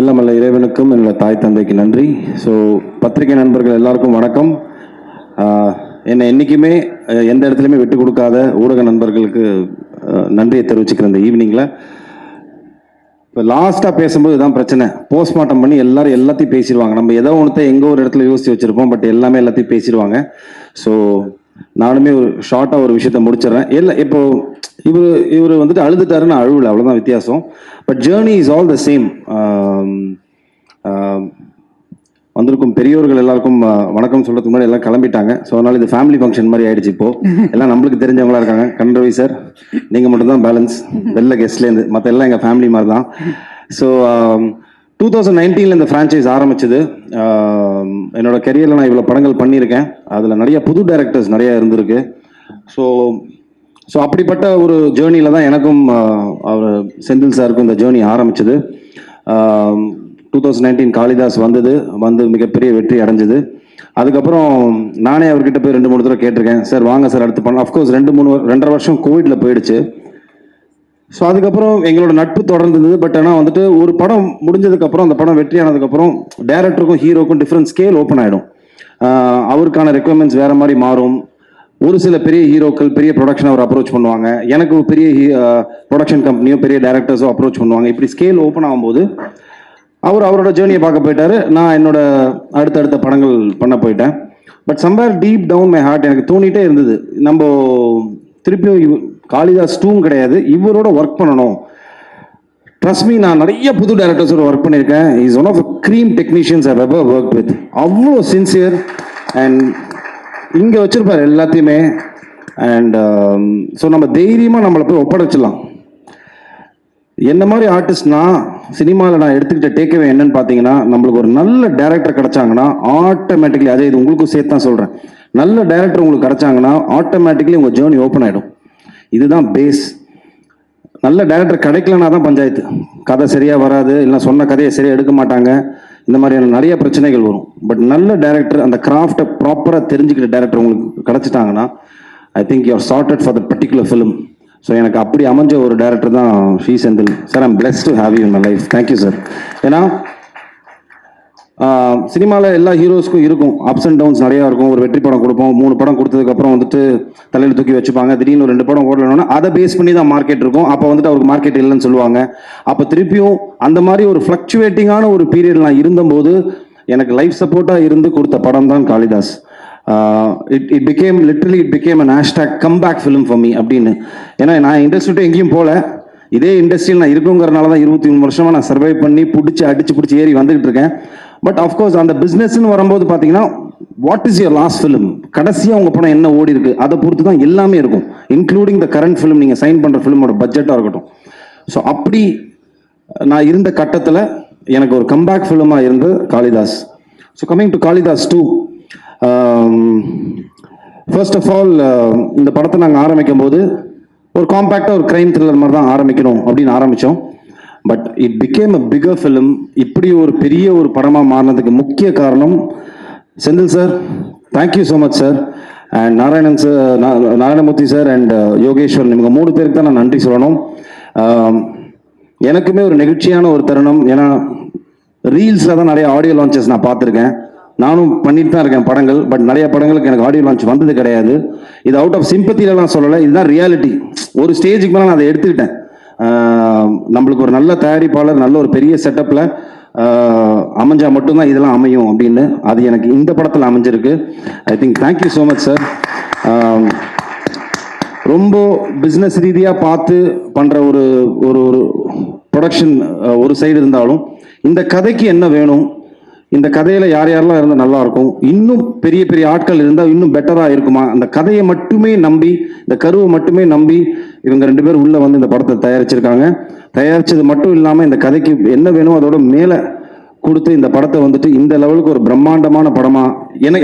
எல்லாம் அல்ல இறைவனுக்கும் என்னோட தாய் தந்தைக்கு நன்றி. ஸோ பத்திரிகை நண்பர்கள் எல்லாருக்கும் வணக்கம். என்னை என்றைக்குமே எந்த இடத்துலையுமே விட்டு கொடுக்காத ஊடக நண்பர்களுக்கு நன்றியை தெரிவிச்சுக்கிறேன். இந்த ஈவினிங்கில் இப்போ லாஸ்ட்டாக பேசும்போது தான் பிரச்சனை. போஸ்ட்மார்ட்டம் பண்ணி எல்லாரும் எல்லாத்தையும் பேசிடுவாங்க. நம்ம ஏதோ ஒன்றத்தை எங்கோ ஒரு இடத்துல யோசித்து வச்சுருப்போம், பட் எல்லாமே எல்லாத்தையும் பேசிடுவாங்க. ஸோ நானுமே ஒரு ஷார்ட்டாக ஒரு விஷயத்த முடிச்சிடறேன். இப்போ இவர் வந்துட்டு அழுதுட்டாருன்னு அழுவலை, அவ்வளோதான் வித்தியாசம். But journey is all the same. வந்திருக்கும் பெரியோர்கள் எல்லாருக்கும் வணக்கம் சொல்கிறதுக்கு முன்னாடி எல்லாம் கிளம்பிட்டாங்க. ஸோ அதனால் இது ஃபேமிலி ஃபங்க்ஷன் மாதிரி ஆயிடுச்சு. இப்போது எல்லாம் நம்மளுக்கு தெரிஞ்சவங்களா இருக்காங்க. கண்டரவி சார், நீங்கள் மட்டும்தான் பேலன்ஸ் வெளில கெஸ்ட்லேருந்து, மற்ற எல்லாம் எங்கள் ஃபேமிலி மாதிரி தான். ஸோ 2019 இந்த ஃப்ரான்ச்சைஸ் ஆரம்பிச்சது. என்னோட கெரியரில் நான் இவ்வளோ படங்கள் பண்ணியிருக்கேன். அதில் நிறைய புது டைரக்டர்ஸ் நிறைய இருந்திருக்கு. ஸோ அப்படிப்பட்ட ஒரு ஜேர்னியில் தான் எனக்கும் அவர் செந்தில் சாருக்கும் இந்த ஜேர்னி ஆரம்பிச்சது. 2019 காளிதாஸ் வந்து மிகப்பெரிய வெற்றி அடைஞ்சது. அதுக்கப்புறம் நானே அவர்கிட்ட போய் 2-3 தடவை கேட்டிருக்கேன், சார் வாங்க சார் அடுத்து பண்ணலாம். அஃப்கோர்ஸ் 2-2.5 வருஷம் கோவிட்ல போயிடுச்சு. ஸோ அதுக்கப்புறம் எங்களோட நட்பு தொடர்ந்தது. பட் ஆனால் வந்துட்டு ஒரு படம் முடிஞ்சதுக்கப்புறம், அந்த படம் வெற்றி ஆனதுக்கப்புறம் டைரக்டருக்கும் ஹீரோக்கும் டிஃப்ரெண்ட் ஸ்கேல் ஓப்பன் ஆகிடும். அவருக்கான ரெக்குவயர்மெண்ட்ஸ் வேறு மாதிரி மாறும். ஒரு சில பெரிய ஹீரோக்கள் பெரிய ப்ரொடக்ஷன் அவர் அப்ரோச் பண்ணுவாங்க, எனக்கு பெரிய ப்ரொடக்ஷன் கம்பெனியோ பெரிய டைரக்டர்ஸோ அப்ரோச் பண்ணுவாங்க. இப்படி ஸ்கேல் ஓப்பன் ஆகும்போது அவரோட ஜேர்னியை பார்க்க போயிட்டாரு, நான் என்னோட அடுத்தடுத்த படங்கள் பண்ண போயிட்டேன். But somewhere deep down my heart எனக்கு தோணிட்டே இருந்தது, நம்ம திருப்பியும் காளிதாஸ் 2 கிடையாது, இவரோட ஒர்க் பண்ணணும். ட்ரஸ்ட் மீ, நான் நிறைய புது டைரக்டர்ஸோட ஒர்க் பண்ணியிருக்கேன். Is one of the cream technicians I ever work with. அவ்வளோ சின்சியர் அண்ட் இங்கே வச்சிருப்பார் எல்லாத்தையுமே. அண்ட் ஸோ நம்ம தைரியமாக நம்மளை போய் ஒப்படைச்சிடலாம். என்ன மாதிரி ஆர்டிஸ்ட்னா சினிமாவில் நான் எடுத்துக்கிட்ட டேக்அவே என்னன்னு பார்த்தீங்கன்னா, நம்மளுக்கு ஒரு நல்ல டைரக்டர் கிடைச்சாங்கன்னா ஆட்டோமேட்டிக்லி, அதே இது உங்களுக்கும் சேர்த்து தான் சொல்கிறேன், நல்ல டைரக்டர் உங்களுக்கு கிடைச்சாங்கன்னா ஆட்டோமேட்டிக்லி உங்கள் ஜேர்னி ஓப்பன் ஆகிடும். இதுதான் பேஸ். நல்ல டைரக்டர் கிடைக்கலனா தான் பஞ்சாயத்து. கதை சரியாக வராது, இல்லை சொன்ன கதையை சரியாக எடுக்க மாட்டாங்க, இந்த மாதிரியான நிறைய பிரச்சனைகள் வரும். பட் நல்ல டைரக்டர், அந்த கிராஃப்டை ப்ராப்பராக தெரிஞ்சுக்கிட்ட டைரக்டர் உங்களுக்கு கிடைச்சிட்டாங்கன்னா I think you are sorted for the particular film. So எனக்கு அப்படி அமைஞ்ச ஒரு டைரக்டர் தான் Shri Senthil sir. I'm blessed to have you in my life. Thank you sir. ஏன்னா சினிமாவில் எல்லா ஹீரோஸ்க்கும் இருக்கும் அப்ஸ் அண்ட் டவுன்ஸ் நிறையா இருக்கும். ஒரு வெற்றி படம் கொடுப்போம், 3 படம் கொடுத்ததுக்கப்புறம் வந்துட்டு தலையில் தூக்கி வச்சுப்பாங்க. திடீர்னு 2 படம் ஓடலன்னா அதை பேஸ் பண்ணி தான் மார்க்கெட் இருக்கும். அப்போ வந்துட்டு அவருக்கு மார்க்கெட் இல்லைன்னு சொல்லுவாங்க. அப்போ திருப்பியும் அந்த மாதிரி ஒரு ஃப்ளக்சுவேட்டிங்கான ஒரு பீரியட் நான் இருந்தபோது எனக்கு லைஃப் சப்போர்ட்டாக இருந்து கொடுத்த படம் தான் Kalidas. It became an hashtag comeback film for me அப்படின்னு. ஏன்னா நான் இண்டஸ்ட்ரிட்டு எங்கேயும் போகல, இதே இண்டஸ்ட்ரியில் நான் இருக்குங்கிறனால தான் 23 வருஷமாக நான் சர்வை பண்ணி அடிச்சு ஏறி வந்துகிட்டு இருக்கேன். பட் ஆஃப்கோர்ஸ் அந்த பிஸ்னஸ்ன்னு வரும்போது பார்த்தீங்கன்னா, what is your last film, கடைசியாக உங்கள் படம் என்ன ஓடி இருக்கு, அதை பொறுத்து தான் எல்லாமே இருக்கும், இன்க்ளூடிங் த கரண்ட் ஃபிலிம், நீங்கள் சைன் பண்ணுற ஃபிலிமோட பட்ஜெட்டாக இருக்கட்டும். ஸோ அப்படி நான் இருந்த கட்டத்தில் எனக்கு ஒரு கம்பேக் ஃபிலிமாக இருந்தது Kalidas. So coming to Kalidas 2, first of all இந்த படத்தை நாங்கள் ஆரம்பிக்கும் போது ஒரு காம்பேக்டாக ஒரு கிரைம் த்ரில்லர் மாதிரி தான் ஆரம்பிக்கணும் அப்படின்னு ஆரம்பித்தோம். But it became a bigger film. இப்படி ஒரு பெரிய ஒரு படமாக மாறினதுக்கு முக்கிய காரணம் Senthil sir. Thank you so much sir. And Narayanamurthy sir and Yogeswaran, இவங்க 3 பேருக்கு தான் நான் நன்றி சொல்லணும். எனக்குமே ஒரு நெகிழ்ச்சியான ஒரு தருணம். ஏன்னா ரீல்ஸில் தான் நிறைய ஆடியோ லான்ச்சஸ் நான் பார்த்துருக்கேன், நானும் பண்ணிட்டு தான் இருக்கேன் படங்கள். பட் நிறைய படங்களுக்கு எனக்கு ஆடியோ லான்ச் வந்தது கிடையாது. இது அவுட் ஆஃப் சிம்பத்தியில நான் சொல்லலை, இதுதான் ரியாலிட்டி. ஒரு ஸ்டேஜுக்கு மேலே நான் அதை எடுத்துக்கிட்டேன். நம்மளுக்கு ஒரு நல்ல தயாரிப்பாளர், நல்ல ஒரு பெரிய செட்டப்பில் அமைஞ்சா மட்டும்தான் இதெல்லாம் அமையும் அப்படின்னு. அது எனக்கு இந்த படத்தில் அமைஞ்சிருக்கு. I think thank you so much sir. ரொம்ப பிஸ்னஸ் ரீதியாக பார்த்து பண்ணுற ஒரு ஒரு ப்ரொடக்ஷன் ஒரு சைடு இருந்தாலும், இந்த கதைக்கு என்ன வேணும், இந்த கதையில் யாரெல்லாம் இருந்தால் நல்லாயிருக்கும், இன்னும் பெரிய பெரிய ஆட்கள் இருந்தால் இன்னும் பெட்டராக இருக்குமா, அந்த கதையை மட்டுமே நம்பி, இந்த கருவை மட்டுமே நம்பி இவங்க 2 பேரும் உள்ளே வந்து இந்த படத்தை தயாரிச்சிருக்காங்க. தயாரித்தது மட்டும் இல்லாமல் இந்த கதைக்கு என்ன வேணும் அதோட மேலே கொடுத்து இந்த படத்தை வந்துட்டு இந்த லெவலுக்கு ஒரு பிரம்மாண்டமான படமாக,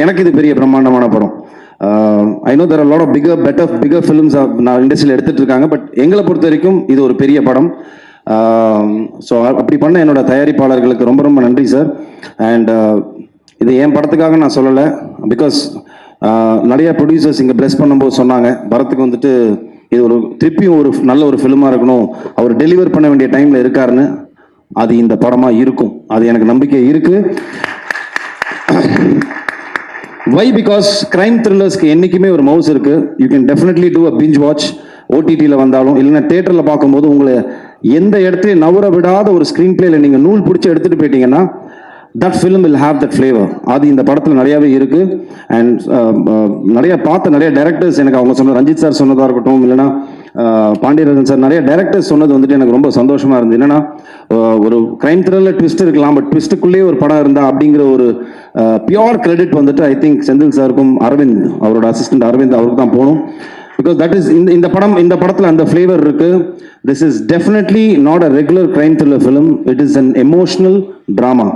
எனக்கு இது பெரிய பிரம்மாண்டமான படம். I know there are lot of bigger films நான் இண்டஸ்ட்ரியில் எடுத்துகிட்டு இருக்காங்க. பட் எங்களை பொறுத்த வரைக்கும் இது ஒரு பெரிய படம். ஸோ அப்படி பண்ண என்னோட தயாரிப்பாளர்களுக்கு ரொம்ப ரொம்ப நன்றி சார். அண்ட் இது என் படத்துக்காக நான் சொல்லலை, பிகாஸ் நிறைய ப்ரொடியூசர்ஸ் இங்கே பிளஸ் பண்ணும்போது சொன்னாங்க, பரத்துக்கு வந்துட்டு இது ஒரு திருப்பியும் ஒரு நல்ல ஒரு ஃபிலிமாக இருக்கணும், அவர் டெலிவர் பண்ண வேண்டிய டைமில் இருக்காருன்னு. அது இந்த படமாக இருக்கும். அது எனக்கு நம்பிக்கை இருக்கு. Why? Because crime thrillersக்கு என்றைக்குமே ஒரு மவுஸ் இருக்கு. You can definitely do a binge watch. ஓடிடியில் வந்தாலும் இல்லைன்னா தேட்டரில் பார்க்கும்போது உங்களை எந்த இடத்துலையும் நவர விடாத ஒரு ஸ்க்ரீன் பிளேயில் நீங்கள் நூல் பிடிச்சி எடுத்துகிட்டு போயிட்டீங்கன்னா that film will have that flavor. அது இந்த படத்தில் நிறையாவே இருக்கு. அண்ட் நிறைய பார்த்த நிறைய டைரக்டர்ஸ் எனக்கு அவங்க சொன்ன ரஞ்சித் சார் சொன்னதாக இருக்கட்டும், இல்லைன்னா பாண்டியராஜன் சார், நிறைய டைரக்டர்ஸ் சொன்னது வந்துட்டு எனக்கு ரொம்ப சந்தோஷமா இருந்தது. என்னன்னா ஒரு கிரைம் த்ரில்லர் ட்விஸ்ட் இருக்கலாம், பட் ட்விஸ்ட்டுக்குள்ளேயே ஒரு படம் இருந்தா அப்படிங்கிற ஒரு பியோர் கிரெடிட் வந்துட்டு ஐ திங்க் செந்தில் சாருக்கும் அரவிந்த், அவரோட அசிஸ்டன்ட் அரவிந்த், அவருக்கு தான் போகணும். பிகாஸ் தட் இஸ் இந்த படத்தில் அந்த ஃப்ளேவர் இருக்கு. This is definitely not a regular crime thriller film. It is an emotional drama.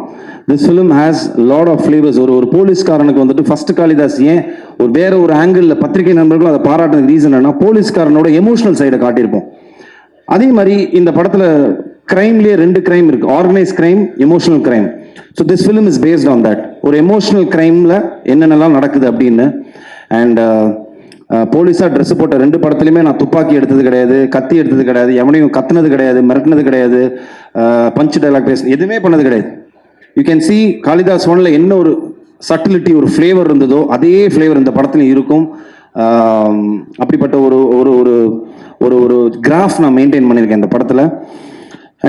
This film has lot of flavours. ஒரு போலீஸ்காரனுக்கு வந்துட்டு ஃபர்ஸ்ட் காளிதாஸ் ஏன் ஒரு வேற ஒரு ஆங்கிளில் பத்திரிகை நண்பர்களும் அதை பாராட்டுறதுக்கு ரீசன் என்ன, போலீஸ்காரனோட எமோஷனல் சைடை காட்டியிருப்போம். அதே மாதிரி இந்த படத்தில் கிரைம்லேயே 2 கிரைம் இருக்கு, organise crime, emotional crime. So this film is based on that. ஒரு எமோஷனல் கிரைமில் என்னென்னலாம் நடக்குது அப்படின்னு. அண்ட் போலீஸாக ட்ரெஸ் போட்ட 2 படத்துலையுமே நான் துப்பாக்கி எடுத்தது கிடையாது, கத்தி எடுத்தது கிடையாது, எவனையும் கத்துனது கிடையாது, மிரட்டினது கிடையாது, பஞ்ச் டைலாக் பேச எதுவுமே பண்ணது கிடையாது. யூ கேன் சி காளிதாஸ் ஒன்ல என்ன ஒரு சட்டிலிட்டி, ஒரு ஃப்ளேவர் இருந்ததோ அதே ஃப்ளேவர் இந்த படத்துல இருக்கும். அப்படிப்பட்ட ஒரு ஒரு ஒரு ஒரு ஒரு கிராஃப் நான் மெயின்டைன் பண்ணியிருக்கேன் இந்த படத்தில்.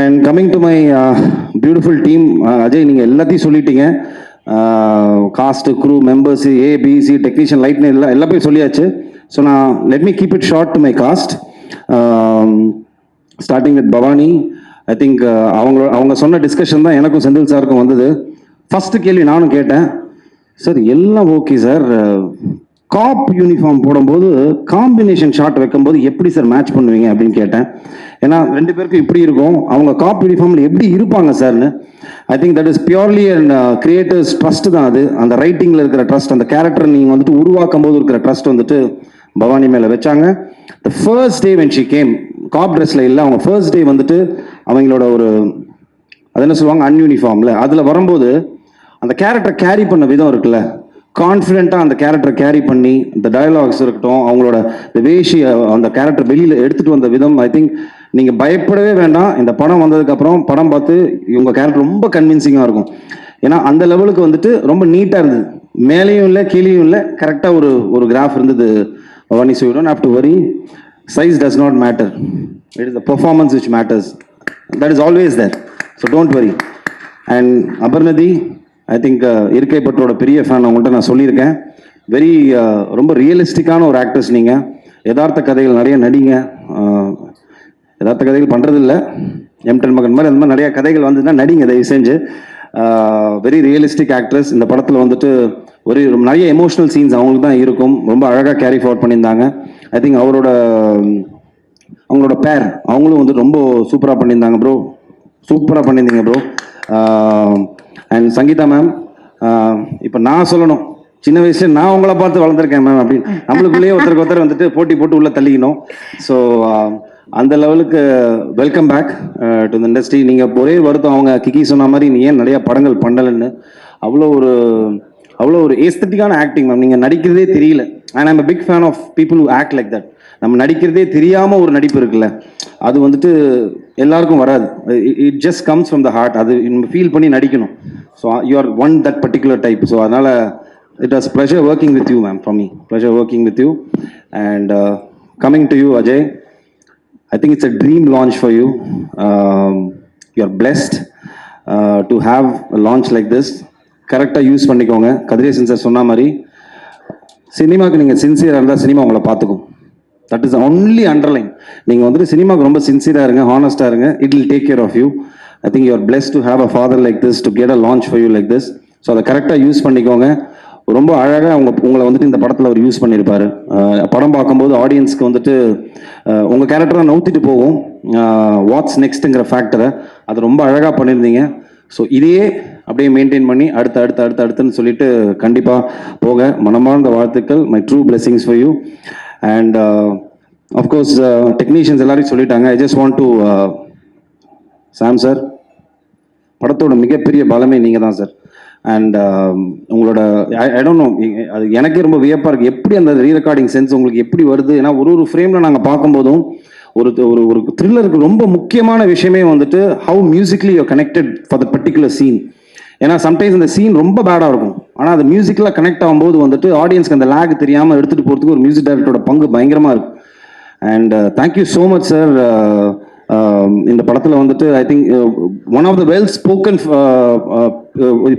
And coming to my beautiful team, Ajay நீங்கள் எல்லாத்தையும் சொல்லிட்டீங்க. Cast, crew, members, ABC, technician, லைட்னு எல்லா பேரும் சொல்லியாச்சு. ஸோ நான் let me keep it short to my cast. Starting with Bhavani. I think அவங்க சொன்ன டிஸ்கஷன் தான் எனக்கும் செந்தில் சாருக்கும் வந்தது. ஃபர்ஸ்ட் கேள்வி நானும் கேட்டேன், சார் எல்லாம் ஓகே சார், காப் யூனிஃபார்ம் போடும்போது காம்பினேஷன் ஷாட் வைக்கும்போது எப்படி சார் மேட்ச் பண்ணுவீங்க அப்படின்னு கேட்டேன். ஏன்னா 2 பேருக்கும் இப்படி இருக்கும், அவங்க காப் யூனிஃபார்மில் எப்படி இருப்பாங்க சார்னு. I think that is purely and creators trust தான் அது. அந்த ரைட்டிங்கில் இருக்கிற ட்ரஸ்ட், அந்த கேரக்டர் நீங்கள் வந்துட்டு உருவாக்கும் போது இருக்கிற ட்ரஸ்ட் வந்துட்டு பவானி மேலே வச்சாங்க. The first day when she came, cop ட்ரெஸ்ல இல்லை, அவங்க ஃபர்ஸ்ட் டே வந்துட்டு அவங்களோட ஒரு அது என்ன சொல்லுவாங்க அன்யூனிஃபார்ம்ல அதில் வரும்போது அந்த கேரக்டர் கேரி பண்ண விதம் இருக்குல்ல, கான்ஃபிடென்ட்டாக அந்த கேரக்டர் கேரி பண்ணி, இந்த டயலாக்ஸ் இருக்கட்டும், அவங்களோட வேஷி, அந்த கேரக்டர் வெளியில் எடுத்துகிட்டு வந்த விதம், ஐ திங்க் நீங்கள் பயப்படவே வேண்டாம். இந்த படம் வந்ததுக்கப்புறம் படம் பார்த்து இவங்க கேரக்டர் ரொம்ப கன்வின்சிங்காக இருக்கும். ஏன்னா அந்த லெவலுக்கு வந்துட்டு ரொம்ப நீட்டாக இருந்தது, மேலேயும் இல்லை கீழேயும் இல்லை, கரெக்டாக ஒரு ஒரு கிராஃப் இருந்தது Bhavani. So you don't have to worry, size does not matter, it is the performance which matters, that is always there, so don't worry. And Abarnadi, I think இருக்கை பற்றோட பெரிய ஃபேன், அவங்கள்ட்ட நான் சொல்லியிருக்கேன். வெரி ரொம்ப ரியலிஸ்டிக்கான ஒரு ஆக்டர்ஸ் நீங்கள். யதார்த்த கதைகள் நிறைய நடிங்க. யதார்த்த கதைகள் பண்ணுறது இல்லை, எம்டன் மகன் மாதிரி அந்த மாதிரி நிறைய கதைகள் வந்ததுன்னா நடிங்க தயவு செஞ்சு. Very realistic actress. இந்த படத்தில் வந்துட்டு ஒரு நிறைய எமோஷனல் சீன்ஸ் அவங்களுக்கு தான் இருக்கும், ரொம்ப அழகாக கேரி ஃபார்வர்ட் பண்ணியிருந்தாங்க. ஐ திங்க் அவங்களோட பேர் அவங்களும் வந்து ரொம்ப சூப்பராக பண்ணியிருந்தாங்க ப்ரோ, சூப்பராக பண்ணியிருந்தீங்க ப்ரோ. அண்ட் சங்கீதா மேம், இப்போ நான் சொல்லணும், சின்ன வயசுல நான் உங்களை பார்த்து வளர்ந்துருக்கேன் மேம் அப்படின்னு நம்மளுக்குள்ளேயே ஒருத்தருக்கு வந்துட்டு போட்டி போட்டு உள்ள தள்ளிக்கணும். ஸோ அந்த லெவலுக்கு welcome back to the industry. நீங்கள் ஒரே வருத்தம், அவங்க கிக்கி சொன்ன மாதிரி நீ ஏன் நிறையா படங்கள் பண்ணலன்னு. அவ்வளோ ஒரு ஏஸ்தட்டிக்கான ஆக்டிங் மேம், நீங்கள் நடிக்கிறதே தெரியல. And I'm big fan of people who act like that. நம்ம நடிக்கிறதே தெரியாமல் ஒரு நடிப்பு இருக்குல்ல, அது வந்துட்டு எல்லாருக்கும் வராது. It just comes from the heart. அது நம்ம ஃபீல் பண்ணி நடிக்கணும். So you are one that particular type. So அதனால் it was pleasure working with you ma'am, for me pleasure working with you. And coming to you Ajay, I think it's a dream launch for you. You're blessed to have a launch like this. கரெக்டாக use பண்ணிக்கோங்க. Kathiresan sir சொன்ன மாதிரி சினிமாவுக்கு நீங்கள் சின்சியராக இருந்தால் cinema உங்களை பார்த்துக்கும். That is only underline. நீங்கள் வந்துட்டு சினிமாவுக்கு ரொம்ப சின்சியராக இருங்க, ஹானஸ்டாக இருங்க, it will take care of you. I think you are blessed to have a father like this, to get a launch for you like this. So அதை கரெக்டாக யூஸ் பண்ணிக்கோங்க. ரொம்ப அழகாக உங்களை வந்துட்டு இந்த படத்தில் அவர் யூஸ் பண்ணியிருப்பார். படம் பார்க்கும்போது ஆடியன்ஸ்க்கு வந்துட்டு உங்கள் கேரக்டரை நவுத்திட்டு போகும், வாட்ஸ் நெக்ஸ்ட்டுங்கிற ஃபேக்டரை அது ரொம்ப அழகாக பண்ணியிருந்தீங்க. ஸோ இதையே அப்படியே மெயின்டைன் பண்ணி அடுத்துன்னு சொல்லிட்டு கண்டிப்பாக போக மனமார்ந்த வாழ்த்துக்கள். My true blessings for you. And of course technicians எல்லாரையும் சொல்லிட்டாங்க. I just want to Sam sir, படத்தோட மிகப்பெரிய பலமே நீங்கள் தான் சார். அண்ட் உங்களோட ஐ டோன்ட் நோ, அது எனக்கே ரொம்ப வியப்பாக இருக்குது, எப்படி அந்த ரீரெக்கார்டிங் சென்ஸ் உங்களுக்கு எப்படி வருது. ஏன்னா ஒரு ஃப்ரேமில் நாங்கள் பார்க்கும்போதும் ஒரு ஒரு ஒரு த்ரில்லருக்கு ரொம்ப முக்கியமான விஷயமே வந்துட்டு how musically you connected for the particular scene. ஏன்னா சம்டைம்ஸ் அந்த சீன் ரொம்ப பேடாக இருக்கும், ஆனால் அது மியூசிக்கில் கனெக்ட் ஆகும்போது வந்துட்டு ஆடியன்ஸ்க்கு அந்த லேக் தெரியாமல் எடுத்துகிட்டு போகிறதுக்கு ஒரு மியூசிக் டைரக்டரோட பங்கு பயங்கரமாக இருக்கும். And thank you so much sir. இந்த படத்தில் வந்துட்டு I think one of the well spoken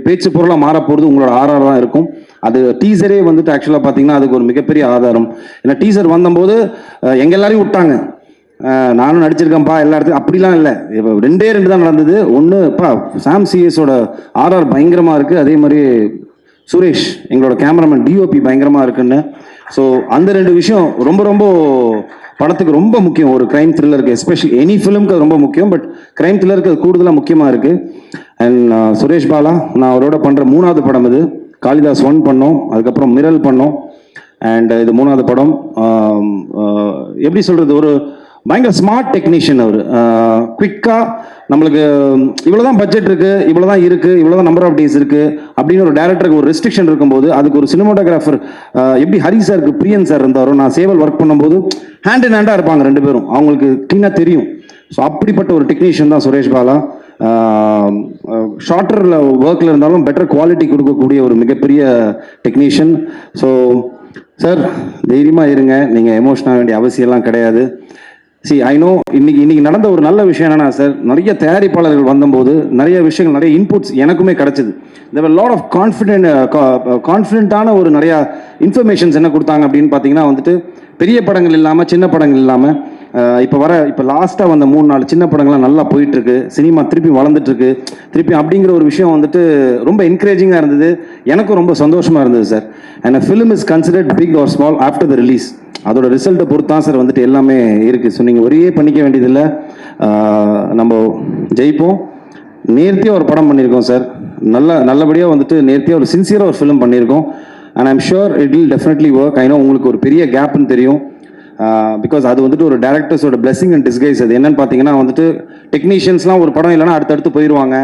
பேச்சு பொருளாக மாற போகிறது உங்களோட ஆர்ஆர் தான் இருக்கும். அது டீசரே வந்துட்டு ஆக்சுவலாக பார்த்தீங்கன்னா அதுக்கு ஒரு மிகப்பெரிய ஆதாரம். ஏன்னா டீசர் வந்தபோது எங்கள் எல்லாரையும் விட்டாங்க, நானும் நடிச்சிருக்கேன்ப்பா எல்லா இடத்துக்கும், அப்படிலாம் இல்லை. இப்போ 2 தான் நடந்தது. ஒன்றுப்பா சாம் சிஎஸோட ஆர்ஆர் பயங்கரமாக இருக்குது, அதே மாதிரி சுரேஷ் எங்களோட கேமராமேன் டிஓபி பயங்கரமாக இருக்குன்னு. ஸோ அந்த 2 விஷயம் ரொம்ப ரொம்ப படத்துக்கு ரொம்ப முக்கியம். ஒரு கிரைம் த்ரில்லருக்கு, எஸ்பெஷலி எனி ஃபிலிம்க்கு அது ரொம்ப முக்கியம், பட் கிரைம் த்ரில்லருக்கு அது கூடுதலாக முக்கியமாக இருக்குது. அண்ட் சுரேஷ் பாலா நான் அவரோட பண்ணுற 3வது படம் இது. காளிதாஸ் 1 பண்ணோம், அதுக்கப்புறம் மிரல் பண்ணோம், அண்ட் இது 3வது படம். எப்படி சொல்கிறது, ஒரு பயங்கர ஸ்மார்ட் டெக்னீஷியன் அவர். குவிக்காக நம்மளுக்கு இவ்வளோதான் பட்ஜெட் இருக்குது, இவ்வளோதான் இருக்குது, இவ்வளோதான் நம்பர் ஆஃப் டேஸ் இருக்குது அப்படின்னு ஒரு டேரக்டருக்கு ஒரு ரெஸ்ட்ரிக்ஷன் இருக்கும்போது அதுக்கு ஒரு சினிமாட்டோகிராஃபர் எப்படி ஹரி சாருக்கு பிரியன் சார் இருந்தாரோ, நான் சேவல் ஒர்க் பண்ணும்போது ஹேண்ட் இன் ஹேண்டாக இருப்பாங்க 2 பேரும், அவங்களுக்கு க்ளீனாக தெரியும். ஸோ அப்படிப்பட்ட ஒரு டெக்னீஷியன் தான் சுரேஷ் பாலா. ஷார்ட்டரில் ஒர்க்கில் இருந்தாலும் பெட்டர் குவாலிட்டி கொடுக்கக்கூடிய ஒரு மிகப்பெரிய டெக்னீஷியன். ஸோ சார் தைரியமாக இருங்க, நீங்கள் எமோஷன் ஆக வேண்டிய அவசியம்லாம் கிடையாது. ஐ நோ இன்னைக்கு நடந்த ஒரு நல்ல விஷயம் என்னன்னா சார், நிறைய தயாரிப்பாளர்கள் வந்தபோது நிறைய விஷயங்கள், நிறைய இன்புட்ஸ் எனக்குமே கிடைச்சது. தேர் லாட் ஆஃப் கான்ஃபிடென்ட்டான ஒரு நிறைய இன்ஃபர்மேஷன்ஸ் என்ன கொடுத்தாங்க அப்படின்னு பார்த்தீங்கன்னா வந்துட்டு, பெரிய படங்கள் இல்லாமல் சின்ன படங்கள் இல்லாமல் இப்போ லாஸ்ட்டாக வந்த 3-4 சின்ன படங்கள்லாம் நல்லா போயிட்டு இருக்கு, சினிமா திருப்பி வளர்ந்துட்டு இருக்கு திருப்பி அப்படிங்கிற ஒரு விஷயம் வந்துட்டு ரொம்ப என்கரேஜிங்காக இருந்தது, எனக்கும் ரொம்ப சந்தோஷமாக இருந்தது sir. And film is considered big or small after the release. அதோட ரிசல்ட்டை பொறுத்து தான் சார் வந்துட்டு எல்லாமே இருக்குது. ஸோ நீங்கள் ஒரே பண்ணிக்க வேண்டியதில்லை, நம்ம ஜெயிப்போம். நேர்த்தியாக ஒரு படம் பண்ணியிருக்கோம் சார், நல்லபடியாக வந்துட்டு நேர்த்தியாக ஒரு சின்சியராக ஒரு ஃபிலிம் பண்ணியிருக்கோம். And I'm sure it will definitely work. I know உங்களுக்கு ஒரு பெரிய கேப்னு தெரியும், பிகாஸ் அது வந்துட்டு ஒரு டேரக்டர்ஸோட பிளெஸிங் அண்ட் டிஸ்கைஸ். அது என்னன்னு பார்த்தீங்கன்னா வந்துட்டு டெக்னீஷியன்ஸ்லாம் ஒரு படம் இல்லைனா அடுத்தடுத்து போயிடுவாங்க,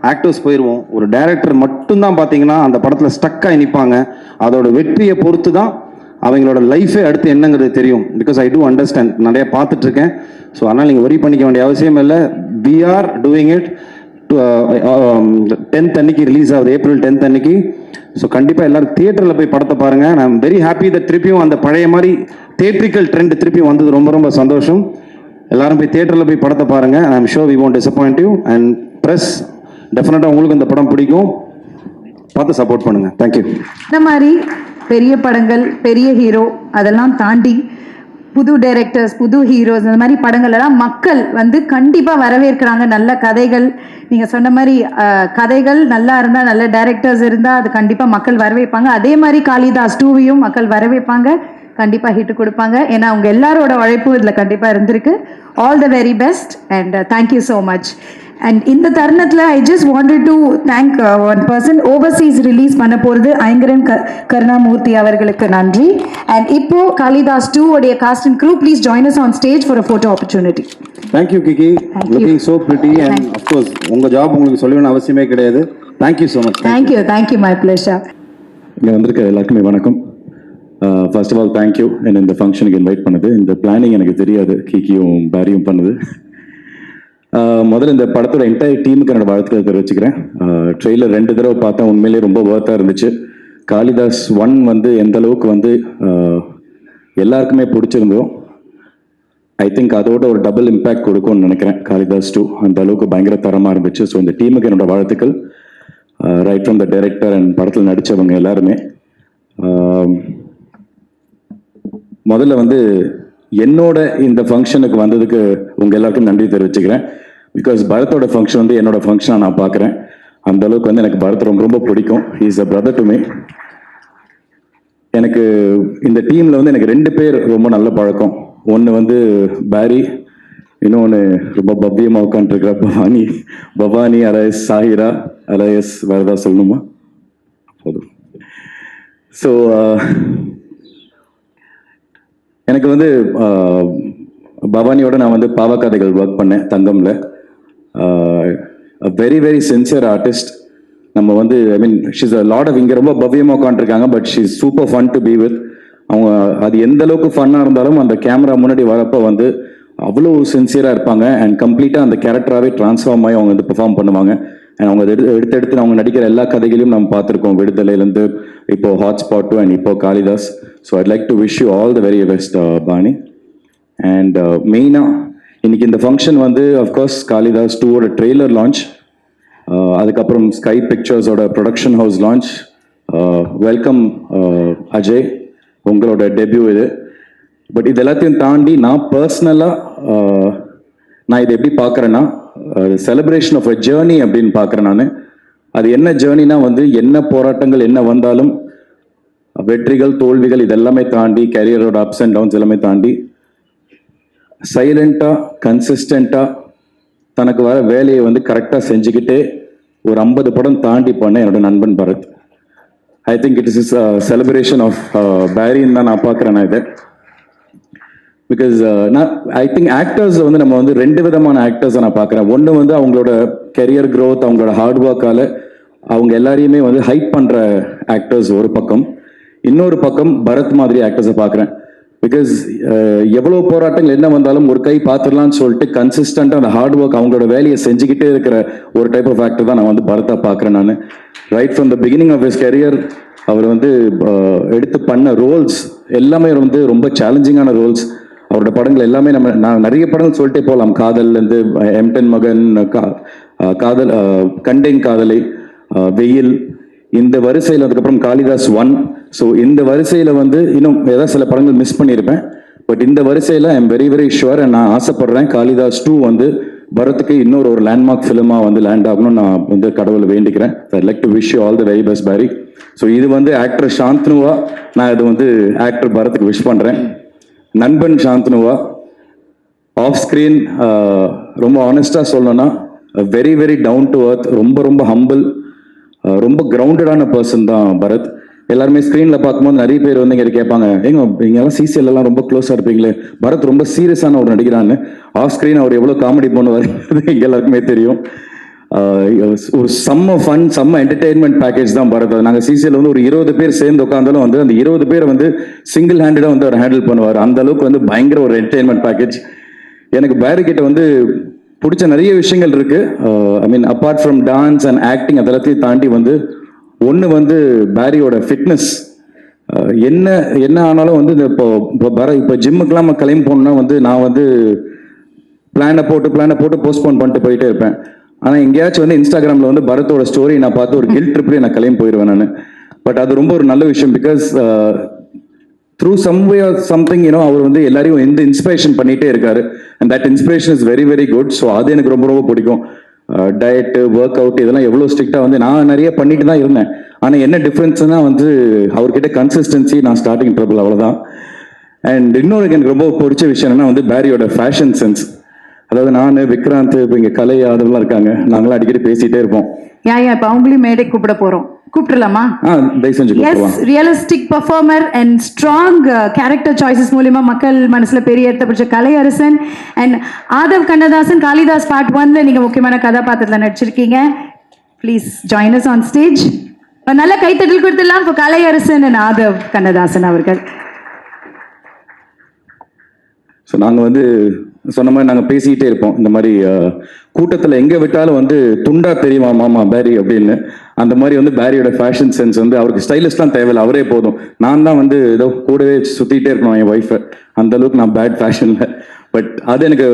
ஆக்டர்ஸ் போயிடுவோம். ஒரு டேரக்டர் மட்டும்தான் பார்த்தீங்கன்னா அந்த படத்தில் ஸ்டக்காகி நிற்பாங்க. அதோட வெற்றியை பொறுத்து தான் அவங்களோட லைஃபே அடுத்து என்னங்கிறது தெரியும். பிகாஸ் ஐ டூ அண்டர்ஸ்டாண்ட், நிறைய பார்த்துட்ருக்கேன். ஸோ அதனால் நீங்கள் ஒரி பண்ணிக்க வேண்டிய அவசியம் இல்லை. We are doing it. 10th அன்னைக்கு ரிலீஸ் ஆகுது, April 10th அன்னைக்கு. ஸோ கண்டிப்பாக எல்லாரும் தியேட்டரில் போய் படத்தை பாருங்கள். நான் வெரி ஹாப்பி தட் திருப்பியும் அந்த பழைய மாதிரி தியேட்ரிக்கல் ட்ரெண்ட் திருப்பியும் வந்தது ரொம்ப ரொம்ப சந்தோஷம். எல்லாரும் போய் தியேட்டரில் போய் படத்தை பாருங்கள். I am sure we won't disappoint you. And press டெஃபினட்டாக உங்களுக்கு இந்த படம் பிடிக்கும், பார்த்து சப்போர்ட் பண்ணுங்கள். தேங்க்யூ. இந்த மாதிரி பெரிய படங்கள், பெரிய ஹீரோ அதெல்லாம் தாண்டி புது டைரக்டர்ஸ், புது ஹீரோஸ், இந்த மாதிரி படங்கள் எல்லாம் மக்கள் வந்து கண்டிப்பாக வரவேற்கிறாங்க. நல்ல கதைகள், நீங்கள் சொன்ன மாதிரி கதைகள் நல்லா இருந்தால், நல்ல டைரக்டர்ஸ் இருந்தால் அது கண்டிப்பாக மக்கள் வரவேற்பாங்க. அதே மாதிரி காளிதாஸ் 2வையும் மக்கள் வரவேற்பாங்க, கண்டிப்பாக ஹிட் கொடுப்பாங்க. ஏன்னா அவங்க எல்லாரோட உழைப்பும் இதில் கண்டிப்பாக இருந்திருக்கு. All the very best and thank you so much. And இந்த தருணத்தில் I just wanted to thank one person. Overseas release பண்ண போகிறது ஐங்கரன் கருணாமூர்த்தி அவர்களுக்கு நன்றி. அண்ட் இப்போ காளிதாஸ் 2 உடைய cast and crew please join us on stage for a photo opportunity. Thank you Kiki, looking so pretty and of course உங்கள் job உங்களுக்கு சொல்ல வேண்டிய அவசியமே கிடையாது. Thank you so much. Thank you, my pleasure. இங்கே வந்திருக்க எல்லாருக்குமே வணக்கம். ஃபர்ஸ்ட் ஆஃப் ஆல் தேங்க்யூ என்ன இந்த ஃபங்க்ஷனுக்கு இன்வைட் பண்ணது. இந்த பிளானிங் எனக்கு தெரியாது, கிக்கியும் பேரியும் பண்ணுது. முதல்ல இந்த படத்தோட என்டையர் டீமுக்கு என்னோட வாழ்த்துக்களை தெரிவிச்சுக்கிறேன். ட்ரெய்லர் 2 தடவை பார்த்தேன், உண்மையிலேயே ரொம்ப ஒர்த்தாக இருந்துச்சு. காளிதாஸ் 1 வந்து எந்த அளவுக்கு வந்து எல்லாருக்குமே பிடிச்சிருந்தோம், ஐ திங்க் அதோட ஒரு டபுள் இம்பேக்ட் கொடுக்கும்னு நினைக்கிறேன். காளிதாஸ் 2 அந்த அளவுக்கு பயங்கர தரமாக இருந்துச்சு. ஸோ இந்த டீமுக்கு என்னோட வாழ்த்துக்கள், right from the director and படத்தில் நடித்தவங்க எல்லாருமே. முதல்ல வந்து என்னோட இந்த ஃபங்க்ஷனுக்கு வந்ததுக்கு உங்கள் எல்லாருக்கும் நன்றி தெரிவிச்சுக்கிறேன். பிகாஸ் பரத்தோட ஃபங்க்ஷன் வந்து என்னோட ஃபங்க்ஷனாக நான் பார்க்குறேன். அந்த அளவுக்கு வந்து எனக்கு பரத் ரொம்ப ரொம்ப பிடிக்கும். He is a brother to me. எனக்கு இந்த டீமில் வந்து எனக்கு 2 பேர் ரொம்ப நல்ல பழக்கம். ஒன்று வந்து பேரி, இன்னொன்று ரொம்ப பவ்யமாக உட்காந்துருக்கிற பவானி அலையஸ் சாஹிரா அலையஸ் வேறு ஏதாவது சொல்லணுமா? போதும். ஸோ எனக்கு வந்து பவானியோட நான் வந்து பாவக்கதைகள் ஒர்க் பண்ணேன் தங்கம்ல. Very very sincere artist. நம்ம வந்து I mean she's a lot of, இங்கே ரொம்ப பவ்யமாக உட்காந்துருக்காங்க, but she is super fun to be with. அவங்க அது எந்த அளவுக்கு ஃபன்னாக இருந்தாலும் அந்த கேமரா முன்னாடி வரப்போ வந்து அவ்வளோ சின்சியராக இருப்பாங்க அண்ட் கம்ப்ளீட்டாக அந்த கேரக்டராகவே ட்ரான்ஸ்ஃபார்ம் ஆகி அவங்க வந்து பெர்ஃபார்ம் பண்ணுவாங்க அண்ட் அவங்க அதை எடுத்து அவங்க நடிக்கிற எல்லா கதைகளையும் நம்ம பார்த்துருக்கோம், விடுதலையிலேருந்து இப்போ ஹாட்ஸ்பாட் அண்ட் இப்போ Kalidas. So I'd like to wish you all the very best பாணி. அண்ட் மெயினாக இன்னைக்கு இந்த ஃபங்க்ஷன் வந்து அஃப்கோர்ஸ் காளிதாஸ் 2ஓட ட்ரெய்லர் லான்ச், அதுக்கப்புறம் ஸ்கை பிக்சர்ஸோட production house launch. Welcome Ajay, உங்களோட டெபியூ இது. பட் இது எல்லாத்தையும் தாண்டி நான் பர்சனலாக நான் இதை எப்படி பார்க்குறேன்னா செலிப்ரேஷன் ஆஃப் அ ஜேர்னி அப்படின்னு பார்க்குறேன் நான். அது என்ன ஜேர்னினா வந்து என்ன போராட்டங்கள் என்ன வந்தாலும், வெற்றிகள் தோல்விகள் இதெல்லாமே தாண்டி, கேரியரோட அப்ஸ் அண்ட் டவுன்ஸ் எல்லாமே தாண்டி சைலண்டாக கன்சிஸ்டண்ட்டாக தனக்கு வர வேலையை வந்து கரெக்டாக செஞ்சுக்கிட்டே ஒரு 50 படம் தாண்டி பண்ண என்னோட நண்பன் Bharath. I think it is celebration of பேரின்னு தான் நான் பார்க்குறேன் நான் இதை. பிகாஸ் நான் ஐ திங்க் ஆக்டர்ஸ் வந்து நம்ம வந்து 2 விதமான ஆக்டர்ஸை நான் பார்க்குறேன். ஒன்று வந்து அவங்களோட கெரியர் க்ரோத், அவங்களோட ஹார்ட் ஒர்க்கால் அவங்க எல்லாரையுமே வந்து ஹைப் பண்ணுற ஆக்டர்ஸ் ஒரு பக்கம். இன்னொரு பக்கம் பரத் மாதிரி ஆக்டர்ஸை பார்க்குறேன். பிகாஸ் எவ்வளோ போராட்டங்கள் என்ன வந்தாலும் ஒரு கை பார்த்துடலான்னு சொல்லிட்டு கன்சிஸ்டண்ட்டாக அந்த ஹார்ட் ஒர்க் அவங்களோட வேலையை செஞ்சுக்கிட்டே இருக்கிற ஒரு டைப் ஆஃப் ஆக்டர் தான் நான் வந்து பரத்தை பார்க்குறேன் நான். Right from the beginning of his career அவர் வந்து எடுத்து பண்ண ரோல்ஸ் எல்லாமே வந்து ரொம்ப சேலஞ்சிங்கான ரோல்ஸ். அவரோட படங்கள் எல்லாமே நான் நிறைய படங்கள் சொல்லிட்டே போகலாம். காதல்லேருந்து M10 மகன், காதல், கண்டேன் காதலை, வெயில், இந்த வரிசையில் அதுக்கப்புறம் காளிதாஸ் 1. ஸோ இந்த வரிசையில் வந்து இன்னும் ஏதாவது சில படங்கள் மிஸ் பண்ணியிருப்பேன். பட் இந்த வரிசையில் I am very very sure and நான் ஆசைப்படுறேன் காளிதாஸ் 2 வந்து பரத்துக்கு இன்னொரு ஒரு லேண்ட்மார்க் ஃபிலிமாக வந்து லேண்ட் ஆகணும்னு நான் வந்து கடவுளை வேண்டிக்கிறேன். I like to wish you all the very best Paari. So இது வந்து ஆக்டர் சாந்தனுவா, நான் இது வந்து ஆக்டர் பரத்துக்கு விஷ் பண்ணுறேன். நண்பன் சாந்தனுவா, ஆஃப் ஸ்க்ரீன் ரொம்ப ஆனஸ்டாக சொல்லணும்னா வெரி வெரி டவுன் டு அர்த், ரொம்ப ரொம்ப ஹம்பிள், ரொம்ப கிரவுண்டடான பர்சன் தான் பரத். எல்லாருமே ஸ்க்ரீனில் பார்க்கும்போது நிறைய பேர் வந்து இங்கே கேட்பாங்க, நீங்கெல்லாம் சிசிஎல்லாம் ரொம்ப க்ளோஸாக இருப்பீங்களே, பரத் ரொம்ப சீரியஸான ஒரு நடிகரான்னு. ஆஃப் ஸ்க்ரீன் அவர் எவ்வளோ காமெடி பண்ணுவார் எங்கள் எல்லாருக்குமே தெரியும். ஒரு செம்ம ஃபன், செம்ம என்டர்டெயின்மெண்ட் பேக்கேஜ் தான் பரத். நாங்கள் சிசிஎல் வந்து ஒரு 20 பேர் சேர்ந்து உட்காந்தாலும் வந்து அந்த 20 பேரை வந்து சிங்கிள் ஹேண்டடாக வந்து அவர் ஹேண்டில் பண்ணுவார். அந்த அளவுக்கு வந்து பயங்கர ஒரு என்டர்டெயின்மெண்ட் பேக்கேஜ். எனக்கு பேரி கிட்ட வந்து பிடிச்ச நிறைய விஷயங்கள் இருக்கு. I mean apart from dance and acting அதெல்லாத்தையும் தாண்டி வந்து ஒன்று வந்து பேரியோட ஃபிட்னஸ். என்ன ஆனாலும் வந்து இந்த இப்போ ஜிம்முக்கெல்லாம் நம்ம கிளம்பி போகணுன்னா வந்து நான் வந்து பிளானை போட்டு போஸ்ட்போன் பண்ணிட்டு போயிட்டே இருப்பேன். ஆனால் எங்கேயாச்சும் வந்து இன்ஸ்டாகிராமில் வந்து பரத்தோட ஸ்டோரி நான் பார்த்து ஒரு கில்ட் ட்ரிப்லேயே நான் கிளம்பி போயிடுவேன் நான். பட் அது ரொம்ப ஒரு நல்ல விஷயம். Because through some way or something அவர் வந்து எல்லாரையும் எந்த இன்ஸ்பிரேஷன் பண்ணிகிட்டே இருக்காரு. And that inspiration is very very good. So அது எனக்கு ரொம்ப ரொம்ப பிடிக்கும். டயட்டு, ஒர்க் அவுட் இதெல்லாம் எவ்வளோ ஸ்ட்ரிக்டாக வந்து நான் நிறைய பண்ணிட்டு தான் இருந்தேன். ஆனால் என்ன டிஃப்ரென்ஸ்னா வந்து அவர்கிட்ட கன்சிஸ்டன்சி, நான் ஸ்டார்டிங் ட்ரபிள், அவ்வளோதான். அண்ட் இன்னொரு எனக்கு ரொம்ப பிடிச்ச விஷயம் என்னன்னா வந்து பேரியோட ஃபேஷன் சென்ஸ். அதாவது நான், விக்ராந்த், இப்போ இங்கே கலை யாதவெல்லாம் இருக்காங்க, நாங்களாம் அடிக்கடி பேசிகிட்டே இருப்போம். இப்போ அவங்களையும் மேடை கூப்பிட போகிறோம், கூப்பிட்டுலாமா? தயவு செஞ்சு yes, realistic performer and strong character choices மூலியமா மக்கள் மனசுல பெரிய இடத்தை பிடிச்ச கலையரசன் அண்ட் ஆதவ் கண்ணதாசன். காளிதாஸ் பார்ட் 1ல நீங்க முக்கியமான கதாபாத்திரத்தில் நடிச்சிருக்கீங்க. Please join us on stage. நல்ல கைத்தட்டல் கொடுத்துடலாம் இப்போ கலையரசன் அண்ட் ஆதவ் கண்ணதாசன் அவர்கள். ஸோ நாங்கள் வந்து சொன்ன மாதிரி நாங்கள் பேசிக்கிட்டே இருப்போம். இந்த மாதிரி கூட்டத்தில் எங்கே விட்டாலும் வந்து துண்டா தெரியுமா மாமா பேரி அப்படின்னு. அந்த மாதிரி வந்து பேரியோட ஃபேஷன் சென்ஸ் வந்து அவருக்கு ஸ்டைலிஷ்லாம் தேவையில்லை, அவரே போதும். நான் தான் வந்து ஏதோ கூடவே சுற்றிக்கிட்டே இருக்கணும் என் ஒய்ஃபை. அந்த அளவுக்கு நான் பேட் ஃபேஷனில். பட் அது எனக்கு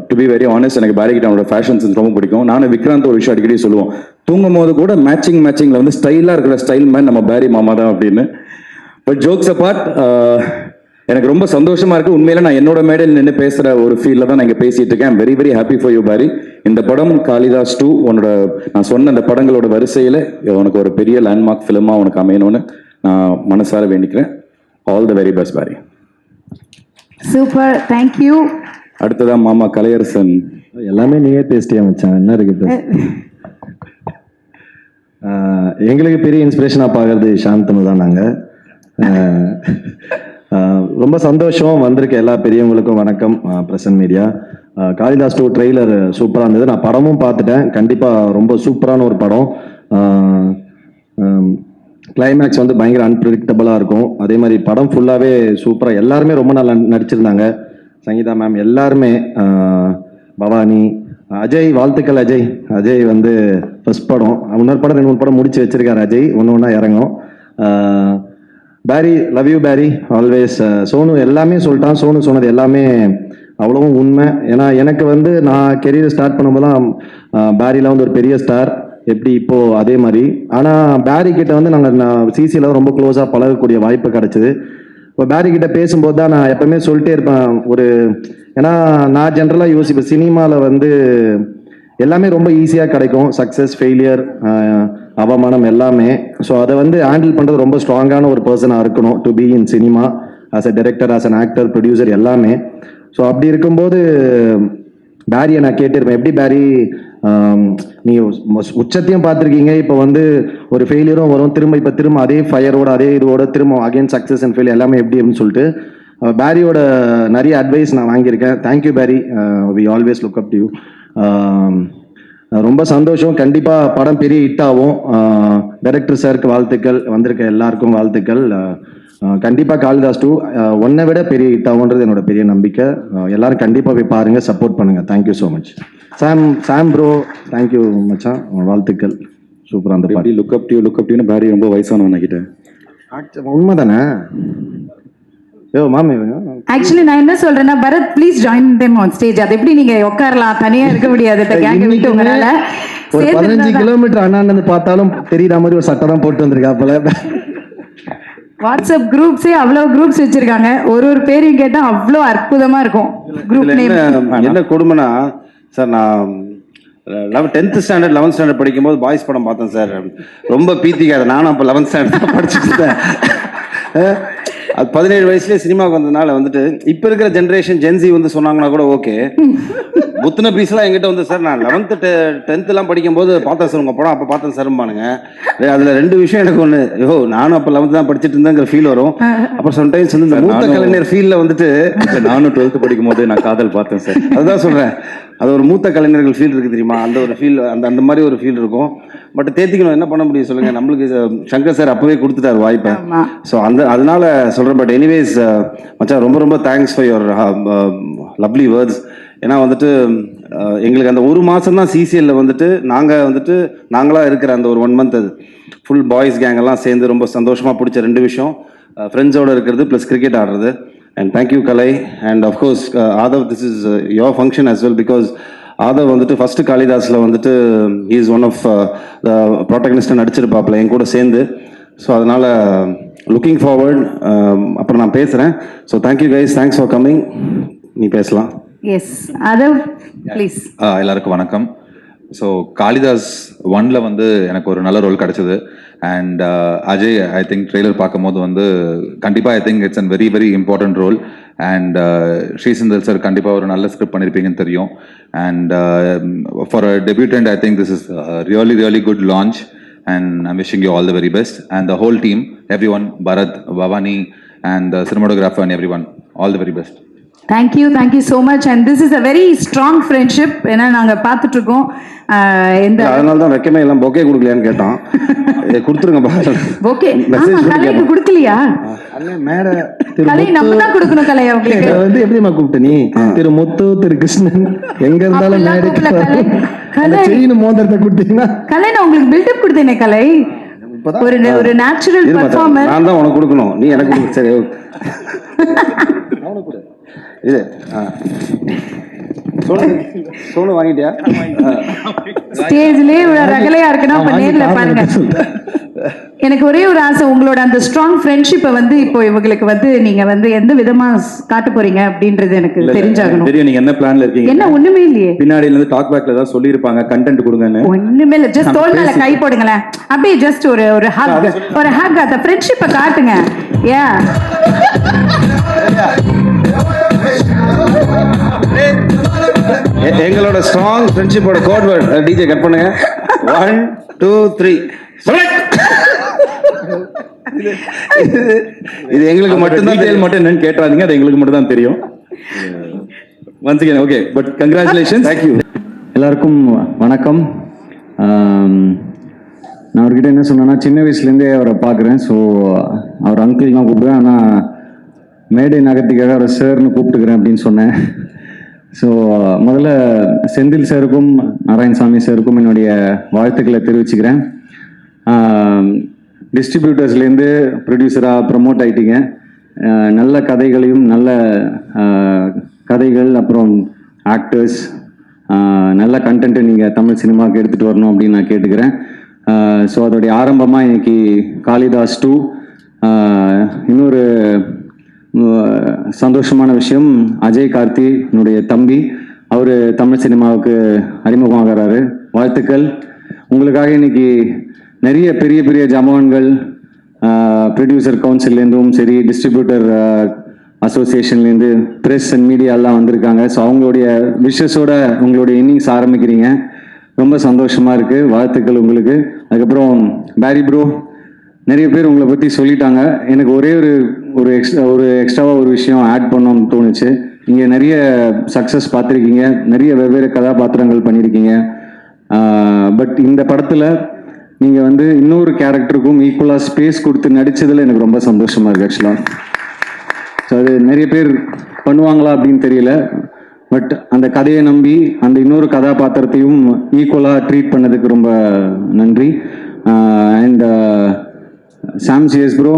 டு பி வெரி ஆனஸ்ட், எனக்கு பேரிக்கிட்ட அவனோட ஃபேஷன் சென்ஸ் ரொம்ப பிடிக்கும். நானும் விக்ராந்த் ஒரு விஷயம் அடிக்கடி சொல்லுவோம், தூங்கும் போது கூட மேட்சிங்கில் வந்து ஸ்டைலாக இருக்கிற ஸ்டைல் மேன் நம்ம பேரி மாமா தான் அப்படின்னு. பட் ஜோக்ஸ் அபார்ட், எனக்கு ரொம்ப சந்தோஷமா இருக்கு. உண்மையில நான் என்னோட மேடையில் நின்று பேசுற ஒரு ஃபீல்ல தான் நான் இங்க பேசிட்டு இருக்கேன். I'm very very happy for you Paari. இந்த படம் காளிதாஸ் 2 உன்னோட நான் சொன்ன அந்த படங்களோட வரிசையில உனக்கு ஒரு பெரிய லேண்ட்மார்க் ஃபிலிமா உனக்கு அமையணும்னு நான் மனசார வேண்டிக்கிறேன். All the very best Paari. Super, thank you. அடுத்ததான் மாமா கலையரசன். எல்லாமே நீயே பேசிட்டியா மச்சான், என்ன இருக்கு? எங்களுக்கு பெரிய இன்ஸ்பிரேஷனாக பார்க்கறது சாந்தனு தான். நாங்கள் ரொம்ப சந்தோஷம். வந்திருக்க எல்லா பெரியவங்களுக்கும் வணக்கம். Present media. காளிதாஸ் 2 ட்ரெய்லர் சூப்பராக இருந்தது. நான் படமும் பார்த்துட்டேன். கண்டிப்பாக ரொம்ப சூப்பரான ஒரு படம். கிளைமேக்ஸ் வந்து பயங்கர அன்பிரடிக்டபுளாக இருக்கும். அதே மாதிரி படம் ஃபுல்லாகவே சூப்பராக, எல்லாருமே ரொம்ப நல்லா நடிச்சிருந்தாங்க. சங்கீதா மேம் எல்லாருமே, பவானி, அஜய், வாழ்த்துக்கள் அஜய். அஜய் வந்து ஃபர்ஸ்ட் படம், இன்னொரு படம் 2 3 படம் முடிச்சு வச்சிருக்காரு அஜய், ஒன்று இறங்கும். பேரி, love you Peri, always. Sonu எல்லாமே சொல்லிட்டான், சோனு சொன்னது எல்லாமே அவ்வளவும் உண்மை. ஏன்னா எனக்கு வந்து நான் கெரியர் ஸ்டார்ட் பண்ணும்போது தான் பேரியில் வந்து ஒரு பெரிய ஸ்டார், எப்படி இப்போ அதே மாதிரி. ஆனால் பேரி கிட்ட வந்து நான் சிசியில் ரொம்ப க்ளோஸாக பழகக்கூடிய வாய்ப்பு கிடைச்சிது. இப்போ பேரி கிட்ட பேசும்போது தான் நான் எப்பவுமே சொல்லிட்டே இருப்பேன் ஏன்னா நான் ஜென்ரலாக யோசிப்பேன், சினிமாவில் வந்து எல்லாமே ரொம்ப ஈஸியாக கிடைக்கும், சக்ஸஸ், ஃபெயிலியர், அவமானம் எல்லாமே. ஸோ அதை வந்து ஹேண்டில் பண்ணுறது ரொம்ப ஸ்ட்ராங்கான ஒரு பர்சனாக இருக்கணும் to be in cinema, as a director, as an actor, producer எல்லாமே. ஸோ அப்படி இருக்கும்போது பேரியை நான் கேட்டிருப்பேன், எப்படி பேரி நீ உச்சத்தையும் பார்த்துருக்கீங்க, இப்போ வந்து ஒரு ஃபெயிலியரும் வரும், திரும்ப அதே ஃபயரோட அதே இதோட திரும்ப அகைன் சக்ஸஸ் அண்ட் ஃபெயில் எல்லாமே எப்படி அப்படின்னு சொல்லிட்டு பேரியோட நிறைய அட்வைஸ் நான் வாங்கியிருக்கேன். Thank you Paari, we always look up to you. ரொம்ப சந்தோஷம். கண்டிப்பாக படம் பெரிய ஹிட் ஆகும். டைரக்டர் சாருக்கு வாழ்த்துக்கள், வந்திருக்க எல்லாருக்கும் வாழ்த்துக்கள். கண்டிப்பாக காளிதாஸ் 2 ஒன்றை விட பெரிய ஹிட் ஆகுன்றது என்னோட பெரிய நம்பிக்கை. எல்லாரும் கண்டிப்பாக போய் பாருங்க, சப்போர்ட் பண்ணுங்க. Thank you so much. Sam bro, thank you மச்சான், வாழ்த்துக்கள். சூப்பராக அந்த பாடி. லுக் அப் டு பேரி ரொம்ப வயசானவன் கிட்ட. உண்மைதானே? மாமி ஆக்சுவலி நான் என்ன சொல்றேன்னா, Bharath please join them on stage. அது எப்படி நீங்க உட்காரலாம், தனியா இருக்க முடியாது, விட்டு உங்களால. ஒரு 15 கிலோமீட்டர் அண்ணாந்து பார்த்தாலும் தெரியுற மாதிரி ஒரு சட்டை தான் போட்டு வந்திருக்காப்புல. வாட்ஸ்அப் குரூப்ஸே அவ்வளவு குரூப்ஸ் வச்சிருக்காங்க, ஒரு பேரையும் கேட்டா அவ்வளோ அற்புதமா இருக்கும் குரூப் நேம். என்ன கொடுமைனா சார், நான் 10th ஸ்டாண்டர்ட் 11th ஸ்டாண்டர்ட் படிக்கும்போது பாய்ஸ் படம் பார்த்தேன் சார். ரொம்ப பீத்திக்காத, நானும் அப்போ 11th ஸ்டாண்டர்ட் படிச்சுட்டு இருந்தேன். அது 17 வயசுலேயே சினிமாவுக்கு வந்ததுனால வந்துட்டு இப்போ இருக்கிற ஜென்ரேஷன் ஜென்சி வந்து சொன்னாங்கன்னா கூட ஓகே. புத்தின பீஸ்லாம் எங்கிட்ட வந்து சார் நான் 11th 10th படிக்கும்போது பார்த்தேன் சார் உங்கள் படம், அப்போ பார்த்தேன் சார்பானுங்க. அதில் 2 விஷயம் எனக்கு ஒன்று, நானும் அப்போ 11th தான் படிச்சுட்டு இருந்தேங்கிற ஃபீல் வரும். அப்புறம் சம்டைம்ஸ் வந்து இந்த மூத்த கலைஞர் ஃபீல்டில் வந்துட்டு நானும் 12th படிக்கும்போது நான் காதல் பார்த்தேன் சார். அதுதான் சொல்கிறேன், அது ஒரு மூத்த கலைஞர்கள் ஃபீல் இருக்குது தெரியுமா, அந்த ஒரு ஃபீல், அந்த மாதிரி ஒரு ஃபீல் இருக்கும். பட் தேத்திக்கணும், என்ன பண்ண முடியும் சொல்லுங்க, நம்மளுக்கு சங்கர் சார் அப்பவே கொடுத்துட்டாரு வாய்ப்பை. ஸோ அதனால சொல்கிறேன். பட் எனிவேஸ் மச்சான், ரொம்ப ரொம்ப thanks for your lovely words. ஏன்னா வந்துட்டு எங்களுக்கு அந்த 1 மாதம் தான் சிசிஎல்ல வந்துட்டு நாங்களாக இருக்கிற அந்த ஒரு 1 month அது ஃபுல் பாய்ஸ் கேங் எல்லாம் சேர்ந்து ரொம்ப சந்தோஷமாக பிடிச்ச 2 விஷயம், ஃப்ரெண்ட்ஸோடு இருக்கிறது ப்ளஸ் கிரிக்கெட் ஆடுறது. And thank you Kalai, and of course Adav, this is your function as well, because Adav வந்துட்டு ஃபர்ஸ்ட் காளிதாஸ்ல வந்துட்டு he is one of the protagonist நடிச்சிருப்பாப்ல என் கூட சேர்ந்து. ஸோ அதனால லுக்கிங் ஃபார்வர்ட். அப்புறம் நான் பேசுகிறேன். So thank you guys, thanks for coming. நீ பேசலாம். Yes Aadhav please. எல்லாருக்கும் வணக்கம். ஸோ காளிதாஸ் 1ல வந்து எனக்கு ஒரு நல்ல ரோல் கிடைச்சது. And Ajay, I think trailer பார்க்கும்போது வந்து கண்டிப்பாக I think it's an very very important role. And ஸ்ரீசந்தல் சார் கண்டிப்பாக ஒரு நல்ல ஸ்கிரிப்ட் பண்ணியிருப்பீங்கன்னு தெரியும். And for a debutant I think this is really really good launch. And I'm wishing you all the very best. And the whole team, everyone, Bharath, Bhavani and the cinematographer and everyone, all the very best. Thank you so much. And this is a very strong friendship. ஏன்னா நாங்கள் பார்த்துட்டு இருக்கோம். அதனால தான் வெக்கமே எல்லாம் bouquet கொடுக்கலையான்னு கேட்டோம். கொடுத்துருங்க பொக்கே. கலைக்கு கொடுக்கலையா? கலை நம்ம தான் கொடுக்கணும். கலை அவங்களுக்கு வந்து எப்படிமா கூப்பிட்ட நீ? திரு முத்து, திரு கிருஷ்ணன், எங்க இருந்தாலும் மோதிரத்தை கொடுத்தீங்கன்னா கலை நான் உங்களுக்கு பில்டப் கொடுத்தேனே. கலை ஒரு நேச்சுரல் பெர்ஃபார்மர். நான் தான் உனக்கு கொடுக்கணும், நீ எனக்கு கொடு. சரி இது சோனு வாங்கிட்டியா? ஸ்டேஜ்லயே ரகலையா இருக்குன்னா அப்ப நேர்ல பாருங்க. எனக்கு ஒரே ஒரு ஆசை, உங்களோட அந்த ஸ்ட்ராங் ஃப்ரெண்ட்ஷிப்பை வந்து இப்போ இவங்களுக்கு வந்து நீங்க வந்து எந்த விதமா காட்ட போறீங்க அப்படின்றது எனக்கு தெரிஞ்சாகணும். தெரியும் நீங்க என்ன பிளான்ல இருக்கீங்க. என்ன ஒண்ணுமே இல்லையே. பின்னாடில இருந்து டாக் பேக்ல ஏதாவது சொல்லிருப்பாங்க, கண்டென்ட் கொடுங்கன்னு. ஒண்ணுமே இல்ல, ஜஸ்ட் தோள் மேல கை போடுங்களேன், அப்படியே ஜஸ்ட் ஒரு ஹக் அந்த ஃப்ரெண்ட்ஷிப்பை காட்டுங்க. யா எங்களோட ஸ்ட்ராங் ஃப்ரெண்ட்ஷிப்போட கோட் வேர்ட் டிஜே கட் பண்ணுங்க. 1 2 3 இது எங்களுக்கு மட்டும்தான் டீடைல் மட்டும் என்னன்னு கேட்றாதீங்க, அது எங்களுக்கு மட்டும் தான் தெரியும். once again okay, but congratulations. Thank you. எல்லாருக்கும் வணக்கம். நான் அவர்கிட்ட என்ன சொன்னேன்னா, சின்ன வயசுலேருந்தே அவரை பார்க்குறேன். ஸோ அவர் அங்கிள் தான் கூப்பிடுவேன். ஆனால் மேடை நகர்த்திக்காக ஒரு சார்னு கூப்பிட்டுக்கிறேன் அப்படின்னு சொன்னேன். ஸோ முதல்ல செந்தில் சாருக்கும் நாராயணசாமி சாருக்கும் என்னுடைய வாழ்த்துக்களை தெரிவிச்சுக்கிறேன். டிஸ்ட்ரிபியூட்டர்ஸ்லேருந்து ப்ரொடியூசராக ப்ரமோட் ஆகிட்டீங்க. நல்ல கதைகளையும் நல்ல கதைகள் அப்புறம் ஆக்டர்ஸ் நல்ல கண்டென்ட்டை நீங்கள் தமிழ் சினிமாவுக்கு எடுத்துகிட்டு வரணும் அப்படின்னு நான் கேட்டுக்கிறேன். ஸோ அதோடைய ஆரம்பமாக இன்னைக்கு காளிதாஸ் 2. இன்னொரு சந்தோஷமான விஷயம், அஜய் கார்த்தி என்னுடைய தம்பி, அவர் தமிழ் சினிமாவுக்கு அறிமுகமாகிறாரு. வாழ்த்துக்கள். உங்களுக்காக இன்னைக்கு நிறைய பெரிய பெரிய ஜமான்கள் ப்ரொடியூசர் கவுன்சில்லேருந்தும் சரி, டிஸ்ட்ரிபியூட்டர் அசோசியேஷன்லேருந்து, ப்ரெஸ் அண்ட் மீடியாலாம் வந்திருக்காங்க. ஸோ அவங்களுடைய விஷஸோட உங்களுடைய இன்னிங்ஸ் ஆரம்பிக்கிறீங்க. ரொம்ப சந்தோஷமாக இருக்குது. வாழ்த்துக்கள் உங்களுக்கு. அதுக்கப்புறம் பேரி ப்ரோ, நிறைய பேர் உங்களை பற்றி சொல்லிட்டாங்க. எனக்கு ஒரே ஒரு எக்ஸ்ட்ராவாக ஒரு விஷயம் ஆட் பண்ணணும்னு தோணுச்சு. நீங்கள் நிறைய சக்ஸஸ் பார்த்துருக்கீங்க, நிறைய வெவ்வேறு கதாபாத்திரங்கள் பண்ணியிருக்கீங்க. பட் இந்த படத்தில் நீங்கள் வந்து இன்னொரு கேரக்டருக்கும் ஈக்குவலாக ஸ்பேஸ் கொடுத்து நடித்ததில் எனக்கு ரொம்ப சந்தோஷமாக இருக்குது ஆக்சுவலாக. ஸோ அது நிறைய பேர் பண்ணுவாங்களா அப்படின்னு தெரியல. பட் அந்த கதையை நம்பி அந்த இன்னொரு கதாபாத்திரத்தையும் ஈக்குவலாக ட்ரீட் பண்ணதுக்கு ரொம்ப நன்றி. அண்ட் சாம் சிஎஸ் ப்ரோ,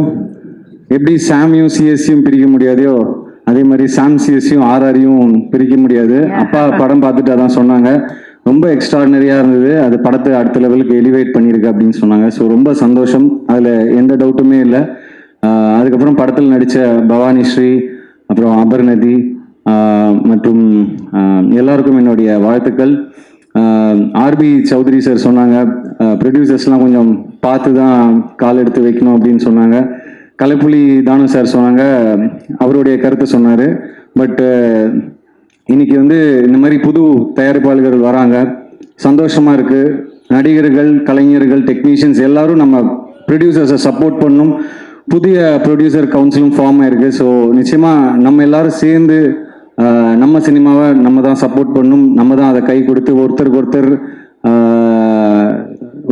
எப்படி சாமியும் சிஎஸ்சியும் பிரிக்க முடியாதையோ அதே மாதிரி சாம் சிஎஸ்சியும் ஆர்ஆரையும் பிரிக்க முடியாது. அப்பா படம் பார்த்துட்டு அதான் சொன்னாங்க, ரொம்ப எக்ஸ்ட்ராடினரியாக இருந்தது, அது படத்தை அடுத்த லெவலுக்கு எலிவேட் பண்ணியிருக்கு அப்படின்னு சொன்னாங்க. ஸோ ரொம்ப சந்தோஷம், அதில் எந்த டவுட்டுமே இல்லை. அதுக்கப்புறம் படத்தில் நடித்த பவானி ஸ்ரீ, அப்புறம் அபர்நதி மற்றும் எல்லாருக்கும் என்னுடைய வாழ்த்துக்கள். ஆர்பி சௌத்ரி சார் சொன்னாங்க, ப்ரொடியூசர்ஸ்லாம் கொஞ்சம் பார்த்து தான் கால் எடுத்து வைக்கணும் அப்படின்னு சொன்னாங்க. கலைப்புலி தானு சார் சொன்னாங்க, அவருடைய கருத்தை சொன்னார். பட் இன்னைக்கு வந்து இந்த மாதிரி புது தயாரிப்பாளர்கள் வராங்க, சந்தோஷமாக இருக்குது. நடிகர்கள், கலைஞர்கள், டெக்னீஷியன்ஸ் எல்லாரும் நம்ம ப்ரொடியூசர்ஸை சப்போர்ட் பண்ணணும். புதிய ப்ரொடியூசர் கவுன்சிலும் ஃபார்ம் ஆயிருக்கு. ஸோ நிச்சயமாக நம்ம எல்லாரும் சேர்ந்து நம்ம சினிமாவை நம்ம தான் சப்போர்ட் பண்ணணும், நம்ம தான் அதை கை கொடுத்து ஒருத்தருக்கு ஒருத்தர்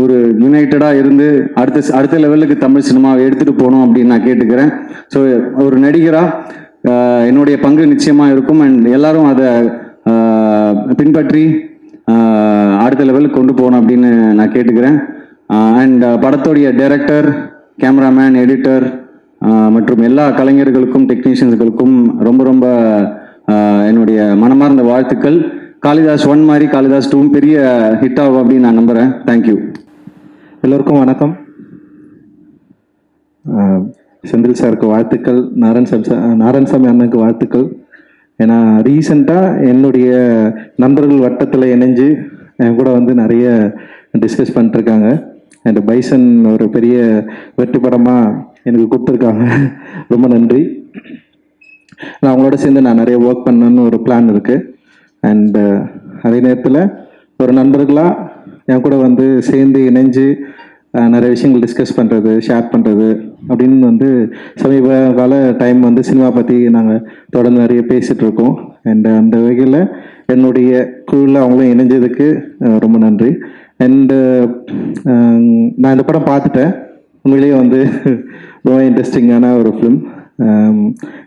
ஒரு யுனைட்டடாக இருந்து அடுத்த லெவலுக்கு தமிழ் சினிமாவை எடுத்துகிட்டு போகணும் அப்படின்னு நான் கேட்டுக்கிறேன். ஸோ ஒரு நடிகராக என்னுடைய பங்கு நிச்சயமாக இருக்கும். அண்ட் எல்லாரும் அதை பின்பற்றி அடுத்த லெவலுக்கு கொண்டு போகணும் அப்படின்னு நான் கேட்டுக்கிறேன். அண்ட் படத்தோடைய டைரக்டர், கேமராமேன், எடிட்டர் மற்றும் எல்லா கலைஞர்களுக்கும் டெக்னீஷியன்ஸுகளுக்கும் ரொம்ப ரொம்ப என்னுடைய மனமார்ந்த வாழ்த்துக்கள். காளிதாஸ் 1 மாதிரி காளிதாஸ் 2 பெரிய ஹிட் ஆகும் அப்படின்னு நான் நம்புகிறேன். தேங்க்யூ. எல்லோருக்கும் வணக்கம். செந்தில் சாருக்கு வாழ்த்துக்கள், நாராயணசாமி அண்ணனுக்கு வாழ்த்துக்கள். ஏன்னா ரீசெண்டாக என்னுடைய நண்பர்கள் வட்டத்தில் இணைஞ்சு என் கூட வந்து நிறைய டிஸ்கஸ் பண்ணிட்டுருக்காங்க. அண்ட் பைசன் ஒரு பெரிய வெற்றி படமாக எனக்கு கொடுத்துருக்காங்க, ரொம்ப நன்றி. நான் அவங்களோட சேர்ந்து நான் நிறைய ஒர்க் பண்ணணுன்னு ஒரு பிளான் இருக்குது. அண்டு அதே நேரத்தில் ஒரு நண்பர்களாக என் கூட வந்து சேர்ந்து இணைஞ்சு நிறைய விஷயங்கள் டிஸ்கஸ் பண்ணுறது, ஷேர் பண்ணுறது அப்படின்னு வந்து சமீப கால டைம் வந்து சினிமா பற்றி நாங்கள் தொடர்ந்து நிறைய பேசிகிட்ருக்கோம். அண்ட் அந்த வகையில் என்னுடைய குழுவில் அவங்களும் இணைஞ்சதுக்கு ரொம்ப நன்றி. அண்டு நான் இந்த படம் பார்த்துட்டேன். உண்மையிலேயே வந்து ரொம்ப இன்ட்ரெஸ்டிங்கான ஒரு ஃபிலிம்.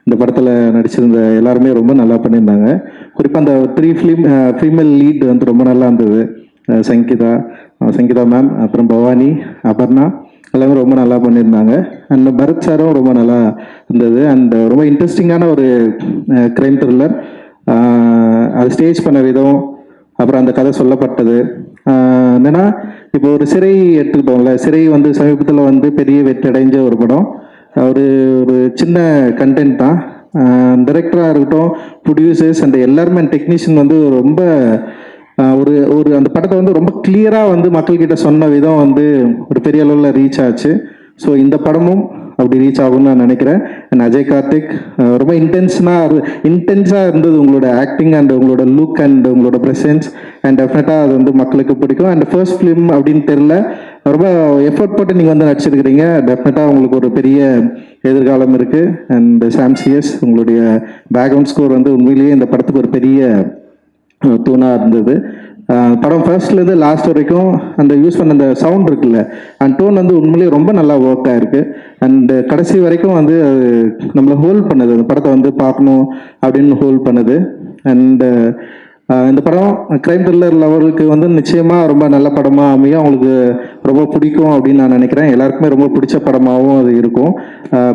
இந்த படத்தில் நடிச்சிருந்த எல்லாருமே ரொம்ப நல்லா பண்ணியிருந்தாங்க. குறிப்பாக அந்த 3 ஃபீமேல் லீட் வந்து ரொம்ப நல்லா இருந்தது. சங்கீதா மேம், அப்புறம் பவானி, அபர்ணா எல்லாமே ரொம்ப நல்லா பண்ணியிருந்தாங்க. அண்ட் பரத் சாரும் ரொம்ப நல்லா இருந்தது. அண்ட் ரொம்ப இன்ட்ரெஸ்டிங்கான ஒரு க்ரைம் த்ரில்லர். அது ஸ்டேஜ் பண்ண விதம், அப்புறம் அந்த கதை சொல்லப்பட்டது என்னென்னா, இப்போ ஒரு சிறை எடுத்துக்கிட்டோம்ல, சிறை வந்து சமீபத்தில் வந்து பெரிய வெற்றி அடைஞ்ச ஒரு படம். ஒரு சின்ன கண்டென்ட் தான். டைரக்டராக இருக்கட்டும், ப்ரொடியூசர்ஸ் அண்ட் எல்லாருமே டெக்னீஷியன் வந்து ரொம்ப ஒரு அந்த படத்தை வந்து ரொம்ப கிளியராக வந்து மக்கள்கிட்ட சொன்ன விதம் வந்து ஒரு பெரிய அளவில் ரீச் ஆச்சு. ஸோ இந்த படமும் அப்படி ரீச் ஆகும்னு நான் நினைக்கிறேன். அண்ட் அஜய் கார்த்திக் ரொம்ப இன்டென்ஸாக இருந்தது உங்களோட ஆக்டிங் அண்ட் உங்களோட லுக் அண்ட் உங்களோட ப்ரெசன்ஸ். அண்ட் டெஃபினட்டாக அது வந்து மக்களுக்கு பிடிக்கும். அண்ட் ஃபர்ஸ்ட் ஃபிலிம் அப்படின்னு தெரியல, ரொம்ப எஃபர்ட் போட்டு நீங்கள் வந்து நடிச்சிருக்கிறீங்க. டெஃபினட்டாக உங்களுக்கு ஒரு பெரிய எதிர்காலம் இருக்குது. அண்ட் சாம் சிஎஸ், உங்களுடைய பேக்ரவுண்ட் ஸ்கோர் வந்து உண்மையிலேயே இந்த படத்துக்கு ஒரு பெரிய தூணாக இருந்தது. படம் ஃபர்ஸ்ட்லேருந்து லாஸ்ட் வரைக்கும் அந்த யூஸ் பண்ண அந்த சவுண்ட் இருக்குல்ல, அந்த டோன் வந்து உண்மையிலேயே ரொம்ப நல்லா ஒர்க் ஆயிருக்கு. அண்டு கடைசி வரைக்கும் வந்து அது நம்மளை ஹோல்ட் பண்ணுது, அந்த படத்தை வந்து பார்க்கணும் அப்படின்னு ஹோல்ட் பண்ணுது. அண்டு இந்த படம் கிரைம் த்ரில்லர் லெவலுக்கு வந்து நிச்சயமாக ரொம்ப நல்ல படமாக அமையும், அவங்களுக்கு ரொம்ப பிடிக்கும் அப்படின்னு நான் நினைக்கிறேன். எல்லாருக்குமே ரொம்ப பிடிச்ச படமாகவும் அது இருக்கும்.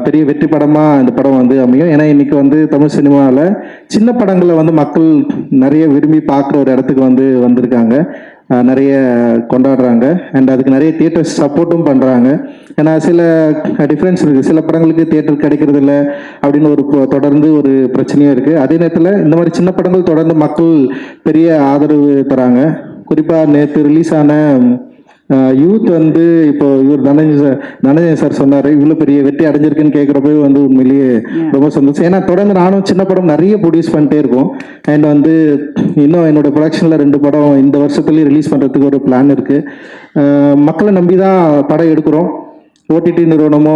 பெரிய வெற்றி படமாக இந்த படம் வந்து அமையும். ஏன்னா இன்னைக்கு வந்து தமிழ் சினிமாவில் சின்ன படங்களை வந்து மக்கள் நிறைய விரும்பி பார்க்குற ஒரு இடத்துக்கு வந்து வந்திருக்காங்க, நிறைய கொண்டாடுறாங்க. அண்ட் அதுக்கு நிறைய தியேட்டர்ஸ் சப்போர்ட்டும் பண்ணுறாங்க. ஏன்னா சில டிஃப்ரென்ஸ் இருக்குது, சில படங்களுக்கு தியேட்டர் கிடைக்கிறது இல்லை அப்படின்னு ஒரு தொடர்ந்து ஒரு பிரச்சனையும் இருக்குது. அதே நேரத்தில் இந்த மாதிரி சின்ன படங்கள் தொடர்ந்து மக்கள் பெரிய ஆதரவு தராங்க. குறிப்பாக நேற்று ரிலீஸ் ஆன யூத் வந்து இப்போ இவர் தனஞ்சய் சார் சொன்னார், இவ்வளோ பெரிய வெற்றி அடைஞ்சிருக்குன்னு கேட்குறப்ப வந்து உண்மையிலேயே ரொம்ப சந்தோஷம். ஏன்னா தொடர்ந்து நானும் சின்ன படம் நிறைய ப்ரொடியூஸ் பண்ணிட்டே இருக்கோம். அண்ட் வந்து இன்னும் என்னோட ப்ரொடக்ஷனில் 2 படம் இந்த வருஷத்துலேயே ரிலீஸ் பண்ணுறதுக்கு ஒரு பிளான் இருக்குது. மக்களை நம்பி தான் படம் எடுக்கிறோம். ஓடிடி நிறுவனமோ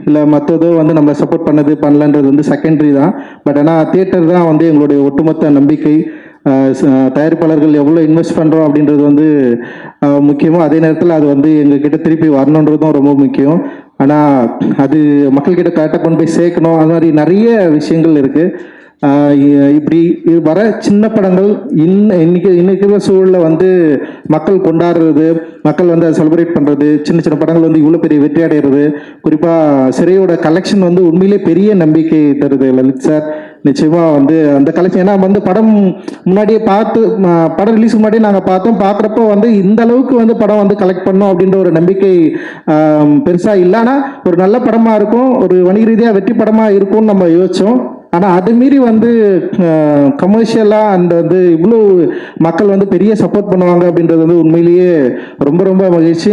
இல்லை மற்றதோ வந்து நம்மளை சப்போர்ட் பண்ணலன்றது வந்து செகண்டரி தான். பட் ஆனால் தியேட்டர் தான் வந்து எங்களுடைய ஒட்டுமொத்த நம்பிக்கை. தயாரிப்பாளர்கள் எவ்வளோ இன்வெஸ்ட் பண்ணுறோம் அப்படின்றது வந்து முக்கியமோ, அதே நேரத்தில் அது வந்து எங்ககிட்ட திருப்பி வரணுன்றதும் ரொம்ப முக்கியம். ஆனால் அது மக்கள்கிட்ட கரெக்டாக கொண்டு போய் சேர்க்கணும். அது மாதிரி நிறைய விஷயங்கள் இருக்குது. இப்படி வர சின்ன படங்கள் இன்னைக்கு இருக்கிற சூழலில் வந்து மக்கள் கொண்டாடுறது, மக்கள் வந்து அதை செலிப்ரேட் பண்ணுறது, சின்ன சின்ன படங்கள் வந்து இவ்வளோ பெரிய வெற்றி அடைகிறது. குறிப்பாக சிறையோட கலெக்ஷன் வந்து உண்மையிலே பெரிய நம்பிக்கை தருது லலித் சார். நிச்சயமாக வந்து அந்த கலெக்ஷன், ஏன்னா வந்து படம் முன்னாடியே படம் ரிலீஸ் முன்னாடியே நாங்கள் பார்க்குறப்போ வந்து இந்த அளவுக்கு வந்து படம் வந்து கலெக்ட் பண்ணோம் அப்படின்ற ஒரு நம்பிக்கை பெருசாக இல்லை. ஆனால் ஒரு நல்ல படமாக இருக்கும், ஒரு வணிக ரீதியாக வெற்றி படமாக இருக்கும்னு நம்ம யோசித்தோம். ஆனால் அது மீறி வந்து கமர்ஷியலாக அந்த வந்து இவ்வளோ மக்கள் வந்து பெரிய சப்போர்ட் பண்ணுவாங்க அப்படின்றது வந்து உண்மையிலேயே ரொம்ப ரொம்ப மகிழ்ச்சி.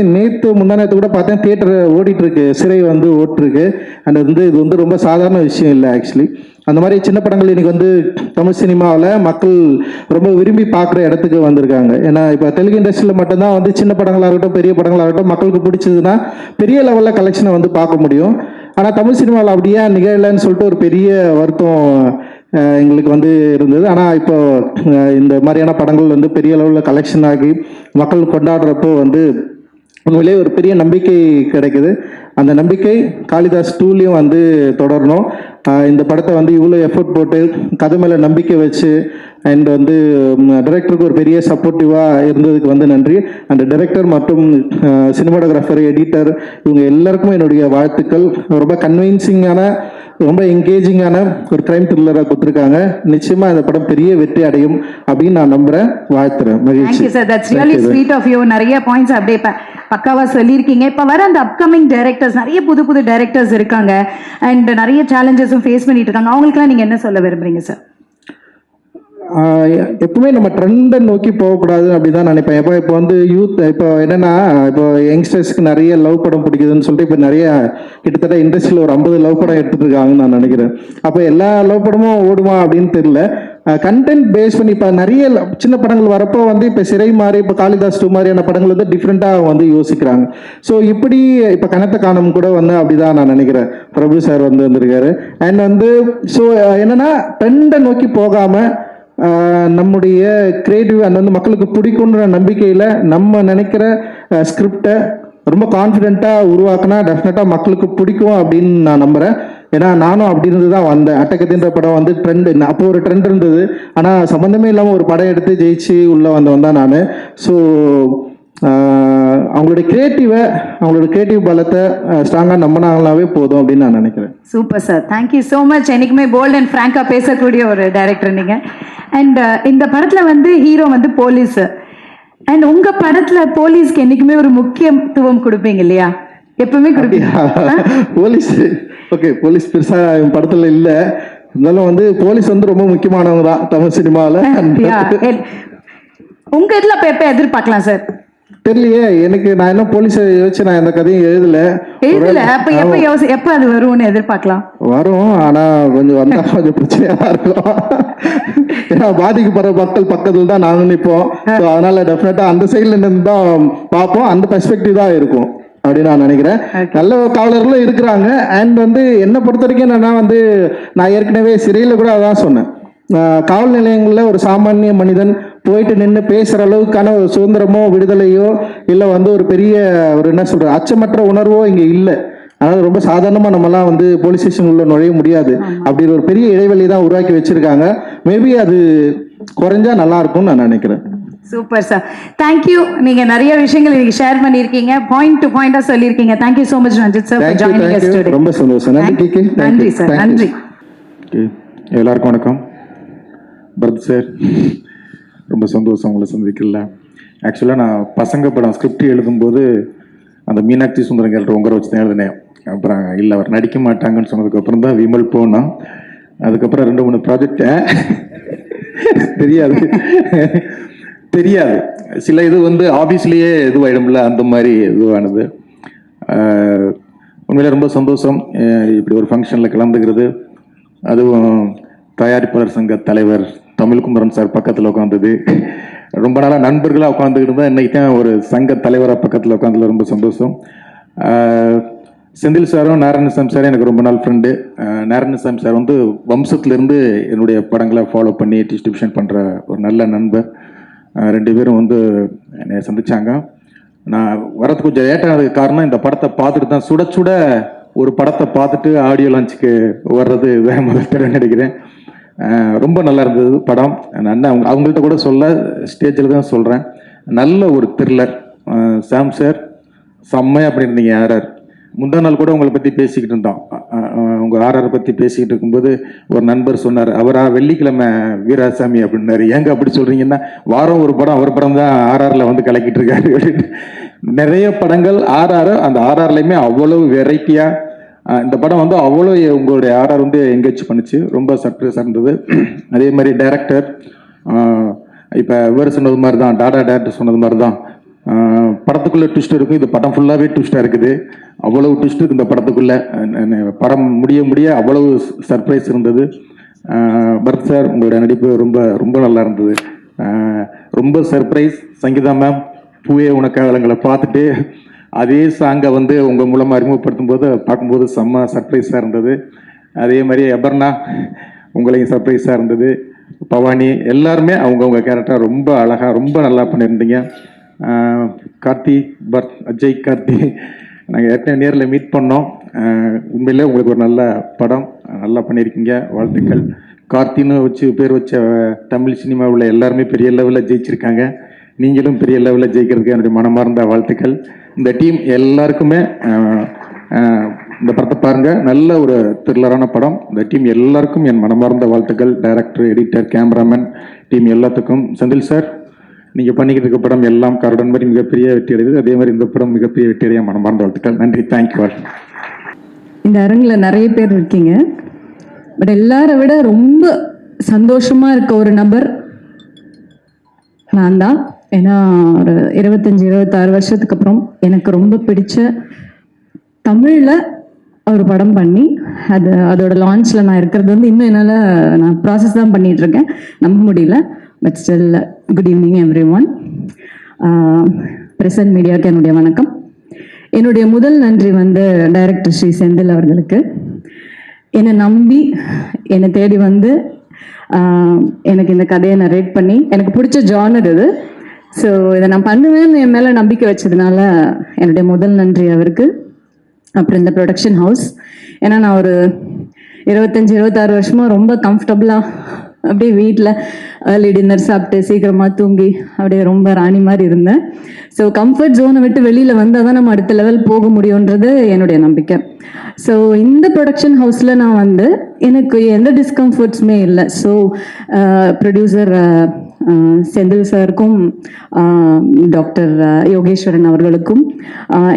முந்தானத்து கூட பார்த்தேன், தியேட்டர் ஓடிட்டுருக்கு, சிறை வந்து ஓட்டிருக்கு. அண்ட் வந்து இது வந்து ரொம்ப சாதாரண விஷயம் இல்லை ஆக்சுவலி. அந்த மாதிரி சின்ன படங்கள் இன்னைக்கு வந்து தமிழ் சினிமாவில் மக்கள் ரொம்ப விரும்பி பார்க்குற இடத்துக்கு வந்திருக்காங்க. ஏன்னா இப்போ தெலுங்கு இண்டஸ்ட்ரியில் மட்டும்தான் வந்து சின்ன படங்களாகட்டும் பெரிய படங்களாகட்டும் மக்களுக்கு பிடிச்சதுன்னா பெரிய லெவலில் கலெக்ஷனை வந்து பார்க்க முடியும். ஆனால் தமிழ் சினிமாவில் அப்படியே நிகழலைன்னு சொல்லிட்டு ஒரு பெரிய வருத்தம் எங்களுக்கு வந்து இருந்தது. ஆனால் இப்போ இந்த மாதிரியான படங்கள் வந்து பெரிய லெவலில் கலெக்ஷன் ஆகி மக்கள் கொண்டாடுறப்போ வந்து உண்மையிலே ஒரு பெரிய நம்பிக்கை கிடைக்குது. அந்த நம்பிக்கை காளிதாஸ் 2லையும் வந்து தொடரணும். இந்த படத்தை வந்து இவ்வளோ எஃபோர்ட் போட்டு கதை மேலே நம்பிக்கை வச்சு அண்ட் வந்து டைரக்டருக்கு ஒரு பெரிய சப்போர்ட்டிவாக இருந்ததுக்கு வந்து நன்றி. அந்த டைரக்டர் மற்றும் சினிமாட்டோகிராஃபர், எடிட்டர் இவங்க எல்லாருக்குமே என்னுடைய வாழ்த்துக்கள். ரொம்ப கன்வின்சிங்கான, ரொம்ப என்கேஜிங்கான ஒரு கிரைம் த்ரில்லராக கொடுத்துருக்காங்க. நிச்சயமாக இந்த படம் பெரிய வெற்றி அடையும் அப்படின்னு நான் நம்புகிறேன், வாழ்த்துறேன். Thank you sir, that's really sweet of you. நிறைய பாயிண்ட்ஸ் அப்படியே பக்காவா சொல்லியிருக்கீங்க. இப்போ வர அந்த அப்கமிங் டைரக்டர்ஸ், நிறைய புது புது டைரக்டர்ஸ் இருக்காங்க அண்ட் நிறைய சேலஞ்சஸும் ஃபேஸ் பண்ணிட்டு இருக்காங்க. அவங்களுக்குலாம் நீங்கள் என்ன சொல்ல விரும்புறீங்க சார்? எப்பவுமே நம்ம ட்ரெண்டை நோக்கி போகக்கூடாது அப்படிதான் நினைப்பேன். இப்போ வந்து யூத், இப்போ என்னன்னா இப்போ யங்ஸ்டர்ஸ்க்கு நிறைய லவ் படம் பிடிக்குதுன்னு சொல்லிட்டு இப்போ நிறைய கிட்டத்தட்ட இண்டஸ்ட்ரியில் ஒரு 50 லவ் படம் எடுத்துட்டு இருக்காங்கன்னு நான் நினைக்கிறேன். அப்போ எல்லா லவ் படமும் ஓடுமா அப்படின்னு தெரியல. கண்டென்ட் பேஸ் பண்ணி இப்போ நிறைய சின்ன படங்கள் வரப்போ வந்து இப்போ சிறை மாதிரி, இப்போ காளிதாஸ் 2 மாதிரியான படங்கள் வந்து டிஃப்ரெண்ட்டாக வந்து யோசிக்கிறாங்க. ஸோ இப்படி இப்போ கனத்த காணும் கூட வந்து அப்படிதான் நான் நினைக்கிறேன். பிரபு சார் வந்து வந்திருக்காரு. அண்ட் வந்து ஸோ என்னன்னா ட்ரெண்டை நோக்கி போகாமல் நம்முடைய கிரியேட்டிவ் அந்த வந்து மக்களுக்கு பிடிக்குன்ற நம்பிக்கையில் நம்ம நினைக்கிற ஸ்கிரிப்டை ரொம்ப கான்ஃபிடென்ட்டாக உருவாக்குனா டெஃபினட்டாக மக்களுக்கு பிடிக்கும் அப்படின்னு நான் நம்புகிறேன். ஏன்னா நானும் அப்படி இருந்து தான் வந்தேன். அட்டகத்தின்ற படம் வந்து ட்ரெண்டு, அப்போ ஒரு ட்ரெண்ட் இருந்தது, ஆனால் சம்மந்தமே இல்லாமல் ஒரு படம் எடுத்து ஜெயிச்சு உள்ளே வந்தவன் தான் நான். ஸோ அவங்களுடைய கிரியேட்டிவ் பலத்தை ஸ்ட்ராங்காக நம்பினாங்களாவே போதும் அப்படின்னு நான் நினைக்கிறேன். Super sir, thank you so much. என்னைக்குமே போல்ட் அண்ட் ஃப்ராங்காக பேசக்கூடிய ஒரு டைரக்டர் நீங்கள். அண்ட் இந்த படத்தில் வந்து ஹீரோ வந்து போலீஸ். அண்ட் உங்கள் படத்தில் போலீஸ்க்கு என்றைக்குமே ஒரு முக்கியத்துவம் கொடுப்பீங்க இல்லையா? எப்பவுமே கொடுப்பீங்க. போலீஸ் ஓகே, போலீஸ் பெருசாக என் படத்தில் இல்லை, இருந்தாலும் வந்து போலீஸ் வந்து ரொம்ப முக்கியமானவங்க தான் தமிழ் சினிமாவில். உங்கள் இதில் அப்போ எப்போ எதிர்பார்க்கலாம் சார்? தெரியலையே எனக்கு, நான் என்ன போலீஸை யோசிச்சு நான் எந்த கதையும் எழுதல. அப்ப எப்ப அது வரும்னு எதிர்பார்க்கலாம்? வரும், ஆனா கொஞ்சம் வந்தா கொஞ்சம் பிரச்சனையா தான் இருக்கும். ஏன்னா பாதிக்கப்படுற மக்கள் பக்கத்துல தான் நாங்க நிற்போம். அதனால டெஃபினட்டா அந்த சைட்ல இருந்து தான் பார்ப்போம், அந்த பெர்ஸ்பெக்டிவ் தான் இருக்கும் அப்படின்னு நான் நினைக்கிறேன். நல்ல காவலர்களும் இருக்கிறாங்க. அண்ட் வந்து என்னை பொறுத்த வரைக்கும் என்னன்னா வந்து நான் ஏற்கனவே சிறையில் கூட அதான் சொன்னேன், காவல் நிலையங்களில் ஒரு சாமானிய மனிதன் போயிட்டு நின்று பேசுகிற அளவுக்கான ஒரு சுதந்திரமோ விடுதலையோ இல்லை வந்து ஒரு பெரிய ஒரு என்ன சொல்கிறது அச்சமற்ற உணர்வோ இங்கே இல்லை. அதாவது ரொம்ப சாதாரணமாக நம்மலாம் வந்து போலீஸ் ஸ்டேஷன் உள்ள நுழைய முடியாது. அப்படி ஒரு பெரிய இடைவெளி தான் உருவாக்கி வச்சிருக்காங்க. மேபி அது குறைஞ்சா நல்லா இருக்கும்னு நான் நினைக்கிறேன். Super sir, thank you. நீங்க நிறைய விஷயங்கள் இன்னைக்கு ஷேர் பண்ணியிருக்கீங்க, பாயிண்ட் டு பாயிண்டா சொல்லியிருக்கீங்க. Thank you so much Ranjith sir for joining us today. ரொம்ப சந்தோஷம். நன்றி. நன்றி சார், நன்றி. எல்லாருக்கும் வணக்கம். பரத் சார், ரொம்ப சந்தோஷம் உங்களை சந்திக்கல. ஆக்சுவலாக நான் பசங்க படம் ஸ்கிரிப்ட் எழுதும்போது அந்த மீனாட்சி சுந்தரம் கேரக்டர் உங்கரை வச்சு தான் எழுதினேன். அப்புறம் இல்லை அவர் நடிக்க மாட்டாங்கன்னு சொன்னதுக்கப்புறம் தான் விமல் போனோம். அதுக்கப்புறம் 2-3 ப்ராஜெக்ட் தெரியாது சில இது வந்து ஆஃபீஸ்லேயே இதுவாயிடும்ல, அந்த மாதிரி இதுவானது. உண்மையிலே ரொம்ப சந்தோஷம் இப்படி ஒரு ஃபங்க்ஷனில் கலந்துக்கிறது. அதுவும் தயாரிப்பாளர் சங்க தலைவர் தமிழ்குமரன் சார் பக்கத்தில் உட்காந்தது. ரொம்ப நாளாக நண்பர்களாக உட்காந்துக்கிட்டு தான் இன்னைக்கு தான் ஒரு சங்க தலைவராக பக்கத்தில் உட்காந்துல ரொம்ப சந்தோஷம். செந்தில் சாரும் நாராயணசாமி சாரும் எனக்கு ரொம்ப நாள் ஃப்ரெண்டு. நாராயணசாமி சார் வந்து வம்சத்துலேருந்து என்னுடைய படங்களை ஃபாலோ பண்ணி டிஸ்ட்ரிபியூஷன் பண்ணுற ஒரு நல்ல நண்பர். 2 பேரும் வந்து என்னை சந்திச்சாங்க. நான் வரது கொஞ்சம் லேட்டானதுக்கு காரணம் இந்த படத்தை பார்த்துட்டு தான் சுட சுட ஒரு படத்தை பார்த்துட்டு ஆடியோ லான்ச்சுக்கு வர்றது வேறு முதல் தடவை நினைக்கிறேன். ரொம்ப நல்லா இருந்தது படம். நான் அவங்கள்ட்ட கூட சொல்ல ஸ்டேஜில் தான் சொல்கிறேன். நல்ல ஒரு த்ரில்லர். சாம் சார் செம்மையாக பண்ணியிருந்தீங்க. ஆர்ஆர் முந்தா நாள் கூட உங்களை பற்றி பேசிக்கிட்டு இருந்தோம். உங்கள் ஆர்ஆர் பற்றி பேசிக்கிட்டு இருக்கும்போது ஒரு நண்பர் சொன்னார், அவரா வெள்ளிக்கிழமை வீராசாமி அப்படின்னாரு. ஏங்க அப்படி சொல்கிறீங்கன்னா, வாரம் ஒரு படம் அவர் படம் தான் ஆர்ஆரில் வந்து கலக்கிட்டு இருக்காரு அப்படின்னு. நிறைய படங்கள் ஆர்ஆர், அந்த ஆர்ஆர்லையுமே அவ்வளவு வெரைட்டியாக இந்த படம் வந்து அவ்வளோ உங்களுடைய ஆர்ஆர் வந்து எங்கேஜ் பண்ணிச்சு. ரொம்ப சர்ப்ரைஸாக இருந்தது. அதே மாதிரி டைரக்டர் இப்போ இவர் சொன்னது மாதிரி தான், டாடா டேரக்டர் சொன்னது மாதிரி தான், படத்துக்குள்ளே ட்விஸ்ட் இருக்கும். இது படம் ஃபுல்லாகவே ட்விஸ்டாக இருக்குது. அவ்வளவு ட்விஸ்ட் இருக்குது இந்த படத்துக்குள்ளே. படம் முடிய அவ்வளவு சர்ப்ரைஸ் இருந்தது. பரத் சார் உங்களுடைய நடிப்பு ரொம்ப ரொம்ப நல்லா இருந்தது. ரொம்ப சர்ப்ரைஸ். சங்கீதா மேம் பூவே உனக்காகங்களை பார்த்துட்டு அதே சாங்கை வந்து உங்கள் மூலமாக அறிமுகப்படுத்தும் போது பார்க்கும்போது செம்ம சர்ப்ரைஸாக இருந்தது. அதே மாதிரி அபர்ணா உங்களையும் சர்ப்ரைஸாக இருந்தது. பவானி எல்லாருமே அவங்கவுங்க கேரக்டர் ரொம்ப அழகாக ரொம்ப நல்லா பண்ணியிருந்தீங்க. கார்த்தி, பரத், அஜய், கார்த்தி நாங்கள் ஏற்கனவே நேரில் மீட் பண்ணோம். உண்மையிலே உங்களுக்கு ஒரு நல்ல படம் நல்லா பண்ணியிருக்கீங்க. வாழ்த்துக்கள். கார்த்தின்னு வச்சு பேர் வச்ச தமிழ் சினிமாவில் எல்லாருமே பெரிய லெவலில் ஜெயிச்சிருக்காங்க. நீங்களும் பெரிய லெவலில் ஜெயிக்கிறதுக்கு என்னுடைய மனமார்ந்த வாழ்த்துக்கள். இந்த டீம் எல்லாருக்குமே இந்த படத்தை பாருங்கள், நல்ல ஒரு த்ரில்லரான படம். இந்த டீம் எல்லாருக்கும் என் மனமார்ந்த வாழ்த்துக்கள். டைரக்டர், எடிட்டர், கேமராமேன் டீம் எல்லாத்துக்கும். செந்தில் சார், நீங்கள் பண்ணிக்கிட்டு இருக்க படம் எல்லாம் கருடன் மாதிரி மிகப்பெரிய வெற்றி அடையுது. அதே மாதிரி இந்த படம் மிகப்பெரிய வெற்றி அடைய மனமார்ந்த வாழ்த்துக்கள். நன்றி. Thank you all. இந்த அரங்கில் நிறைய பேர் இருக்கீங்க. பட் எல்லாரை விட ரொம்ப சந்தோஷமாக இருக்க ஒரு நபர் நான் தான். ஏன்னா ஒரு 25-26 வருஷத்துக்கு அப்புறம் எனக்கு ரொம்ப பிடிச்ச தமிழில் ஒரு படம் பண்ணி அதோட லான்ச்சில் நான் இருக்கிறது வந்து இன்னும் என்னால் நான் ப்ராசஸ் தான் பண்ணிகிட்ருக்கேன், நம்ப முடியல. But still good evening every one. Present மீடியாவுக்கு என்னுடைய வணக்கம். என்னுடைய முதல் நன்றி வந்து டைரக்டர் ஸ்ரீ செந்தில் அவர்களுக்கு. என்னை நம்பி என்னை தேடி வந்து எனக்கு இந்த கதையை நரேட் பண்ணி, எனக்கு பிடிச்ச ஜானர் இது, ஸோ இதை நான் பண்ணுவேன்னு என் மேலே நம்பிக்கை வச்சதுனால என்னுடைய முதல் நன்றி அவருக்கு. அப்புறம் இந்த ப்ரொடக்ஷன் ஹவுஸ், ஏன்னா நான் ஒரு 25-26 வருஷமாக ரொம்ப கம்ஃபர்டபுளாக அப்படியே வீட்டில் ஏர்லி டின்னர் சாப்பிட்டு சீக்கிரமாக தூங்கி அப்படியே ரொம்ப ராணி மாதிரி இருந்தேன். ஸோ கம்ஃபர்ட் ஜோனை விட்டு வெளியில் வந்தால் தான் நம்ம அடுத்த லெவல் போக முடியுன்றது என்னுடைய நம்பிக்கை. ஸோ இந்த ப்ரொடக்ஷன் ஹவுஸில் நான் வந்து எனக்கு எந்த டிஸ்கம்ஃபர்ட்ஸுமே இல்லை. ஸோ ப்ரொடியூசர் செந்தில் சாருக்கும் டாக்டர் யோகேஸ்வரன் அவர்களுக்கும்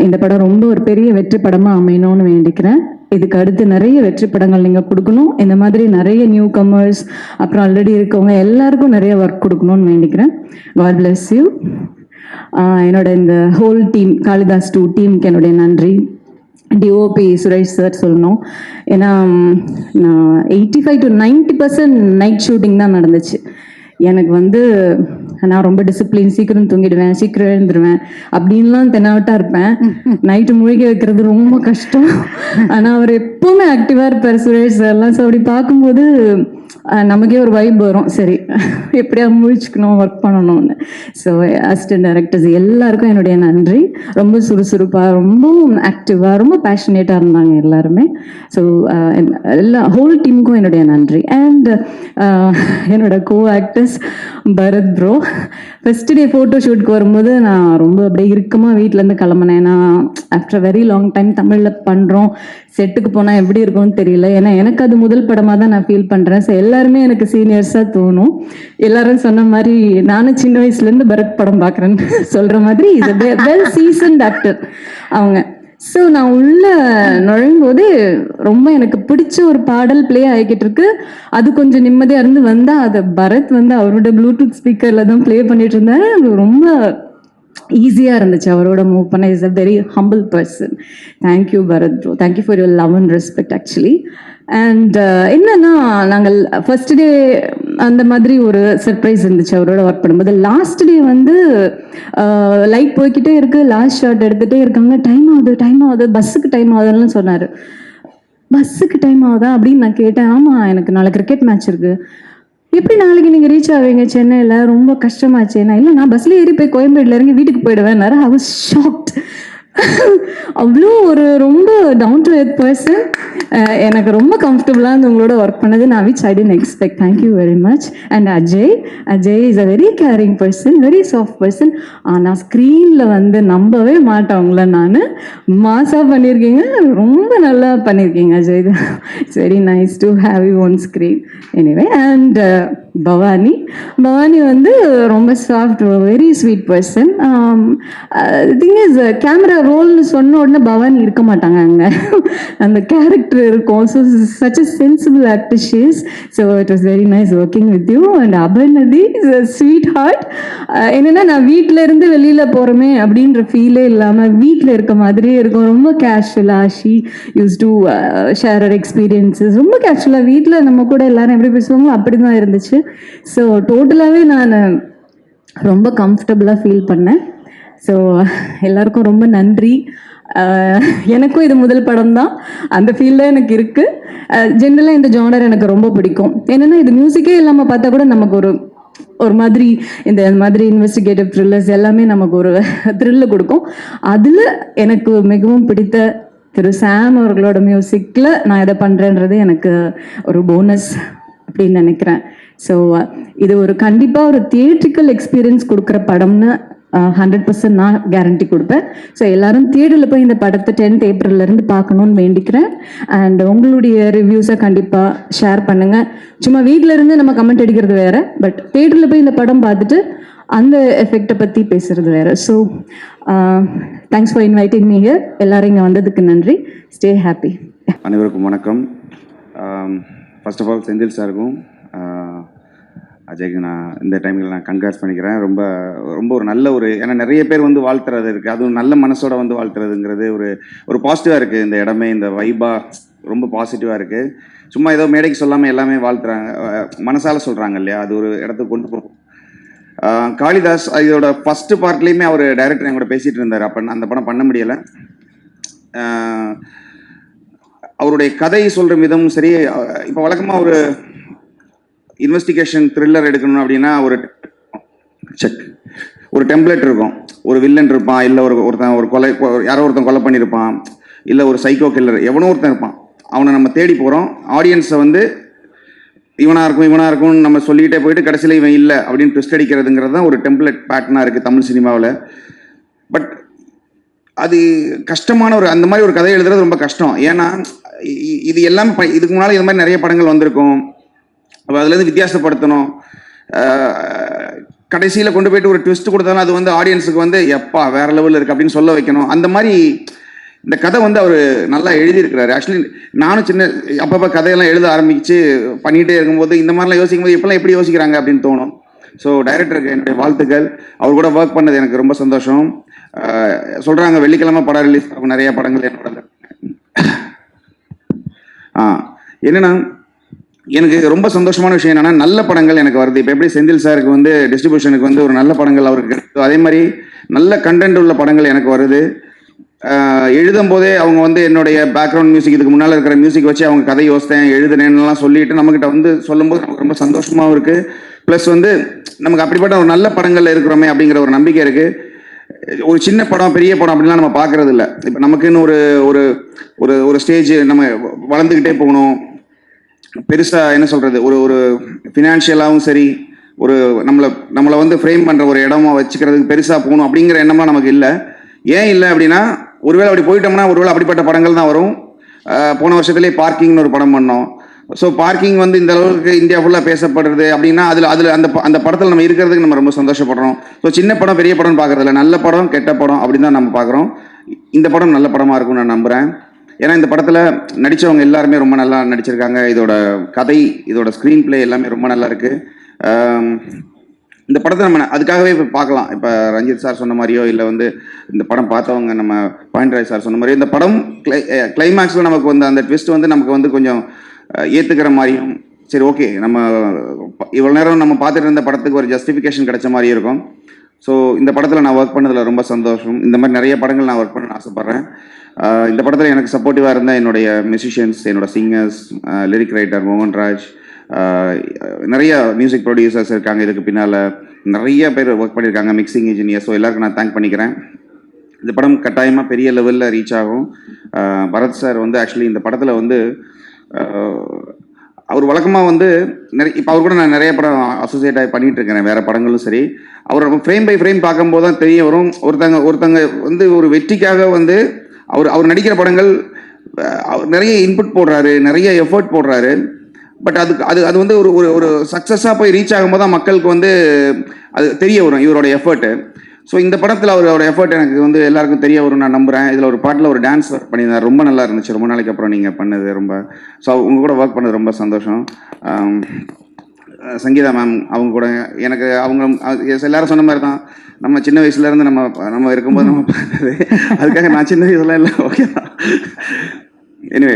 இந்த படம் ரொம்ப ஒரு பெரிய வெற்றி படமாக அமையணும்னு வேண்டிக்கிறேன். இதுக்கு அடுத்து நிறைய வெற்றி படங்கள் நீங்கள் கொடுக்கணும். இந்த மாதிரி நிறைய நியூ கமர்ஸ் அப்புறம் ஆல்ரெடி இருக்கவங்க எல்லாருக்கும் நிறைய ஒர்க் கொடுக்கணும்னு வேண்டிக்கிறேன். God bless you. என்னோட இந்த ஹோல் டீம், காளிதாஸ் 2 டீமுக்கு என்னுடைய நன்றி. டிஓபி சுரேஷ் சார் சொல்லணும். ஏன்னா நான் 85 to 90% நைட் ஷூட்டிங் தான் நடந்துச்சு. எனக்கு வந்து நான் ரொம்ப டிசிப்ளின், சீக்கிரம் தூங்கிடுவேன், சீக்கிரம் எழுந்துருவேன் அப்படின்லாம் தென்னாவட்டாக இருப்பேன். நைட்டு முழிக்க வைக்கிறது ரொம்ப கஷ்டம். ஆனால் அவர் எப்பவுமே ஆக்டிவாக இருப்பார் சுரேஷ் சார்லாம். ஸோ அப்படி பார்க்கும்போது நமக்கே ஒரு வைப் வரும், சரி எப்படியா முழிச்சுக்கணும், ஒர்க் பண்ணணும்னு. ஸோ அசிஸ்டன்ட் டைரக்டர்ஸ் எல்லாருக்கும் என்னுடைய நன்றி. ரொம்ப சுறுசுறுப்பாக, ரொம்பவும் ஆக்டிவாக, ரொம்ப பேஷனேட்டாக இருந்தாங்க எல்லாருமே. ஸோ எல்லா ஹோல் டீமுக்கும் என்னுடைய நன்றி. அண்ட் என்னோட co actors Bharath bro, first day photo ஷூட்க்கு வரும்போது நான் ரொம்ப அப்படியே இறுக்கமாக வீட்டிலேருந்து கிளம்புனேன். நான் ஆஃப்டர் வெரி லாங் டைம் தமிழில் பண்ணுறோம், செட்டுக்கு போனால் எப்படி இருக்கும்னு தெரியல. ஏன்னா எனக்கு அது முதல் படமாக தான் நான் ஃபீல் பண்ணுறேன். ஸோ எல்லாருமே எனக்கு சீனியர்ஸாக தோணும். எல்லாரும் சொன்ன மாதிரி நானும் சின்ன வயசுலேருந்து பரத் படம் பார்க்குறேன்னு சொல்கிற மாதிரி இஸ் வெல் சீசன்ட் ஆக்டர் அவங்க. ஸோ நான் உள்ள நுழையும் போது ரொம்ப எனக்கு பிடிச்ச ஒரு பாடல் ப்ளே ஆகிக்கிட்டு இருக்கு. அது கொஞ்சம் நிம்மதியாக இருந்து வந்தால் அதை பரத் வந்து அவரோட ப்ளூடூத் ஸ்பீக்கரில் தான் ப்ளே பண்ணிட்டு இருந்தாரு. அது ரொம்ப ஈஸியாக இருந்துச்சு அவரோட மூவ் பண்ண. Is a very humble person. Thank you Bharath bro, thank you for your love and respect actually. And என்னன்னா, நாங்கள் ஃபர்ஸ்ட் டே அந்த மாதிரி ஒரு சர்ப்ரைஸ் இருந்துச்சு அவரோட ஒர்க் பண்ணும்போது. லாஸ்ட் டே வந்து லைட் போய்கிட்டே இருக்கு, லாஸ்ட் ஷாட் எடுத்துகிட்டே இருக்காங்க, டைம் ஆகுது பஸ்ஸுக்கு டைம் ஆகுதுன்னு சொன்னார். பஸ்ஸுக்கு டைம் ஆகுதா அப்படின்னு நான் கேட்டேன். ஆமாம், எனக்கு நாளை கிரிக்கெட் மேட்ச் இருக்குது. எப்படி நாளைக்கு நீங்கள் ரீச் ஆவீங்க சென்னையில், ரொம்ப கஷ்டமாச்சு. இல்லை, நான் பஸ்ஸில் ஏறி போய் கோயம்பேட்டில் இறங்கி வீட்டுக்கு போயிடுவேன். I was shocked. அவ்வளோ ஒரு ரொம்ப டவுன் டு எர்த் பர்சன். எனக்கு ரொம்ப கம்ஃபர்டபுளாக இருந்து உங்களோட ஒர்க் பண்ணது. நான் which I didn't expect. Thank you very much. And Ajay is a very caring person, very soft person. ஆனால் ஸ்க்ரீனில் வந்து நம்பவே மாட்டேன் உங்களை. நான் மாஸாக பண்ணியிருக்கீங்க, ரொம்ப நல்லா பண்ணியிருக்கீங்க Ajay. It's very nice to have you on screen. Anyway, and Bhavani வந்து ரொம்ப soft, very sweet person. Thing is, camera ரோல்னு சொன்ன உடனே பவானி இருக்க மாட்டாங்க அங்கே, அந்த கேரக்டர் இருக்கும். So such a sensible actor she is. So it was very nice working with you. And Aparnathi is a sweet heart. என்னென்னா, நான் வீட்டில் இருந்து வெளியில் போகிறோமே அப்படின்ற ஃபீலே இல்லாமல் வீட்டில் இருக்க மாதிரியே இருக்கும். ரொம்ப கேஷுவலாக she use to share her experiences. ரொம்ப கேஷுவலாக வீட்டில் நம்ம கூட எல்லாரும் எப்படி பேசுவாங்களோ அப்படி தான் இருந்துச்சு. ஸோ டோட்டலாகவே நான் ரொம்ப கம்ஃபர்டபுளாக ஃபீல் பண்ணேன். ஸோ எல்லாருக்கும் ரொம்ப நன்றி. எனக்கும் இது முதல் படம் தான், அந்த ஃபீல்டில் எனக்கு இருக்குது. ஜென்ரலாக இந்த ஜானர் எனக்கு ரொம்ப பிடிக்கும். என்னென்னா, இது மியூசிக்கே இல்லாமல் பார்த்தா கூட நமக்கு ஒரு மாதிரி இந்த மாதிரி இன்வெஸ்டிகேட்டிவ் த்ரில்லர்ஸ் எல்லாமே நமக்கு ஒரு த்ரில்லை கொடுக்கும். அதில் எனக்கு மிகவும் பிடித்த திரு சாம் அவர்களோட மியூசிக்கில் நான் இதை பண்ணுறேன்றது எனக்கு ஒரு போனஸ் அப்படின்னு நினைக்கிறேன். ஸோ இது கண்டிப்பாக ஒரு தியேட்ரிக்கல் எக்ஸ்பீரியன்ஸ் கொடுக்குற படம்னு 100% நான் கேரண்டி கொடுப்பேன். ஸோ எல்லாரும் தியேட்டரில் போய் இந்த படத்தை 10th ஏப்ரல்லேருந்து பார்க்கணுன்னு வேண்டிக்கிறேன். அண்ட் உங்களுடைய ரிவ்யூஸை கண்டிப்பாக ஷேர் பண்ணுங்கள். சும்மா வீட்டில் இருந்து நம்ம கமெண்ட் அடிக்கிறது வேறு, பட் தியேட்டரில் போய் இந்த படம் பார்த்துட்டு அந்த எஃபெக்டை பற்றி பேசுகிறது வேறு. So thanks for inviting me here. எல்லாரும் இங்கே வந்ததுக்கு நன்றி. Stay happy. அனைவருக்கும் வணக்கம். ஃபர்ஸ்ட் ஆஃப் ஆல் செந்தில் சாருக்கும் அஜய்க்கு நான் இந்த டைமில் நான் கங்க்ராட்ஸ் பண்ணிக்கிறேன். ரொம்ப ரொம்ப ஒரு நல்ல ஏன்னா நிறைய பேர் வந்து வாழ்த்துறது இருக்குது, அதுவும் நல்ல மனசோட வந்து வாழ்த்துறதுங்கிறது ஒரு பாசிட்டிவாக இருக்குது. இந்த இடமே இந்த வைபாக ரொம்ப பாசிட்டிவாக இருக்குது. சும்மா ஏதோ மேடைக்கு சொல்லாமல் எல்லாமே வாழ்த்துறாங்க, மனசால் சொல்கிறாங்க இல்லையா, அது ஒரு இடத்துக்கு கொண்டு போகும். காளிதாஸ் இதோட ஃபஸ்ட்டு பார்ட்லேயுமே அவர் டைரக்டர் என் கூட பேசிகிட்டு இருந்தார். அப்போ அந்த படம் பண்ண முடியலை. அவருடைய கதை சொல்கிற விதமும் சரி. இப்போ வழக்கமாக ஒரு இன்வெஸ்டிகேஷன் த்ரில்லர் எடுக்கணும் அப்படின்னா ஒரு டெம்ப்ளேட் இருக்கும். ஒரு வில்லன் இருப்பான், இல்லை யாரோ ஒருத்தன் கொலை பண்ணியிருப்பான், இல்லை ஒரு சைக்கோ கில்லர் எவனோ ஒருத்தன் இருப்பான். அவனை நம்ம தேடி போகிறோம். ஆடியன்ஸை வந்து இவனாக இருக்கும்னு நம்ம சொல்லிக்கிட்டே போயிட்டு கடைசியில் இவன் இல்லை அப்படின்னு ட்விஸ்ட் அடிக்கிறதுங்கிறது தான் ஒரு டெம்ப்ளேட் பேட்டர்னாக இருக்குது தமிழ் சினிமாவில். பட் அது கஷ்டமான அந்த மாதிரி ஒரு கதை எழுதுறது ரொம்ப கஷ்டம். ஏன்னா இது எல்லாமே இதுக்கு முன்னால் இது மாதிரி நிறைய படங்கள் வந்திருக்கும். அப்போ அதுலேருந்து வித்தியாசப்படுத்தணும். கடைசியில் கொண்டு போயிட்டு ஒரு ட்விஸ்ட் கொடுத்தாலும் அது வந்து ஆடியன்ஸுக்கு வந்து எப்பா வேற லெவலில் இருக்குது அப்படின்னு சொல்ல வைக்கணும். அந்த மாதிரி இந்த கதை வந்து அவர் நல்லா எழுதியிருக்கிறாரு. ஆக்சுவலி நானும் அப்பப்போ கதையெல்லாம் எழுத ஆரம்பித்து பண்ணிகிட்டே இருக்கும்போது இந்த மாதிரிலாம் யோசிக்கும் போது இப்போலாம் எப்படி யோசிக்கிறாங்க அப்படின்னு தோணும். ஸோ டைரக்டருக்கு என்னுடைய வாழ்த்துக்கள். அவர் கூட ஒர்க் பண்ணது எனக்கு ரொம்ப சந்தோஷம். சொல்கிறாங்க வெள்ளிக்கிழமை படம் ரிலீஸ் ஆகும், நிறைய படங்கள் என்னோட என்னென்னா எனக்கு ரொம்ப சந்தோஷமான விஷயம் என்னன்னா, நல்ல படங்கள் எனக்கு வருது. இப்போ எப்படி செந்தில் சாருக்கு வந்து டிஸ்ட்ரிபியூஷனுக்கு வந்து ஒரு நல்ல படங்கள் அவருக்கு கிடைக்கும், அதே மாதிரி நல்ல கண்டென்ட் உள்ள படங்கள் எனக்கு வருது. எழுதும் போதே அவங்க வந்து என்னுடைய பேக்ரவுண்ட் மியூசிக் இதுக்கு முன்னால் இருக்கிற மியூசிக் வச்சு அவங்க கதை யோசித்தேன் எழுதுனேன்னுலாம் சொல்லிட்டு நம்மக்கிட்ட வந்து சொல்லும்போது நமக்கு ரொம்ப சந்தோஷமாகவும் இருக்குது. ப்ளஸ் வந்து நமக்கு அப்படிப்பட்ட ஒரு நல்ல படங்களில் இருக்கிறோமே அப்படிங்கிற ஒரு நம்பிக்கை இருக்குது. ஒரு சின்ன படம் பெரிய படம் அப்படின்லாம் நம்ம பார்க்கறது இல்லை. இப்போ நமக்குன்னு ஒரு ஒரு ஒரு ஒரு ஸ்டேஜ் நம்ம வளர்ந்துக்கிட்டே போகணும். பெருசாக என்ன சொல்கிறது, ஒரு ஒரு ஃபினான்ஷியலாகவும் சரி, ஒரு நம்மளை வந்து ஃப்ரேம் பண்ணுற ஒரு இடமா வச்சுக்கிறதுக்கு பெருசாக போகணும் அப்படிங்கிற எண்ணம்லாம் நமக்கு இல்லை. ஏன் இல்லை அப்படின்னா, ஒருவேளை அப்படி போயிட்டோம்னா ஒருவேளை அப்படிப்பட்ட படங்கள் தான் வரும். போன வருஷத்துலேயே பார்க்கிங்னு ஒரு படம் பண்ணோம். ஸோ பார்க்கிங் வந்து இந்த அளவுக்கு இந்தியா ஃபுல்லாக பேசப்படுறது அப்படின்னா அதில் அந்த படத்தில் நம்ம இருக்கிறதுக்கு நம்ம ரொம்ப சந்தோஷப்படுறோம். ஸோ சின்ன படம் பெரிய படம்னு பார்க்குறதில்ல, நல்ல படம் கெட்ட படம் அப்படின்னு தான் நம்ம பார்க்குறோம். இந்த படம் நல்ல படமாக இருக்கும்னு நான் நம்புகிறேன். ஏன்னா இந்த படத்தில் நடித்தவங்க எல்லாருமே ரொம்ப நல்லா நடிச்சிருக்காங்க. இதோட கதை, இதோட ஸ்க்ரீன் பிளே எல்லாமே ரொம்ப நல்லா இருக்குது. இந்த படத்தை நம்ம அதுக்காகவே இப்போ பார்க்கலாம். இப்போ ரஞ்சித் சார் சொன்ன மாதிரியோ இல்லை வந்து இந்த படம் பார்த்தவங்க நம்ம பாயிண்ட் ராய் சார் சொன்ன மாதிரியோ இந்த படம் கிளைமேக்ஸில் நமக்கு வந்து அந்த ட்விஸ்ட் வந்து நமக்கு வந்து கொஞ்சம் ஏற்றுக்கிற மாதிரியும், சரி ஓகே நம்ம இவ்வளோ நேரம் நம்ம பார்த்துட்டு இருந்த படத்துக்கு ஒரு ஜஸ்டிஃபிகேஷன் கிடைச்ச மாதிரி இருக்கும். ஸோ இந்த படத்தில் நான் ஒர்க் பண்ணதில் ரொம்ப சந்தோஷம். இந்த மாதிரி நிறைய படங்கள் நான் ஒர்க் பண்ண ஆசைப்பட்றேன். இந்த படத்தில் எனக்கு சப்போர்ட்டிவாக இருந்த என்னுடைய மியூசிஷியன்ஸ், என்னோட சிங்கர்ஸ், லிரிக் ரைட்டர் மோகன்ராஜ், நிறைய மியூசிக் ப்ரொடியூசர்ஸ் இருக்காங்க. இதுக்கு பின்னால் நிறைய பேர் ஒர்க் பண்ணியிருக்காங்க, மிக்சிங் இன்ஜினியர். ஸோ எல்லாருக்கும் நான் தேங்க் பண்ணிக்கிறேன். இந்த படம் கட்டாயமாக பெரிய லெவலில் ரீச் ஆகும். பரத் சார் வந்து ஆக்சுவலி இந்த படத்தில் வந்து அவர் வழக்கமாக வந்து இப்போ அவர் கூட நான் நிறைய படம் அசோசியேட் ஆகி பண்ணிகிட்டு இருக்கிறேன், வேறு படங்களும் சரி. அவர் ஃப்ரேம் பை ஃப்ரேம் பார்க்கும்போது தான் தெரிய வரும், ஒருத்தங்க வந்து ஒரு வெற்றிக்காக வந்து அவர் நடிக்கிற படங்கள் நிறைய இன்புட் போடுறாரு, நிறைய எஃபர்ட் போடுறாரு. பட் அது வந்து ஒரு சக்ஸஸாக போய் ரீச் ஆகும்போது தான் மக்களுக்கு வந்து அது தெரிய வரும் இவரோட எஃபர்ட்டு. ஸோ இந்த படத்தில் அவரோட எஃபர்ட் எனக்கு வந்து எல்லாருக்கும் தெரிய வரும் நான் நம்புகிறேன். இதில் ஒரு பாட்டில் ஒரு டான்ஸ் ஒர்க் பண்ணியிருந்தார், ரொம்ப நல்லா இருந்துச்சு. ரொம்ப நாளைக்கு அப்புறம் நீங்கள் பண்ணது ரொம்ப, ஸோ உங்கள் கூட ஒர்க் பண்ணது ரொம்ப சந்தோஷம். சங்கீதா மேம் அவங்க கூட எனக்கு எல்லாரும் சொன்ன மாதிரி தான், நம்ம சின்ன வயசுலேருந்து நம்ம இருக்கும்போது நம்ம பார்த்தது. அதுக்காக நான் சின்ன வயசுலாம் இல்லை, ஓகே தான். எனிவே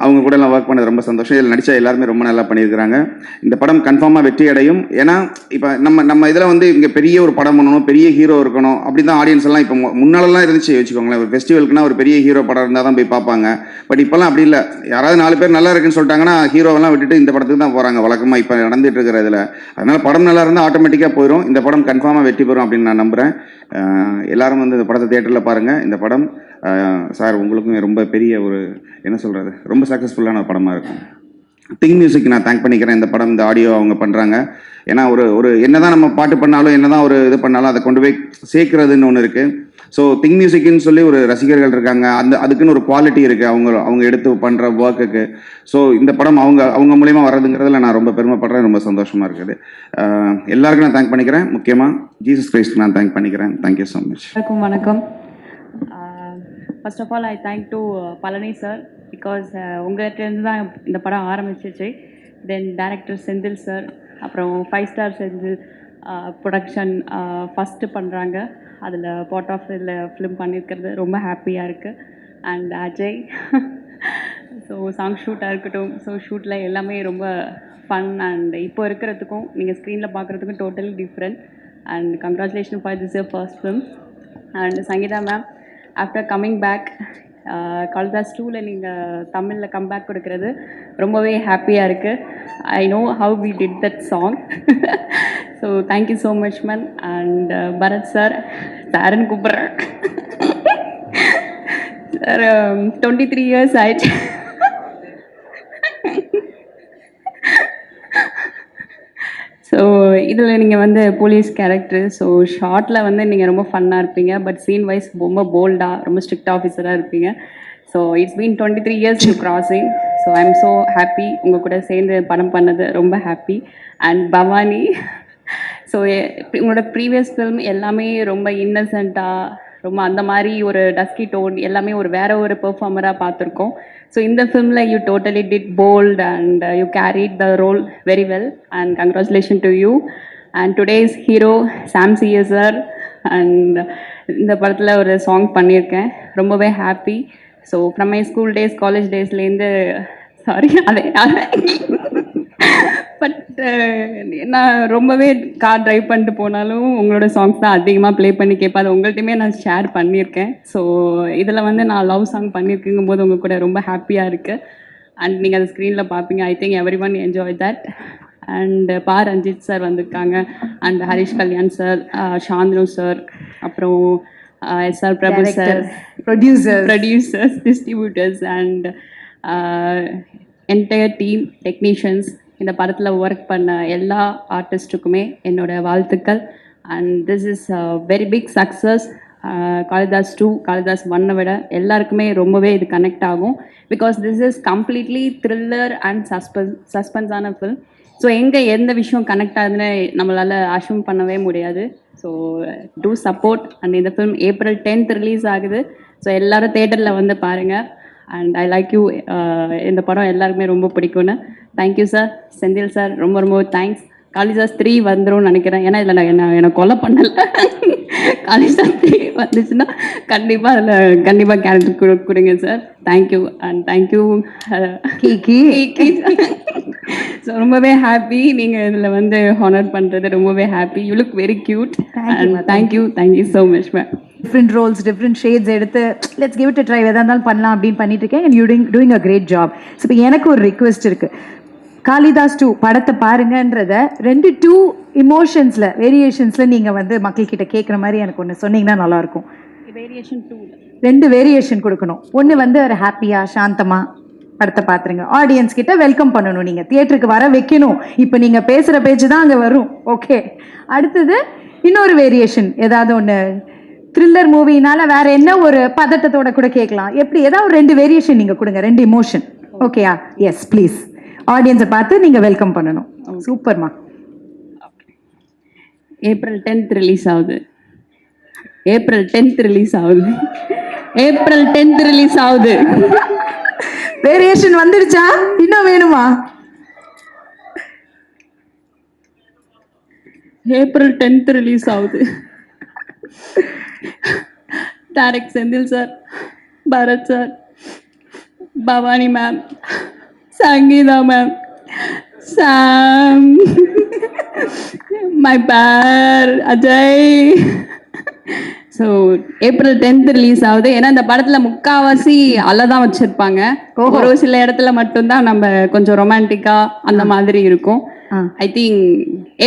அவங்க கூட எல்லாம் ஒர்க் பண்ணது ரொம்ப சந்தோஷம். இதில் நடித்தா எல்லாருமே ரொம்ப நல்லா பண்ணியிருக்கிறாங்க. இந்த படம் கன்ஃபார்மாக வெற்றி அடையும். ஏன்னா இப்போ நம்ம இதில் வந்து இங்கே பெரிய ஒரு படம் பண்ணணும், பெரிய ஹீரோ இருக்கணும் அப்படி தான் ஆடியன்ஸ் எல்லாம் இப்போ முன்னாலெல்லாம் இருந்துச்சு வச்சுக்கோங்களேன். ஒரு ஃபெஸ்டிவல்க்குனா ஒரு பெரிய ஹீரோ படம் இருந்தால் தான் போய் பார்ப்பாங்க. பட் இப்போல்லாம் அப்படி இல்லை. யாராவது 4 பேர் நல்லா இருக்குன்னு சொல்லிட்டாங்கன்னா ஹீரோவெல்லாம் விட்டுட்டு இந்த படத்துக்கு தான் போகிறாங்க வழக்கமாக இப்போ நடந்துட்டு இருக்கிற இதில். அதனால் படம் நல்லா இருந்தால் ஆட்டோமேட்டிக்காக போயிடும். இந்த படம் கன்ஃபார்மாக வெற்றி பெறும் அப்படின்னு நான் நம்புகிறேன். எல்லாரும் வந்து இந்த படத்தை தியேட்டரில் பாருங்கள். இந்த படம் சார் உங்களுக்கும் ரொம்ப பெரிய ஒரு என்ன சொல்கிறது, ரொம்ப சக்ஸஸ்ஃபுல்லான ஒரு படமாக இருக்கும். திங் மியூசிக் நான் தேங்க் பண்ணிக்கிறேன். இந்த படம், இந்த ஆடியோ அவங்க பண்ணுறாங்க. ஏன்னா ஒரு என்ன தான் நம்ம பாட்டு பண்ணாலும், என்ன தான் ஒரு இது பண்ணாலும் அதை கொண்டு போய் சேர்க்குறதுன்னு ஒன்று இருக்குது. ஸோ திங் மியூசிக்னு சொல்லி ஒரு ரசிகர்கள் இருக்காங்க, அதுக்குன்னு ஒரு குவாலிட்டி இருக்குது அவங்க எடுத்து பண்ணுற ஒர்க்குக்கு. ஸோ இந்த படம் அவங்க மூலியமாக வர்றதுங்கிறதுல நான் ரொம்ப பெருமைப்படுறேன், ரொம்ப சந்தோஷமாக இருக்குது. எல்லாருக்கும் நான் தேங்க் பண்ணிக்கிறேன். முக்கியமாக ஜீசஸ் கிரைஸ்ட்க்கு நான் தேங்க் பண்ணிக்கிறேன். Thank you so much. வணக்கம். First of all I thank to Palani sir, because உங்கள்கிட்டருந்து தான் இந்த படம் ஆரம்பிச்சிச்சு. தென் டைரக்டர் செந்தில் சார், அப்புறம் 5 ஸ்டார் செந்தில் ப்ரொடக்ஷன் ஃபஸ்ட்டு பண்ணுறாங்க. அதில் பார்ட் ஆஃப் இதில் ஃபிலிம் பண்ணியிருக்கிறது ரொம்ப ஹாப்பியாக இருக்குது. அண்ட் அஜய், ஸோ சாங் ஷூட்டாக இருக்கட்டும், ஸோ ஷூட்டில் எல்லாமே ரொம்ப ஃபன். அண்ட் இப்போ இருக்கிறதுக்கும் நீங்கள் ஸ்க்ரீனில் பார்க்குறதுக்கும் totally different. And congratulation for this year first film. And Sangeetha ma'am, after coming back Kalidas 2ல நீங்கள் தமிழில் கம்பேக் கொடுக்கறது ரொம்பவே ஹாப்பியாக இருக்குது. I know how we did that song. So thank you so much ma'am. And Bharath sir, சாருன்னு கூப்பிட்றேன் சார். 23 இயர்ஸ் ஆயிடுச்சு. ஸோ இதில் நீங்கள் வந்து போலீஸ் கேரக்டர், ஸோ ஷார்ட்டில் வந்து நீங்கள் ரொம்ப ஃபன்னாக இருப்பீங்க. பட் சீன் வைஸ் ரொம்ப போல்டாக, ரொம்ப ஸ்ட்ரிக்ட் ஆஃபீஸராக இருப்பீங்க. So it's been 23 years to crossing. So I am so happy உங்கள் கூட சேர்ந்து படம் பண்ணது, ரொம்ப ஹாப்பி. அண்ட் பவானி, ஸோ உங்களோட ப்ரீவியஸ் ஃபிலிம் எல்லாமே ரொம்ப இன்னசென்ட்டாக, ரொம்ப அந்த மாதிரி ஒரு டஸ்கி டோன், எல்லாமே ஒரு வேறு ஒரு பெர்ஃபார்மராக பார்த்துருக்கோம். ஸோ இந்த ஃபிலிமில் you totally did bold and you carried the role very well. And congratulation to you. And today's hero Sam CS sir. And இந்த படத்தில் ஒரு சாங் பண்ணியிருக்கேன், ரொம்பவே happy. So from my school days, college டேஸ்லேருந்து, sorry அதே but நான் ரொம்பவே car drive பண்ணிட்டு போனாலும் உங்களோட சாங்ஸ் தான் அதிகமாக ப்ளே பண்ணி கேட்பேன். அது உங்கள்கிட்டயுமே நான் ஷேர் பண்ணியிருக்கேன். ஸோ இதில் வந்து நான் லவ் சாங் பண்ணியிருக்குங்கும் போது உங்கள் கூட ரொம்ப ஹாப்பியாக இருக்குது. அண்ட் நீங்கள் அது ஸ்க்ரீனில் பார்ப்பீங்க. I think everyone enjoy that. And Ranjith sir வந்திருக்காங்க, and Harish Kalyan sir, Shanthanu sir, அப்புறம் SR Prabhu sir, producers, distributors and entire team technicians, இந்த படத்தில் ஒர்க் பண்ண எல்லா ஆர்டிஸ்ட்டுக்குமே என்னோட வாழ்த்துக்கள். And this is very big success. Kalidas 2, Kalidas 1 விட எல்லாருக்குமே ரொம்பவே இது கனெக்ட் ஆகும். Because this is completely thriller and சஸ்பென்ஸான ஃபில்ம். ஸோ எங்கே எந்த விஷயம் கனெக்ட் ஆகுதுன்னு நம்மளால் அஷ்யூம் பண்ணவே முடியாது. So do support. அண்ட் இந்த ஃபில்ம் April 10th ரிலீஸ் ஆகுது. ஸோ எல்லோரும் தேட்டரில் வந்து பாருங்கள். And I like you. இந்த படம் எல்லாருக்குமே ரொம்ப பிடிக்கும்னு. Thank you sir. செந்தில் சார் ரொம்ப ரொம்ப தேங்க்ஸ். காளிதாஸ் 3 வந்துடும் நினைக்கிறேன். ஏன்னா இதில் என்னை கொலை பண்ணலை. காளிதாஸ் 3 வந்துச்சுன்னா கண்டிப்பாக கேரக்டர் கொடுங்க sir. Thank you. And thank you Kiki. So ரொம்பவே ஹாப்பி நீங்கள் இதில் வந்து ஹானர் பண்ணுறது. ரொம்பவே happy. You look very cute. And thank you so much ma'am. Different roles, different shades எடுத்து let's give it a try, எதாக இருந்தாலும் பண்ணலாம் அப்படின்னு பண்ணிட்டு இருக்கேன். And you doing a great job. So இப்போ எனக்கு ஒரு ரிக்வெஸ்ட் இருக்குது. காளிதாஸ் 2 படத்தை பாருங்கன்றத 2 இமோஷன்ஸில் வேரியேஷன்ஸில் நீங்கள் வந்து மக்கள்கிட்ட கேட்குற மாதிரி எனக்கு ஒன்று சொன்னீங்கன்னா நல்லாயிருக்கும். வேரியேஷன் 2 2 வேரியேஷன் கொடுக்கணும். ஒன்று வந்து ஒரு ஹாப்பியாக சாந்தமாக படத்தை பார்த்துருங்க. ஆடியன்ஸ் கிட்ட வெல்கம் பண்ணணும். நீங்கள் தியேட்டருக்கு வர வைக்கணும். இப்போ நீங்கள் பேசுகிற பேச்சு தான் அங்கே வரும். ஓகே. அடுத்தது இன்னொரு வேரியேஷன், ஏதாவது ஒன்று த்ரில்லர் மூவினால வேற என்ன ஒரு பதட்டத்தோட கூட கேட்கலாம். எப்படி ஏதாவது ஒரு 2 வேரியேஷன் நீங்கள் கொடுங்க. 2 இமோஷன். ஓகேயா? Yes please. ஆடியன்ஸை பார்த்து நீங்கள் வெல்கம் பண்ணணும். சூப்பர்மா. April 10th ரிலீஸ் ஆகுது. April 10th ரிலீஸ் ஆகுது. April 10th ரிலீஸ் ஆகுது. வேரியேஷன் வந்துடுச்சா? இன்னும் வேணுமா? April 10th ரிலீஸ் ஆகுது. Direct Senthil sir, Bharath sir, Bhavani ma'am, Sangeetha ma'am, Sam, my பேர் Ajay. So April 10th release ஆகுது. ஏன்னா இந்த படத்தில் முக்கால்வாசி தான் வச்சுருப்பாங்க. ஒரு சில இடத்துல மட்டும்தான் நம்ம கொஞ்சம் ரொமான்டிக்காக அந்த மாதிரி இருக்கும். I think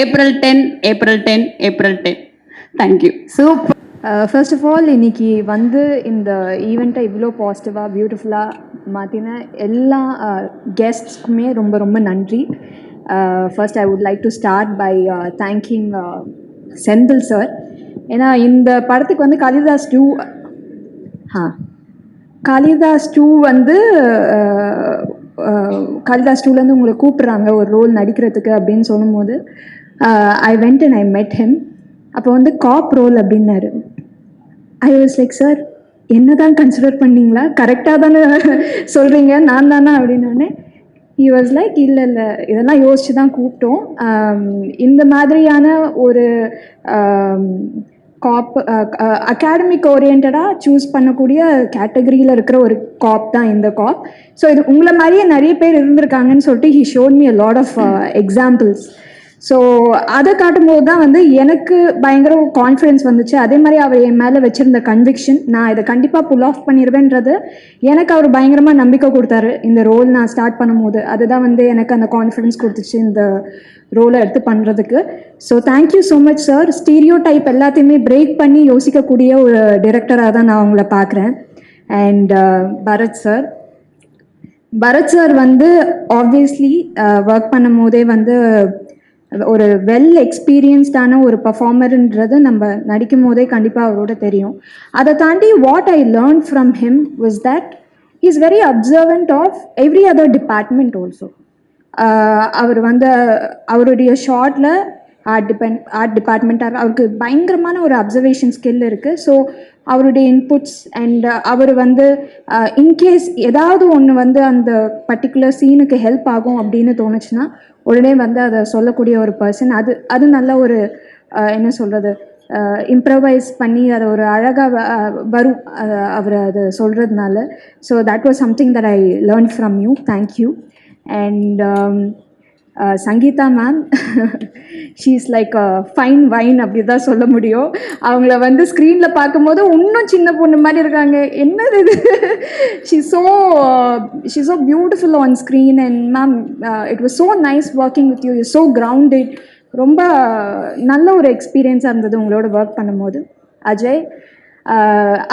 April 10. Thank you. Super. First of all இன்னைக்கு வந்து இந்த ஈவெண்ட்டை இவ்வளோ பாசிட்டிவாக பியூட்டிஃபுல்லாக மாற்றின எல்லா கெஸ்ட்ஸ்க்குமே ரொம்ப ரொம்ப நன்றி. First I would like to start by thanking Senthil sir. ஏன்னா இந்த படத்துக்கு வந்து காளிதாஸ் 2 வந்து காளிதாஸ் 2லேருந்து உங்களை கூப்பிட்றாங்க ஒரு ரோல் நடிக்கிறதுக்கு அப்படின்னு சொல்லும்போது ஐ வெண்ட் அண்ட் ஐ மெட் ஹிம். அப்போ வந்து காப் ரோல் அப்படின்னாரு. ஐ வாஸ் லைக், சார் என்ன தான் கன்சிடர் பண்ணீங்களா? கரெக்டாக தானே சொல்கிறீங்க, நான் தானே அப்படின்னோடனே ஹி வாஸ் லைக், இல்லை இதெல்லாம் யோசித்து தான் கூப்பிட்டோம். இந்த மாதிரியான ஒரு காப் அகாடமிக் ஓரியன்டாக சூஸ் பண்ணக்கூடிய கேட்டகரியில் இருக்கிற ஒரு காப் தான் இந்த காப். ஸோ இது உங்களை மாதிரியே நிறைய பேர் இருந்திருக்காங்கன்னு சொல்லிட்டு he showed me a lot of examples. So அதை காட்டும்போது தான் வந்து எனக்கு பயங்கர கான்ஃபிடென்ஸ் வந்துச்சு. அதே மாதிரி அவர் என் மேலே வச்சுருந்த கன்விக்ஷன், நான் இதை கண்டிப்பாக புல் ஆஃப் பண்ணிடுவேன்றது எனக்கு அவர் பயங்கரமாக நம்பிக்கை கொடுத்தாரு. இந்த ரோல் நான் ஸ்டார்ட் பண்ணும்போது அதுதான் வந்து எனக்கு அந்த கான்ஃபிடென்ஸ் கொடுத்துச்சு இந்த ரோலை எடுத்து பண்ணுறதுக்கு. So thank you so much sir. Stereo type எல்லாத்தையுமே பிரேக் பண்ணி யோசிக்கக்கூடிய ஒரு டிரெக்டராக தான் நான் உங்களை பார்க்குறேன். அண்ட் பரத் சார் வந்து ஆப்வியஸ்லி ஒர்க் பண்ணும் போதே வந்து ஒரு வெல் எக்ஸ்பீரியன்ஸ்டான ஒரு பர்ஃபார்மர்ன்றது நம்ம நடிக்கும் போதே கண்டிப்பாக அவரோட தெரியும். அதை தாண்டி what I learn from him was that he is very observant of every other department also. அவர் வந்து அவருடைய ஷார்ட்டில் ஆர்ட் டிபார்ட்மெண்ட்டாக அவருக்கு பயங்கரமான ஒரு அப்சர்வேஷன் ஸ்கில் இருக்குது. ஸோ அவருடைய இன்புட்ஸ் அண்ட் அவர் வந்து இன்கேஸ் ஏதாவது ஒன்று வந்து அந்த பர்டிகுலர் சீனுக்கு ஹெல்ப் ஆகும் அப்படின்னு தோணுச்சுன்னா உடனே வந்து அதை சொல்லக்கூடிய ஒரு பர்சன். அது நல்ல ஒரு என்ன சொல்கிறது, இம்ப்ரவைஸ் பண்ணி அதை ஒரு அழகாக வரும் அவர் அதை சொல்கிறதுனால. So that was something that I learn from you. Thank you. And Sangeetha ma'am she's like fine wine அப்படி தான் சொல்ல முடியும். அவங்கள வந்து ஸ்க்ரீனில் பார்க்கும்போது இன்னும் சின்ன பொண்ணு மாதிரி இருக்காங்க. என்னது இது she so beautiful on screen. And ma'am it was so nice working with you. You so grounded. ரொம்ப நல்ல ஒரு எக்ஸ்பீரியன்ஸாக இருந்தது உங்களோட ஒர்க் பண்ணும்போது.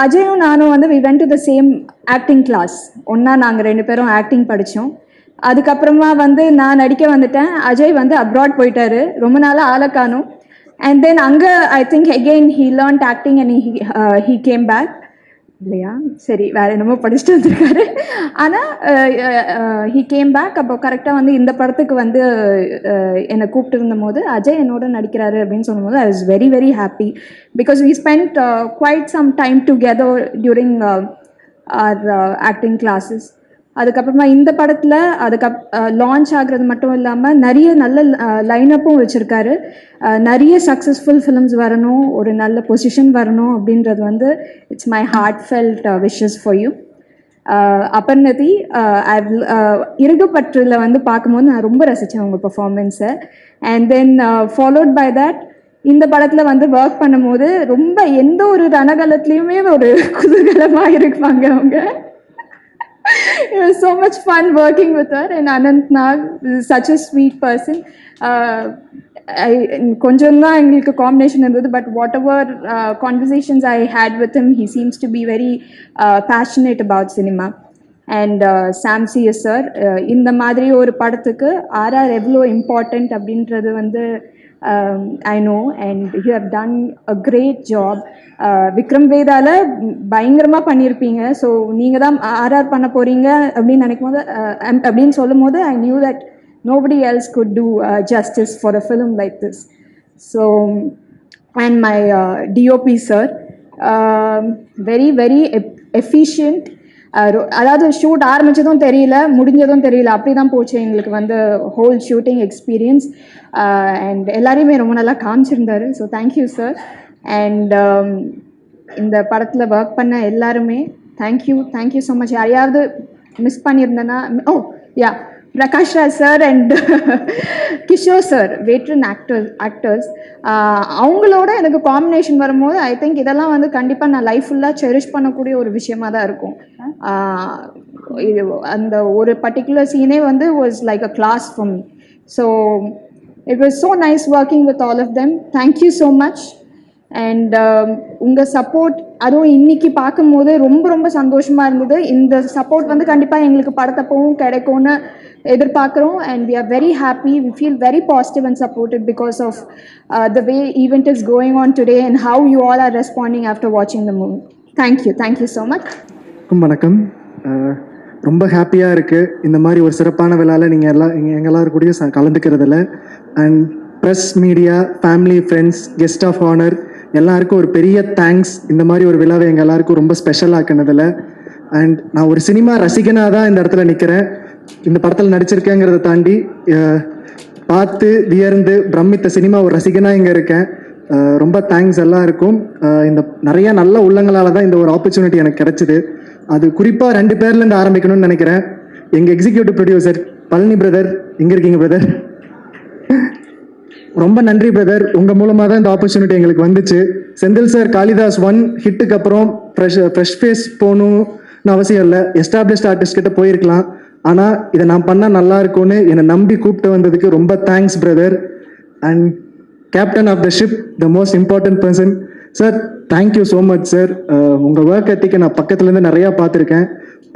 அஜயும் நானும் வந்து we went to the same acting class. ஒன்றா நாங்கள் 2 பேரும் ஆக்டிங் படித்தோம். அதுக்கப்புறமா வந்து நான் நடிக்க வந்துட்டேன். அஜய் வந்து அப்ராட் போயிட்டாரு. ரொம்ப நாளாக ஆளை காணும். அண்ட் தென் அங்கே I think again he learned acting and he came back இல்லையா? சரி, வேறு என்னமோ படிச்சுட்டு வந்திருக்காரு. ஆனால் ஹீ கேம் பேக். அப்போ கரெக்டாக வந்து இந்த படத்துக்கு வந்து என்னை கூப்பிட்டு இருந்தபோது அஜய் என்னோட நடிக்கிறாரு அப்படின்னு சொல்லும்போது I was very very happy. Because we spend quite some time together during our acting classes. அதுக்கப்புறமா இந்த படத்தில் லான்ச் ஆகிறது மட்டும் இல்லாமல் நிறைய நல்ல லைனப்பும் வச்சுருக்காரு. நிறைய சக்ஸஸ்ஃபுல் ஃபிலிம்ஸ் வரணும், ஒரு நல்ல பொசிஷன் வரணும் அப்படின்றது வந்து it's my heartfelt wishes for you. Aparnathi, இருகுப்பற்றில் வந்து பார்க்கும்போது நான் ரொம்ப ரசித்தேன் உங்கள் பர்ஃபார்மன்ஸை. And then followed by that இந்த படத்தில் வந்து ஒர்க் பண்ணும்போது ரொம்ப எந்த ஒரு ரணகலத்துலேயுமே ஒரு குதூகலமாக இருப்பாங்க அவங்க. It was so much fun working with her. And Anant Nag is such a sweet person. கொஞ்சம் தான் எங்களுக்கு காம்பினேஷன் இருந்தது. But whatever conversations I had with him, he seems to be very passionate about cinema. And Sam CS sir, இந்த மாதிரி ஒரு படத்துக்கு RR எவ்வளோ important அப்படின்றது வந்து I know, and you have done a great job. Vikram வேதால பயங்கரமாக பண்ணியிருப்பீங்க. ஸோ நீங்கள் தான் ஆர்ஆர் பண்ண போகிறீங்க அப்படின்னு நினைக்கும் போது அப்படின்னு சொல்லும் போது I knew that nobody else could do justice for a film like this. So, and my DOP sir, very very efficient. அதாவது ஷூட் ஆரம்பித்ததும் தெரியல, முடிஞ்சதும் தெரியல, அப்படி தான் போச்சு எங்களுக்கு வந்து ஹோல் ஷூட்டிங் எக்ஸ்பீரியன்ஸ். அண்ட் எல்லாரையுமே ரொம்ப நல்லா காமிச்சிருந்தாரு. So thank you sir. அண்ட் இந்த படத்தில் ஒர்க் பண்ண எல்லாருமே தேங்க்யூ ஸோ மச். யாரையாவது மிஸ் பண்ணியிருந்தேன்னா, yeah, Prakash Raj sir and Kishore sir, veteran actors, அவங்களோட எனக்கு காம்பினேஷன் வரும்போது ஐ திங்க் இதெல்லாம் வந்து கண்டிப்பாக நான் லைஃப் ஃபுல்லாக செரிஷ் பண்ணக்கூடிய ஒரு விஷயமாக தான் இருக்கும். இது அந்த ஒரு பர்டிகுலர் சீனே வந்து was like a class for me. So it was so nice working with all of them. Thank you so much. And உங்கள் சப்போர்ட், அதுவும் இன்றைக்கி பார்க்கும்போது ரொம்ப ரொம்ப சந்தோஷமாக இருந்தது. இந்த சப்போர்ட் வந்து கண்டிப்பாக எங்களுக்கு படத்தப்பவும் கிடைக்கும்னு எதிர்பார்க்குறோம். And we are very happy. We feel very positive and supported because of the way event is going on today and how you all are responding after வாட்சிங் the movie. Thank you so much. வணக்கம். ரொம்ப ஹாப்பியாக இருக்குது இந்த மாதிரி ஒரு சிறப்பான விழாவில் நீங்கள் எங்கள் எல்லாரும் கூடயும் கலந்துக்கிறதுல. And press, media, family, friends, guest of honour எல்லாருக்கும் ஒரு பெரிய தேங்க்ஸ். இந்த மாதிரி ஒரு விழாவை எங்கள் எல்லாருக்கும் ரொம்ப ஸ்பெஷல் ஆக்குனதில். அண்ட் நான் ஒரு சினிமா ரசிகனாக தான் இந்த இடத்துல நிற்கிறேன். இந்த படத்தில் நடிச்சிருக்கேங்கிறத தாண்டி பார்த்து வியர்ந்து பிரமித்த சினிமா ஒரு ரசிகனாக இங்கே இருக்கேன். ரொம்ப தேங்க்ஸ் எல்லாருக்கும். இந்த நிறைய நல்ல உள்ளங்களால் தான் இந்த ஒரு ஆப்பர்ச்சுனிட்டி எனக்கு கிடைச்சிது. அது குறிப்பாக 2 பேர்லேருந்து ஆரம்பிக்கணும்னு நினைக்கிறேன். எங்கள் எக்ஸிக்யூட்டிவ் ப்ரொடியூசர் பழனி பிரதர், எங்கே இருக்கீங்க பிரதர்? ரொம்ப நன்றி பிரதர். உங்கள் மூலமாக தான் இந்த ஆப்பர்ச்சுனிட்டி எங்களுக்கு வந்துச்சு. செந்தில் சார் காளிதாஸ் 1 ஹிட்டுக்கு அப்புறம் ஃப்ரெஷ் ஃபேஸ் போகணும்னு அவசியம் இல்லை, எஸ்டாப்ளிஷ்ட் ஆர்டிஸ்ட் கிட்ட போயிருக்கலாம். ஆனால் இதை நான் பண்ணால் நல்லா இருக்கும்னு என்னை நம்பி கூப்பிட்டு வந்ததுக்கு ரொம்ப thanks brother. And captain of the ship, the most important person sir, thank you so much sir. உங்கள் ஒர்க் எத்திக்கை நான் பக்கத்துலேருந்து நிறையா பார்த்துருக்கேன்.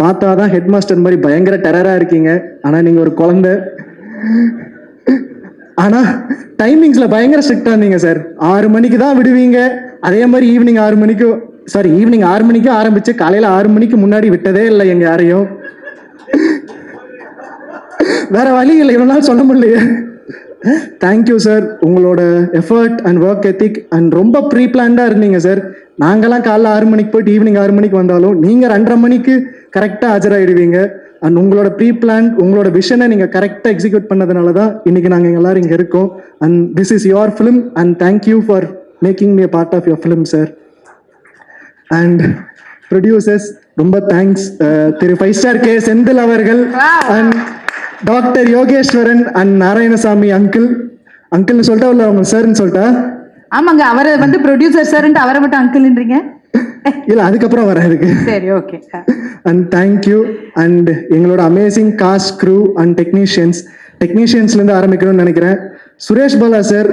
பார்த்தா தான் ஹெட் மாஸ்டர் மாதிரி பயங்கர டெரராக இருக்கீங்க. ஆனால் நீங்கள் ஒரு குழந்தை. ஆனால் டைமிங்ஸில் பயங்கர ஸ்ட்ரிக்டாக இருந்தீங்க சார். 6 மணிக்கு தான் விடுவீங்க. அதே மாதிரி ஈவினிங் 6 மணிக்கும் ஆரம்பித்து காலையில் 6 மணிக்கு முன்னாடி விட்டதே இல்லை எங்கள் யாரையும். வேற வழி இல்லை, இவ்வளோ நாள் சொல்ல முடியலையே. Thank you sir. உங்களோட effort and work ethic and ரொம்ப ப்ரீ பிளான்டாக இருந்தீங்க சார். நாங்கள்லாம் காலைல 6 மணிக்கு போயிட்டு ஈவினிங் 6 மணிக்கு வந்தாலும் நீங்கள் 2:30 மணிக்கு கரெக்டாக ஆஜராகிடுவீங்க. அண்ட் உங்களோட ப்ரீ பிளான், உங்களோட விஷனை நீங்கள் கரெக்டாக எக்ஸிக்யூட் பண்ணதுனால தான் இன்றைக்கி நாங்கள் எல்லோரும் இங்கே இருக்கோம். And this is your film and thank you for making me part of your film sir. And producers ரொம்ப தேங்க்ஸ். திரு 5 ஸ்டார் கே செந்தில் அவர்கள் and doctor Yogeswaran and Narayanasamy அங்கிள்னு சொல்லிட்டா இல்லை அவங்க சார்ன்னு சொல்லிட்டா? ஆமாங்க, அவரை வந்து ப்ரொடியூசர் சார்ன்ட்டு அவரை மட்டும் அங்கிள்ன்றீங்க. இல்லை, அதுக்கப்புறம் வரேன் இதுக்கு. சரி, ஓகே. And thank you. அண்ட் எங்களோட அமேசிங் காஸ்ட், க்ரூ அண்ட் டெக்னீஷியன்ஸ்லேருந்து ஆரம்பிக்கணும்னு நினைக்கிறேன். சுரேஷ் பாலா சார்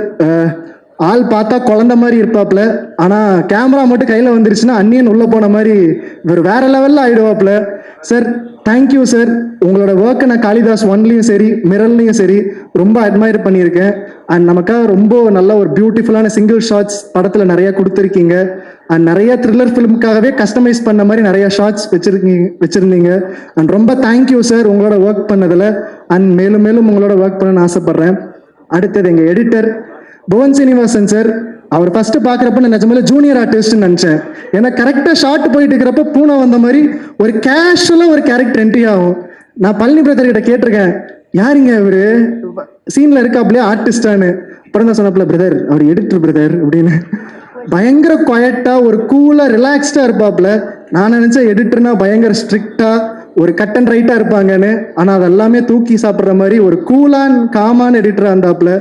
ஆள் பார்த்தா குழந்த மாதிரி இருப்பாப்ல, ஆனால் கேமரா மட்டும் கையில் வந்துருச்சுன்னா அன்னியன் உள்ளே போன மாதிரி இவர் வேற லெவலில் ஆகிடுவாப்ல. Sir thank you sir. உங்களோட ஒர்க்கை நான் காளிதாஸ் 1லையும் சரி மிரர்லையும் சரி ரொம்ப அட்மையர் பண்ணியிருக்கேன். அண்ட் நமக்காக ரொம்ப நல்ல ஒரு பியூட்டிஃபுல்லான சிங்கிள் ஷாட்ஸ் படத்தில் நிறைய கொடுத்துருக்கீங்க. அண்ட் நிறைய த்ரில்லர் ஃபிலிமுக்காகவே கஸ்டமைஸ் பண்ண மாதிரி நிறைய ஷார்ட்ஸ் வச்சுருந்தீங்க. அண்ட் ரொம்ப தேங்க்யூ சார் உங்களோட ஒர்க் பண்ணதில். அண்ட் மேலும் மேலும் உங்களோட ஒர்க் பண்ணணும்னு ஆசைப்பட்றேன். அடுத்தது எங்கள் எடிட்டர் புவன் சீனிவாசன் சார். அவர் ஃபர்ஸ்ட் பார்க்குறப்ப நான் நிஜமாலே ஜூனியர் ஆர்டிஸ்ட்னு நினச்சேன். ஏன்னா கரெக்டாக ஷார்ட் போயிட்டு இருக்கிறப்ப பூனை வந்த மாதிரி ஒரு கேஷுவலாக ஒரு கேரக்டர் என்ட்ரி ஆகும். நான் பழனி பிரதர் கிட்ட கேட்டிருக்கேன், யாருங்க இவர் சீனில் இருக்காப்லையே ஆர்டிஸ்டானு. அப்புறம் தான் சொன்னப்பல, பிரதர் அவர் எடிட்டர் பிரதர் அப்படின்னு. பயங்கர குவாய்ட்டாக ஒரு கூலாக ரிலாக்ஸ்டாக இருப்பாப்ல. நான் நினச்சேன் எடிட்டர்னா பயங்கர ஸ்ட்ரிக்டாக ஒரு கட் அண்ட் ரைட்டாக இருப்பாங்கன்னு. ஆனால் அதெல்லாமே தூக்கி சாப்பிட்ற மாதிரி ஒரு காமான எடிட்டராக இருந்தாப்புல.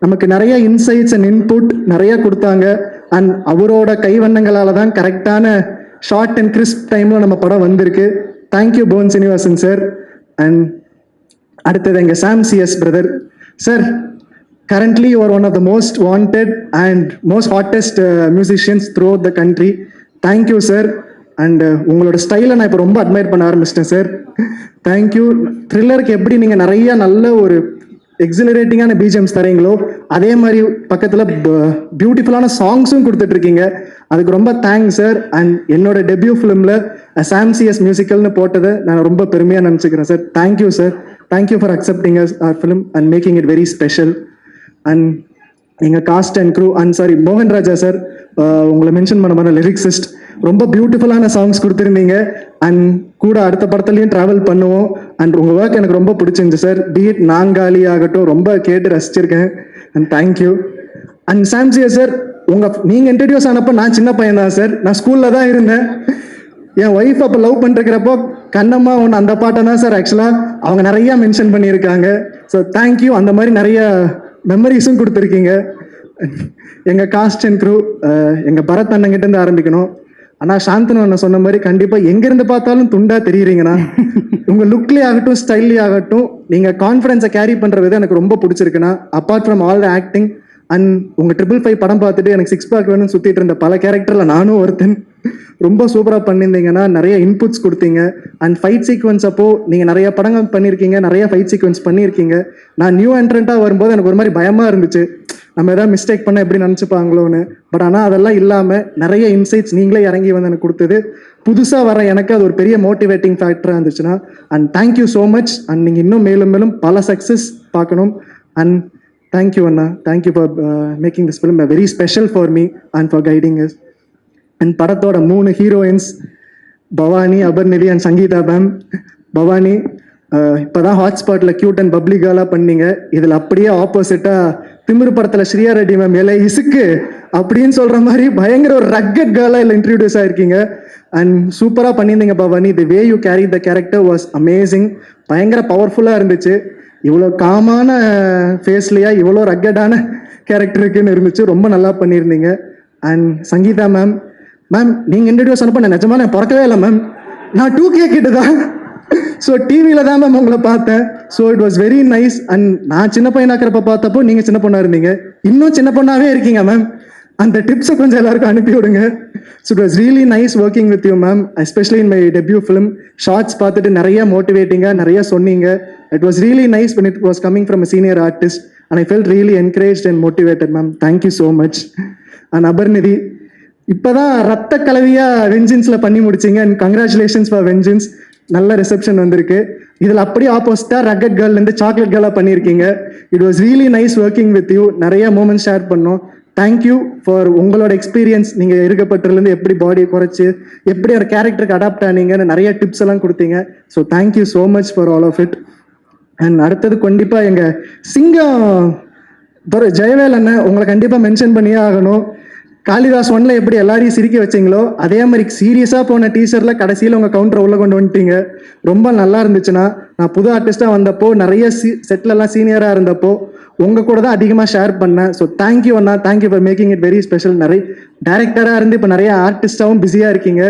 நமக்கு நிறைய இன்சைட்ஸ் அண்ட் இன்புட் நிறைய கொடுத்தாங்க. அண்ட் அவரோட கைவண்ணங்களால் தான் கரெக்டான ஷார்ட் அண்ட் கிறிஸ்ப் டைமில் நம்ம படம் வந்திருக்கு. Thank you Bhuvan Srinivasan sir. And அடுத்தது எங்கள் Sam CS brother sir. currently you are one of the most wanted and most hottest musicians throughout the country. Thank you sir. And உங்களோட ஸ்டைலை நான் இப்போ ரொம்ப அட்மையர் பண்ண ஆரம்பிச்சிட்டேன் சார். தேங்க்யூ. த்ரில்லருக்கு எப்படி நீங்கள் நிறைய நல்ல ஒரு எக்ஸிலரேட்டிங்கான பிஜிஎம்ஸ் தரீங்களோ அதே மாதிரி பக்கத்தில் பியூட்டிஃபுல்லான சாங்ஸும் கொடுத்துட்ருக்கீங்க. அதுக்கு ரொம்ப தேங்க்ஸ் சார். அண்ட் என்னோட டெபியூ ஃபிலிமில் சாம் சிஎஸ் மியூசிக்கல்னு போட்டதை நான் ரொம்ப பெருமையாக நினச்சிக்கிறேன் sir. Thank you sir. Thank you for accepting us our film and making it very special. And எங்கள் cast and crew and sorry மோகன் ராஜா சார், உங்களை மென்ஷன் பண்ண மாதிரி லிரிக்ஸிஸ்ட், ரொம்ப பியூட்டிஃபுல்லான சாங்ஸ் கொடுத்துருந்தீங்க. அண்ட் கூட அடுத்த படத்துலையும் ட்ராவல் பண்ணுவோம். அண்ட் உங்கள் ஒர்க் எனக்கு ரொம்ப பிடிச்சிருந்துச்சு சார். பீட் நாங்காலி ஆகட்டும் ரொம்ப கேட்டு ரசிச்சிருக்கேன். And thank you. அண்ட் சாம்சியா சார், நீங்கள் இன்ட்ரடியூஸ் ஆனப்போ நான் சின்ன பையன் தான் சார். நான் ஸ்கூலில் தான் இருந்தேன். என் ஒய்ஃப் அப்போ லவ் பண்ணிருக்கிறப்போ கண்ணம்மா ஒன்று அந்த பாட்டை தான் சார் ஆக்சுவலாக அவங்க நிறையா மென்ஷன் பண்ணியிருக்காங்க. So thank you. அந்த மாதிரி நிறைய மெமரிஸும் கொடுத்துருக்கீங்க. எங்கள் காஸ்ட் அண்ட் க்ரூ, எங்கள் பரத் அண்ணங்கிட்டேருந்து ஆரம்பிக்கணும். ஆனால் சாந்தனு அண்ணன் சொன்ன மாதிரி கண்டிப்பாக எங்கேருந்து பார்த்தாலும் துண்டா தெரியுறீங்கண்ணா. உங்கள் லுக்லேயே ஆகட்டும் ஸ்டைல்லே ஆகட்டும் நீங்கள் கான்ஃபிடன்ஸை கேரி பண்ணுற விதம் எனக்கு ரொம்ப பிடிச்சிருக்குண்ணா. Apart from all the acting and உங்கள் 555 படம் பார்த்துட்டு எனக்கு 6 பேக் வேணும்னு சுற்றிட்டு இருந்த பல கேரக்டரில் நானும் ஒருத்தன். ரொம்ப சூப்பராக பண்ணியிருந்தீங்கன்னா நிறைய இன்புட்ஸ் கொடுத்தீங்க. அண்ட் ஃபைட் சீக்வன்ஸ் அப்போது நீங்கள் நிறைய படங்கள் பண்ணியிருக்கீங்க, நிறைய ஃபைட் சீக்வன்ஸ் பண்ணியிருக்கீங்க. நான் நியூ என்ட்ரண்ட்டாக வரும்போது எனக்கு ஒரு மாதிரி பயமாக இருந்துச்சு, நம்ம எதாவது மிஸ்டேக் பண்ண எப்படி நினச்சிப்பாங்களோன்னு. பட் ஆனால் அதெல்லாம் இல்லாமல் நிறைய இன்சைட்ஸ் நீங்களே இறங்கி வந்து எனக்கு கொடுத்தது புதுசாக வர எனக்கு அது ஒரு பெரிய மோட்டிவேட்டிங் ஃபேக்டராக இருந்துச்சுன்னா. And thank you so much. And நீங்கள் இன்னும் மேலும் மேலும் பல சக்ஸஸ் பார்க்கணும். அண்ட் தேங்க்யூ அண்ணா. Thank you for making this film very special for me and for guiding us. And படத்தோட 3 heroines Bhavani, Abarnathi and Sangeetha ma'am. Bhavani இப்போ தான் ஹாட்ஸ்பாட்டில் க்யூட் அண்ட் பப்ளி கேர்லாக பண்ணீங்க. இதில் அப்படியே ஆப்போசிட்டாக திமிரு படத்தில் ஸ்ரீயா ரெட்டி மேம் எல்லை இசுக்கு அப்படின்னு சொல்கிற மாதிரி பயங்கர ஒரு ரக்கட் கேர்லாக இல்லை இன்ட்ரடியூஸ் ஆகிருக்கீங்க. அண்ட் சூப்பராக பண்ணியிருந்தீங்க Bhavani. The way you carry the character was amazing. பயங்கர பவர்ஃபுல்லாக இருந்துச்சு. இவ்வளோ காமான ஃபேஸ்லையா இவ்வளோ ரக்கடான கேரக்டருக்குன்னு இருந்துச்சு. ரொம்ப நல்லா பண்ணியிருந்தீங்க. அண்ட் சங்கீதா மேம், நீங்கள் இன்ட்ரடியூஸ் ஆனப்போ நான் நிஜமாக நான் பிறக்கவே இல்லை மேம். நான் 2K கிட்ட தான். ஸோ டிவியில் தான் மேம் உங்களை பார்த்தேன். So it was very nice. And நான் சின்ன பையனாக்கிறப்ப பார்த்தப்போ நீங்கள் சின்ன பொண்ணாக இருந்தீங்க, இன்னும் சின்ன பொண்ணாகவே இருக்கீங்க மேம். அந்த டிப்ஸை கொஞ்சம் எல்லாருக்கும் அனுப்பி விடுங்க. So it was really nice working with you ma'am, especially in my debut film. Shorts பார்த்துட்டு நிறைய மோட்டிவேட்டிங்காக நிறைய சொன்னீங்க. It was really nice when it was coming from a senior artist and I felt really encouraged and motivated ma'am. Thank you so much. And Abarnathi, இப்போதான் ரத்த கலவியாக வெஞ்சன்ஸில் பண்ணி முடிச்சிங்க. And congratulations for vengeance. நல்ல ரிசப்ஷன் வந்திருக்கு. இதில் அப்படியே ஆப்போசிட்டாக ரக்கட் கேர்ள்லேருந்து சாக்லேட் கேர்லாக பண்ணியிருக்கீங்க. It was really nice working with you. நிறைய மூமெண்ட்ஸ் ஷேர் பண்ணோம். தேங்க்யூ ஃபார் உங்களோட எக்ஸ்பீரியன்ஸ். நீங்கள் இருக்கப்பட்டிலேருந்து எப்படி பாடியை குறைச்சி எப்படி ஒரு கேரக்டருக்கு அடாப்ட் ஆனீங்கன்னு நிறைய டிப்ஸ் எல்லாம் கொடுத்தீங்க. So thank you so much for all of it. And அடுத்தது கண்டிப்பாக எங்கள் சிங்கம் ஜெயவேல் அண்ணன், உங்களை கண்டிப்பாக மென்ஷன் பண்ணியே ஆகணும். காளிதாஸ் ஒன்ல எப்படி எல்லாரையும் சிரிக்க வச்சிங்களோ அதே மாதிரி சீரியஸாக போன டீச்சரில் கடைசியில் உங்கள் கவுண்டரை உள்ள கொண்டு வந்துட்டீங்க. ரொம்ப நல்லா இருந்துச்சுன்னா நான் புது ஆர்டிஸ்டாக வந்தப்போ நிறைய செட்லலாம் சீனியராக இருந்தப்போ உங்கள் கூட தான் அதிகமாக ஷேர் பண்ணேன். ஸோ தேங்க்யூ அண்ணா, thank you for making it very special. நிறைய டேரக்டராக இருந்து இப்போ நிறைய ஆர்டிஸ்டாகவும் பிஸியாக இருக்கீங்க.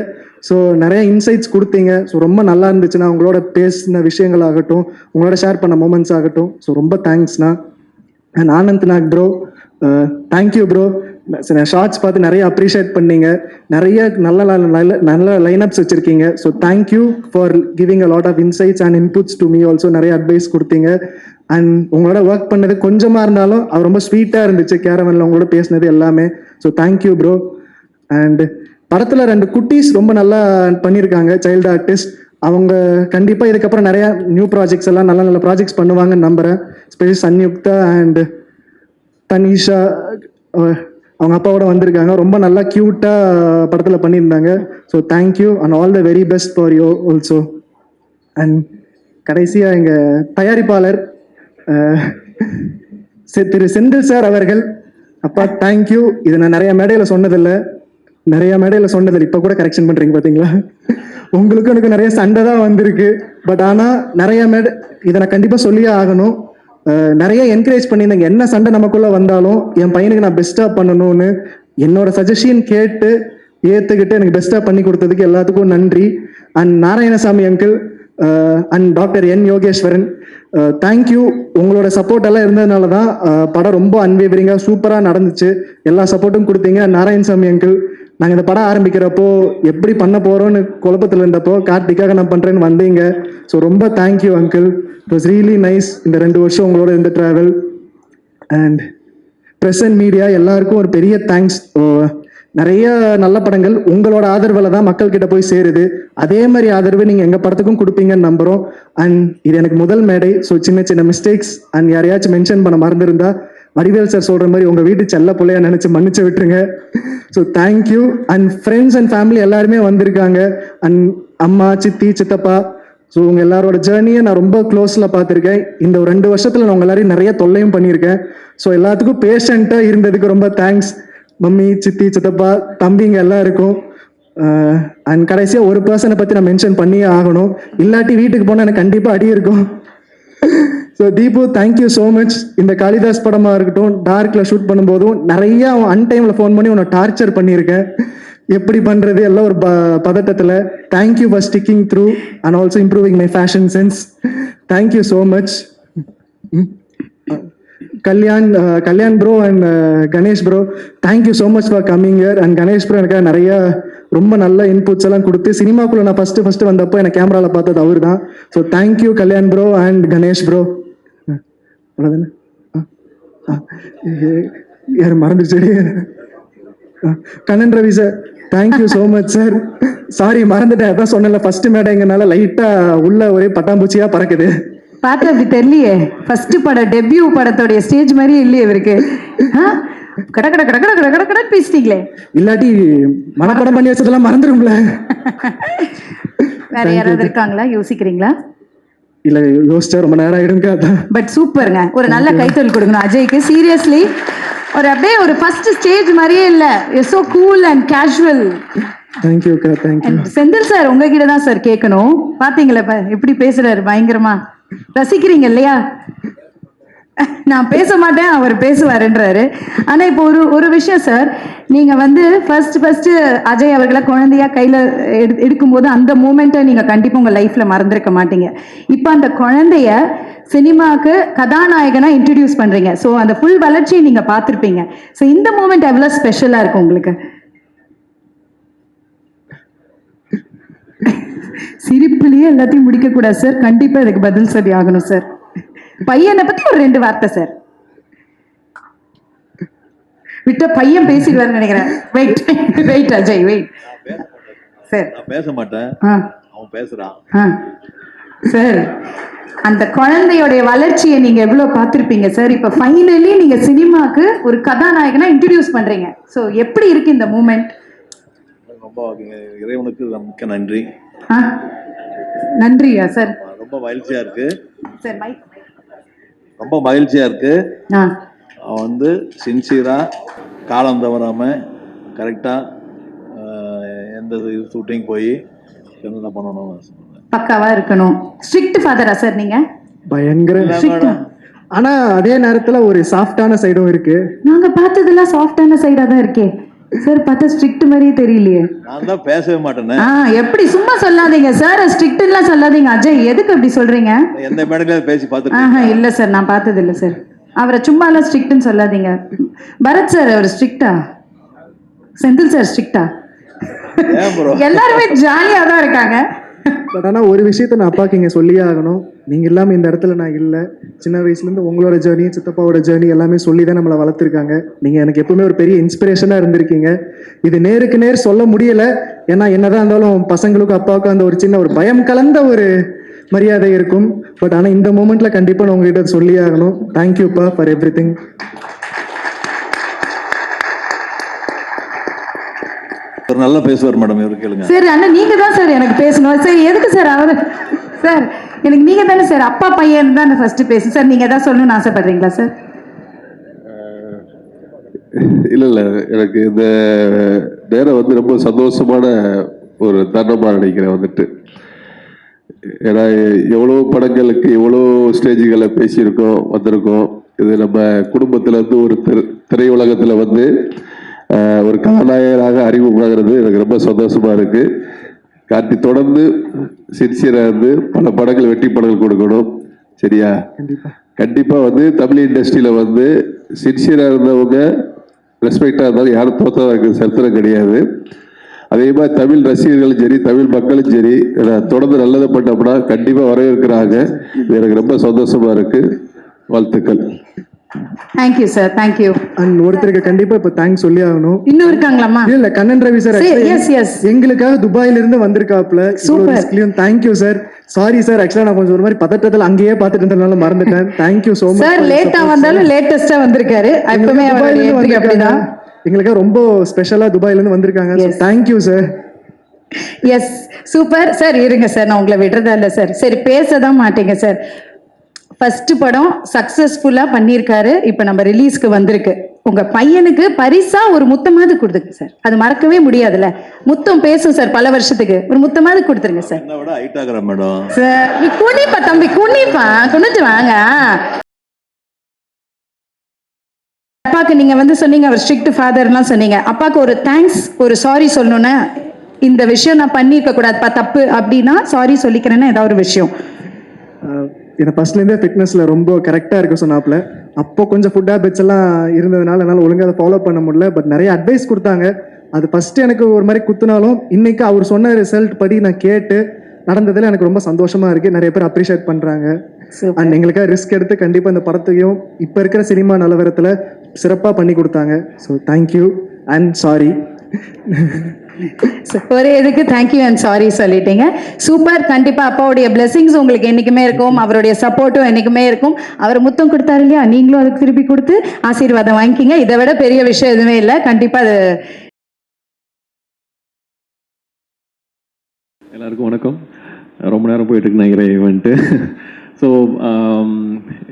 ஸோ நிறைய இன்சைட்ஸ் கொடுத்தீங்க. ஸோ ரொம்ப நல்லா இருந்துச்சுண்ணா, உங்களோட பேசின விஷயங்கள் ஆகட்டும், உங்களோட ஷேர் பண்ண மூமெண்ட்ஸ் ஆகட்டும். ஸோ ரொம்ப தேங்க்ஸ்ண்ணா. And Anand Nag bro, thank you bro. Shorts பார்த்து நிறைய அப்ரிஷியேட் பண்ணீங்க. நிறைய நல்ல லைனப்ஸ் வச்சுருக்கீங்க. So thank you for giving a lot of insights and inputs to me also. நிறைய அட்வைஸ் கொடுத்தீங்க. அண்ட் உங்களோட ஒர்க் பண்ணது கொஞ்சமாக இருந்தாலும் அது ரொம்ப ஸ்வீட்டாக இருந்துச்சு. கேரவனில் உங்களோட பேசினது எல்லாமே. So thank you bro. அண்ட் படத்தில் 2 குட்டீஸ் ரொம்ப நல்லா பண்ணியிருக்காங்க, சைல்டு ஆர்டிஸ்ட். அவங்க கண்டிப்பாக இதுக்கப்புறம் நிறையா நியூ ப்ராஜெக்ட்ஸ் எல்லாம் நல்ல நல்ல ப்ராஜெக்ட்ஸ் பண்ணுவாங்கன்னு நம்புகிறேன். ஸ்பெஷலி சன்யுக்தா அண்ட் தனிஷா அவங்க அப்பாவோட வந்திருக்காங்க. ரொம்ப நல்லா க்யூட்டாக படத்தில் பண்ணியிருந்தாங்க. So thank you and all the very best for you also. And கடைசியாக எங்கள் தயாரிப்பாளர் திரு செந்தில் சார் அவர்கள், அப்பா தேங்க்யூ. இது நான் நிறைய மேடையில் சொன்னதில்லை, இப்போ கூட கரெக்ஷன் பண்ணுறீங்க பார்த்தீங்களா. உங்களுக்கும் எனக்கு நிறைய சண்டை தான் வந்திருக்கு. பட் ஆனால் நிறைய இதை நான் கண்டிப்பாக சொல்லியே ஆகணும். நிறைய என்கரேஜ் பண்ணியிருந்தேங்க. என்ன சண்டை நமக்குள்ளே வந்தாலும் என் பையனுக்கு நான் பெஸ்ட்டாக பண்ணணும்னு என்னோட சஜஷன் கேட்டு ஏற்றுக்கிட்டு எனக்கு பெஸ்ட்டாக பண்ணி கொடுத்ததுக்கு எல்லாத்துக்கும் நன்றி. And Narayanasamy uncle and doctor N Yogeswaran, thank you. உங்களோட சப்போர்ட் எல்லாம் இருந்ததுனால தான் படம் ரொம்ப அன்வேவரிங்காக சூப்பராக நடந்துச்சு. எல்லா சப்போர்ட்டும் கொடுத்தீங்க. நாராயணசாமி அங்கிள், நாங்கள் இந்த படம் ஆரம்பிக்கிறப்போ எப்படி பண்ண போகிறோன்னு குழப்பத்தில் இருந்தப்போ கார்த்திக்காக நான் பண்ணுறேன்னு வந்தீங்க. ஸோ ரொம்ப thank you uncle. It was really nice இந்த 2 வருஷம் உங்களோட இந்த travel. And press and media எல்லாருக்கும் ஒரு பெரிய தேங்க்ஸ். நிறைய நல்ல படங்கள் உங்களோட ஆதரவில் தான் மக்கள்கிட்ட போய் சேருது. அதே மாதிரி ஆதரவு நீங்கள் எங்கள் படத்துக்கும் கொடுப்பீங்கன்னு நம்புகிறோம். அண்ட் இது எனக்கு முதல் மேடை. ஸோ சின்ன சின்ன மிஸ்டேக்ஸ் அண்ட் யாரையாச்சும் மென்ஷன் பண்ண மறந்துருந்தா வடிவேல் சார் சொல்கிற மாதிரி உங்கள் வீட்டு செல்ல பிள்ளையா நினச்சி மன்னிச்சு விட்டுருங்க. So thank you. And friends and family எல்லாருமே வந்திருக்காங்க. அண்ட் அம்மா, சித்தி, சித்தப்பா, ஸோ உங்கள் எல்லாரோட ஜேர்னியை நான் ரொம்ப க்ளோஸில் பார்த்துருக்கேன். இந்த ஒரு 2 வருஷத்தில் நான் உங்கள் எல்லாரையும் நிறைய தொல்லையும் பண்ணியிருக்கேன். ஸோ எல்லாத்துக்கும் பேஷண்ட்டாக இருந்ததுக்கு ரொம்ப தேங்க்ஸ். மம்மி, சித்தி, சித்தப்பா, தம்பிங்க எல்லாருக்கும். அண்ட் கடைசியாக ஒரு பர்சனை பற்றி நான் மென்ஷன் பண்ணியே ஆகணும், இல்லாட்டி வீட்டுக்கு போனால் எனக்கு கண்டிப்பாக அடி இருக்கும். So Deepu, thank you so much. இந்த காளிதாஸ் படமாக இருக்கட்டும், டார்க்கில் ஷூட் பண்ணும்போதும் நிறைய அன்டைமில் ஃபோன் பண்ணி உன்னை டார்ச்சர் பண்ணியிருக்கேன். எப்படி பண்ணுறது எல்லாம் ஒரு பதட்டத்தில். Thank you for sticking through and also improving my fashion sense. Thank you so much. Kalyan bro and Ganesh bro, thank you so much for coming year. And Ganesh bro எனக்கு நிறைய ரொம்ப நல்ல இன்புட்ஸ் எல்லாம் கொடுத்து சினிமாக்குள்ளே நான் ஃபஸ்ட்டு வந்தப்போ எனக்கு கேமராவில் பார்த்தது அவர் தான். So thank you Kalyan bro and Ganesh bro. அவ்வளோதானே? யார் மறந்துச்சு? Kannan Ravi sir, thank you so much sir. Sorry மறந்துட்டேன், அதான் சொன்னல ஃபர்ஸ்ட் மேடைங்கனால லைட்டாக உள்ள ஒரே பட்டாம்பூச்சியாக பறக்குது. பார்த்து அப்படி தெரியலையே, ஃபர்ஸ்ட் படம் டெபியூ படத்தோடைய ஸ்டேஜ் மாதிரியே இல்லையே இவருக்கு. கட பேசிட்டீங்களே, இல்லாட்டி மனப்படம் பண்ணி வச்சதெல்லாம் மறந்துடும்ல. வேற யாராவது இருக்காங்களா, யோசிக்கிறீங்களா? இல்ல யோசிச்சா ரொம்ப நேரம் ஆயிடுங்க. பட் சூப்பருங்க, ஒரு நல்ல கைத்தொல் கொடுக்கணும் அஜய்க்கு. சீரியஸ்லி ஒரு அப்படியே ஒரு ஃபர்ஸ்ட் ஸ்டேஜ் மாதிரியே இல்ல, so cool and casual. Thank you அக்கா, தேங்க்யூ. செந்தில் சார் உங்ககிட்ட தான் சார் கேட்கணும். பாத்தீங்களா எப்படி பேசுறாரு, பயங்கரமா ரசிக்கிறீங்க இல்லையா? நான் பேச மாட்டேன், அவர் பேசுவாருன்றாரு. ஆனா இப்போ ஒரு விஷயம் சார், நீங்க வந்து ஃபர்ஸ்ட் அஜய் அவர்களை குழந்தையா கையில எடுக்கும்போது அந்த மூமெண்ட்டை நீங்க கண்டிப்பா உங்க லைஃப்ல மறந்துருக்க மாட்டீங்க. இப்போ அந்த குழந்தைய சினிமாவுக்கு கதாநாயகனா இன்ட்ரடியூஸ் பண்றீங்க. ஸோ அந்த ஃபுல் வளர்ச்சியை நீங்க பார்த்துருப்பீங்க. ஸோ இந்த மூமெண்ட் எவ்வளவு ஸ்பெஷலா இருக்கும் உங்களுக்கு? சிரிப்புலயே எல்லாத்தையும் முடிக்க கூடாது சார், கண்டிப்பா இதுக்கு பதில் சொல்லி ஆகணும் சார். பையனை பத்தி ஒரு 2 வார்த்தை சார். விட்ட பையன் பேசிடுவாருன்னு நினைக்கிறேன். Wait Ajay, wait sir. நான் பேச மாட்டேன், அவன் பேசுறான் சார். அந்த குழந்தையோடைய வளர்ச்சியை நீங்க எவ்வளவு பார்த்திருப்பீங்க சார். இப்ப ஃபைனலி நீங்க சினிமாக்கு ஒரு கதாநாயகனா இன்ட்ரடியூஸ் பண்றீங்க. சோ எப்படி இருக்கு இந்த மூமெண்ட்? ரொம்ப இறைவனுக்கு மிக்க நன்றி. நன்றியா சார்? ரொம்ப மகிழ்ச்சியா இருக்கு சார். ரொம்ப மகிழ்ச்சியா இருக்கு. அவன் வந்து சின்சியரா, காலம் தவறாம கரெக்டாக எந்த ஷூட்டிங் போய் என்ன பண்ணணும் பக்காவா இருக்கணும். ஸ்ட்ரிக்ட் ஃபாதரா சார் நீங்க? பயங்கர. ஆனா அதே நேரத்துல ஒரு சாஃப்டான சைடும் இருக்கு. நாங்க பார்த்ததெல்லாம் சாஃப்டான சைடா தான் இருக்கே சார். பார்த்தா ஸ்ட்ரிக்ட் மாதிரியே தெரியலையே. நான் தான் பேசவே மாட்டேனே. எப்படி சும்மா சொல்லாதீங்க சார், ஸ்ட்ரிக்ட்லாம் சொல்லாதீங்க. அஜய் எதுக்கு அப்படி சொல்றீங்க? எந்த மேடையில பேசி பார்த்துட்டு? இல்ல சார், நான் பார்த்தது இல்லை சார். அவரை சும்மா எல்லாம் ஸ்ட்ரிக்ட்னு சொல்லாதீங்க. பரத் சார் அவர் ஸ்ட்ரிக்டா? செந்தில் சார் ஸ்ட்ரிக்டா? எல்லாருமே ஜாலியா தான் இருக்காங்க. பட் ஆனால் ஒரு விஷயத்த நான் அப்பாவுக்கு இங்கே சொல்லியே ஆகணும். நீங்கள் இல்லாமல் இந்த இடத்துல நான் இல்லை. சின்ன வயசுலேருந்து உங்களோட ஜேர்னி, சித்தப்பாவோட ஜேர்னி எல்லாமே சொல்லி தான் நம்மளை வளர்த்துருக்காங்க. நீங்கள் எனக்கு எப்பவுமே ஒரு பெரிய இன்ஸ்பிரேஷனாக இருந்திருக்கீங்க. இது நேருக்கு நேர் சொல்ல முடியலை, ஏன்னா என்னதான் இருந்தாலும் பசங்களுக்கும் அப்பாவுக்கும் அந்த ஒரு சின்ன ஒரு பயம் கலந்த ஒரு மரியாதை இருக்கும். பட் ஆனால் இந்த மூமெண்ட்டில் கண்டிப்பாக நான் உங்ககிட்ட சொல்லியே ஆகணும். தேங்க்யூப்பா ஃபார் எவ்ரி திங். நல்லா பேசுவார் மேடம், இவரு கேளுங்க. சரி அண்ணா, நீங்க தான் சார் எனக்கு பேசணும். சரி எதுக்கு சார் அவரு? சார் எனக்கு நீங்க தானே சார் அப்பா பையன் தான் ஃபர்ஸ்ட் பேசு சார். நீங்க ஏதாவது சொல்லணும்னு ஆசைப்படுறீங்களா சார்? இல்லை, எனக்கு இந்த நேரம் வந்து ரொம்ப சந்தோஷமான ஒரு தருணமாக நினைக்கிறேன் வந்துட்டு. ஏன்னா எவ்வளோ படங்களுக்கு எவ்வளோ ஸ்டேஜுகளை பேசியிருக்கோம், வந்திருக்கோம். இது நம்ம குடும்பத்தில் வந்து ஒரு திரையுலகத்தில் வந்து ஒரு கதாநாயகராக அறிமுகமாகிறது எனக்கு ரொம்ப சந்தோஷமாக இருக்குது. கார்த்தி தொடர்ந்து சின்சியராக இருந்து பல படங்கள், வெற்றி படங்கள் கொடுக்கணும். சரியா? கண்டிப்பாக வந்து தமிழ் இண்டஸ்ட்ரியில் வந்து சின்சியராக இருந்தவங்க, ரெஸ்பெக்டாக இருந்தாலும் யாரும் தோற்றதாக சரித்திரம் கிடையாது. அதே மாதிரி தமிழ் ரசிகர்களும் சரி, தமிழ் மக்களும் சரி, தொடர்ந்து நல்லதை பண்ணோம்னா கண்டிப்பாக வரவேற்கிறாங்க. இது எனக்கு ரொம்ப சந்தோஷமாக இருக்குது. வாழ்த்துக்கள். Thank you sir, thank you. அண்ட் ஒருத்தருக்கு கண்டிப்பா இப்ப தேங்க்ஸ் சொல்லி ஆகணும். இன்னும் இருக்காங்களாமா? இல்ல, கண்ணன் ரவி சார் எங்களுக்காக துபாயில இருந்து வந்திருக்காப்ல. Super, thank you sir. Sorry sir, ஆக்சுவலா நான் கொஞ்சம் ஒரு மாதிரி பதட்டத்துல அங்கேயே பார்த்துட்டு இருந்ததுனால மறந்துட்டேன். Thank you so much sir. லேட்டா வந்தாலும் லேட்டஸ்டா வந்திருக்காரு. எப்பவுமே அப்படிதான். எங்களுக்காக ரொம்ப ஸ்பெஷலா துபாயில இருந்து வந்திருக்காங்க. Thank you sir. Yes, super sir. இருங்க சார், நான் உங்களை விடுறதா இல்லை சார். சரி, பேசதான் மாட்டீங்க சார். ஃபர்ஸ்ட் படம் சக்சஸ்ஃபுல்லா பண்ணியிருக்காரு. இப்போ நம்ம ரிலீஸ்க்கு வந்திருக்கு. உங்க பையனுக்கு பரிசா ஒரு முத்தமாவது கொடுத்துங்க சார். அது மறக்கவே முடியாதுல்ல. முத்தம் பேசும் சார் பல வருஷத்துக்கு. ஒரு முத்தமாவது கொடுத்துருங்க சார். சார் நீ குனிப்பா தம்பி, குனிப்பா, குனிச்சு வாங்க. அப்பாவுக்கு நீங்க வந்து சொன்னீங்க அவர் ஸ்ட்ரிக்ட் ஃபாதர்லாம் சொன்னீங்க. அப்பாவுக்கு ஒரு தேங்க்ஸ், ஒரு சாரி சொல்லணும்னா, இந்த விஷயம் நான் பண்ணியிருக்க கூடாதுப்பா, தப்பு அப்படின்னா சாரி சொல்லிக்கிறேன்னா ஏதாவது ஒரு விஷயம். என்னை ஃபர்ஸ்ட்லேருந்தே ஃபிட்னஸில் ரொம்ப கரெக்டாக இருக்க சொன்னாப்புல. அப்போ கொஞ்சம் ஃபுட் ஹேபிட்ஸ் எல்லாம் இருந்ததுனால என்னால் ஒழுங்காக அதை ஃபாலோ பண்ண முடியல. பட் நிறைய அட்வைஸ் கொடுத்தாங்க. அது ஃபஸ்ட்டு எனக்கு ஒரு மாதிரி குத்துனாலும் இன்னைக்கு அவர் சொன்ன ரிசல்ட் படி நான் கேட்டு நடந்ததில் எனக்கு ரொம்ப சந்தோஷமாக இருக்குது. நிறைய பேர் அப்ரிஷியேட் பண்ணுறாங்க. அண்ட் எங்களுக்காக ரிஸ்க் எடுத்து கண்டிப்பாக இந்த படத்தையும் இப்போ இருக்கிற சினிமா நிலவரத்தில் சிறப்பாக பண்ணி கொடுத்தாங்க. So thank you and sorry. ஒரே இதுக்கு தேங்க்யூ அண்ட் சாரி சொல்லிட்டீங்க. சூப்பர். கண்டிப்பா அப்பாவுடைய பிளெஸிங்ஸ் உங்களுக்கு என்னைக்குமே இருக்கும், அவருடைய சப்போர்ட்டும் என்னைக்குமே இருக்கும். அவர் முத்தம் கொடுத்தாரு இல்லையா, நீங்களும் அதுக்கு திருப்பி கொடுத்து ஆசீர்வாதம் வாங்கிக்கிங்க. இதை விட பெரிய விஷயம் எதுவுமே இல்லை. கண்டிப்பா அது. எல்லாருக்கும் வணக்கம். ரொம்ப நேரம் போயிட்டு இருக்கு நினைக்கிறேன் ஈவெண்ட்டு. ஸோ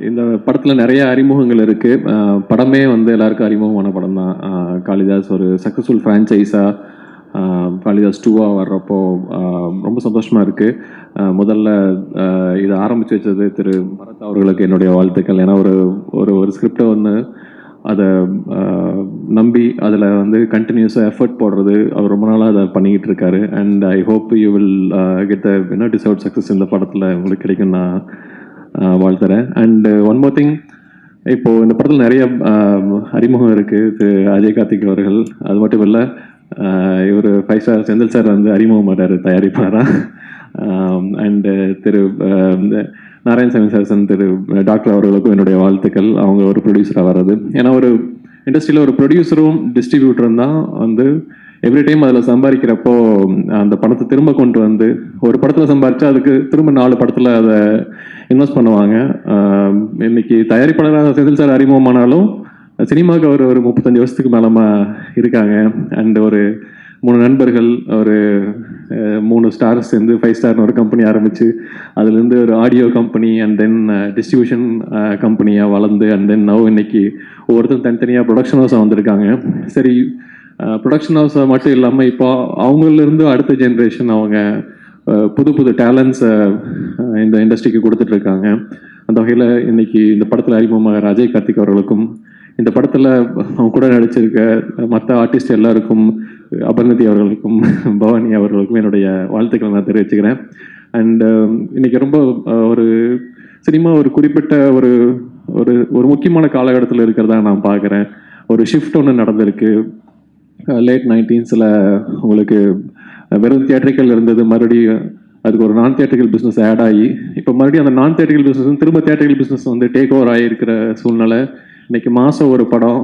இந்த படத்தில் நிறைய அறிமுகங்கள் இருக்குது. படமே வந்து எல்லாருக்கும் அறிமுகமான படம் தான். காளிதாஸ் ஒரு சக்ஸஸ்ஃபுல் ஃப்ரான்ச்சைஸாக காளிதாஸ் 2 வர்றப்போ ரொம்ப சந்தோஷமாக இருக்குது. முதல்ல இதை ஆரம்பித்து வச்சது திரு பரத் அவர்களுக்கு என்னுடைய வாழ்த்துக்கள். ஏன்னா ஒரு ஸ்கிரிப்டை வந்து அதை நம்பி அதில் வந்து கண்டினியூஸாக எஃபர்ட் போடுறது, அவர் ரொம்ப நாளாக அதை பண்ணிக்கிட்டு இருக்காரு. And I hope you will get the deserve success இந்த படத்தில் உங்களுக்கு கிடைக்கும் நான் வாழ்த்துறேன். அண்ட் ஒன் மோர் திங், இப்போது இந்த படத்தில் நிறைய அறிமுகம் இருக்குது. திரு அஜய் கார்த்திக் அவர்கள், அது மட்டும் இல்லை இவர் 5 ஸ்டார் செந்தில் சார் வந்து அறிமுகமாட்டார் தயாரிப்பாளராக. அண்டு திரு நாராயணசாமி சார், திரு டாக்டர் அவர்களுக்கும் என்னுடைய வாழ்த்துக்கள். அவங்க ஒரு ப்ரொடியூசராக வர்றது. ஏன்னா ஒரு இண்டஸ்ட்ரியில் ஒரு ப்ரொடியூசரும் டிஸ்ட்ரிபியூட்டரும் தான் வந்து எவ்ரி டைம் அதில் சம்பாதிக்கிறப்போ அந்த படத்தை திரும்ப கொண்டு வந்து ஒரு படத்தில் சம்பாதிச்சா அதுக்கு திரும்ப 4 படத்தில் அதை இன்வெஸ்ட் பண்ணுவாங்க. இன்னைக்கு தயாரிப்பாளராக செந்தில் சார் அறிமுகமானாலும் சினிமாவுக்கு அவர் ஒரு 35 வருஷத்துக்கு மேலமா இருக்காங்க. அண்ட் ஒரு 3 நண்பர்கள், ஒரு 3 ஸ்டார்ஸ் சேர்ந்து 5 ஸ்டார்னு ஒரு கம்பெனி ஆரம்பித்து அதுலேருந்து ஒரு audio company and then distribution கம்பெனியாக வளர்ந்து அண்ட் தென் நவ் இன்னைக்கு ஒவ்வொருத்தரும் தனித்தனியாக ப்ரொடக்ஷன் ஹவுஸாக வந்திருக்காங்க. சரி, ப்ரொடக்ஷன் ஹவுஸ் மட்டும் இல்லாமல் இப்போ அவங்களிருந்து அடுத்த ஜென்ரேஷன் அவங்க புது புது டேலண்ட்ஸை இந்த இண்டஸ்ட்ரிக்கு கொடுத்துட்ருக்காங்க. அந்த வகையில் இன்னைக்கு இந்த படத்தில் அறிமுகமாக அஜய் கார்த்திக் அவர்களுக்கும், இந்த படத்தில் அவங்க கூட நடிச்சிருக்க மற்ற ஆர்டிஸ்ட் எல்லாருக்கும், அபர்ணதி அவர்களுக்கும், பவானி அவர்களுக்கும் என்னுடைய வாழ்த்துக்களை நான் தெரிவிச்சுக்கிறேன். அண்ட் இன்னைக்கு ரொம்ப ஒரு சினிமா ஒரு குறிப்பிட்ட ஒரு ஒரு ஒரு முக்கியமான காலகட்டத்தில் இருக்கிறதா நான் பார்க்குறேன். ஒரு ஷிஃப்ட் ஒன்று நடந்திருக்கு. லேட் 90s உங்களுக்கு வெறும் தியேட்டரிக்கல் இருந்தது, மறுபடியும் அதுக்கு ஒரு நான் தியேட்டரிக்கல் பிஸ்னஸ் ஆட் ஆகி இப்போ மறுபடியும் அந்த நான் தியேட்டரிக்கல் பிஸ்னஸ் திரும்ப தியேட்டரிக்கல் பிஸ்னஸ் வந்து டேக் ஓவர் ஆகியிருக்கிற சூழ்நிலை. இன்னைக்கு மாதம் ஒரு படம்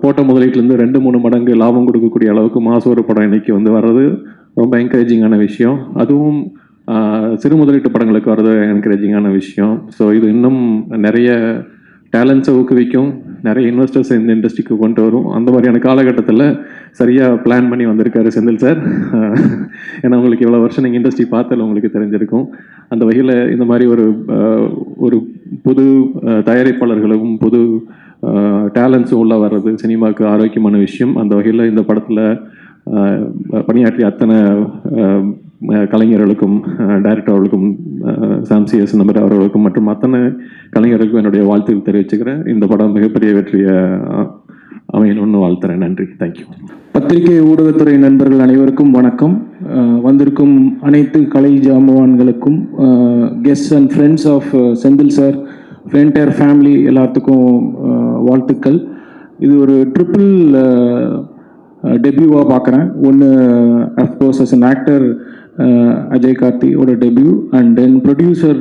போட்ட முதலீட்டிலேருந்து 2-3 மடங்கு லாபம் கொடுக்கக்கூடிய அளவுக்கு மாதம் ஒரு படம் இன்னைக்கு வந்து வர்றது ரொம்ப என்கரேஜிங்கான விஷயம். அதுவும் சிறு முதலீட்டு படங்களுக்கு வர்றது என்கரேஜிங்கான விஷயம். ஸோ இது இன்னும் நிறைய டேலண்ட்ஸை ஊக்குவிக்கும், நிறைய இன்வெஸ்டர்ஸ் இந்த இண்டஸ்ட்ரிக்கு கொண்டு வரும். அந்த மாதிரியான காலகட்டத்தில் சரியாக பிளான் பண்ணி வந்திருக்காரு செந்தில் சார். ஏன்னா உங்களுக்கு இவ்வளோ வருஷம் நீங்கள் இண்டஸ்ட்ரி பார்த்தால உங்களுக்கு தெரிஞ்சிருக்கும். அந்த வகையில் இந்த மாதிரி ஒரு புது தயாரிப்பாளர்களும் புது டேலண்ட்ஸும் உள்ள வர்றது சினிமாவுக்கு ஆரோக்கியமான விஷயம். அந்த வகையில் இந்த படத்தில் பணியாற்றிய அத்தனை கலைஞர்களுக்கும், டைரக்டர்களுக்கும், சாம்சிஎஸ் நம்பர் அவர்களுக்கும் மற்றும் அத்தனை கலைஞர்களுக்கும் என்னுடைய வாழ்த்துக்கள் தெரிவிச்சுக்கிறேன். இந்த படம் மிகப்பெரிய வெற்றியை அமையணும்னு வாழ்த்துறேன். நன்றி, தேங்க்யூ. பத்திரிகை ஊடகத்துறை நண்பர்கள் அனைவருக்கும் வணக்கம். வந்திருக்கும் அனைத்து கலை ஜாம்பவான்களுக்கும், guest and friends of Senthil sir, entire family எல்லாத்துக்கும் வாழ்த்துக்கள். இது ஒரு ட்ரிபிள் டெபியூவாக பார்க்குறேன். ஒன்று of course as an actor Ajay கார்த்தியோட debut, and then producer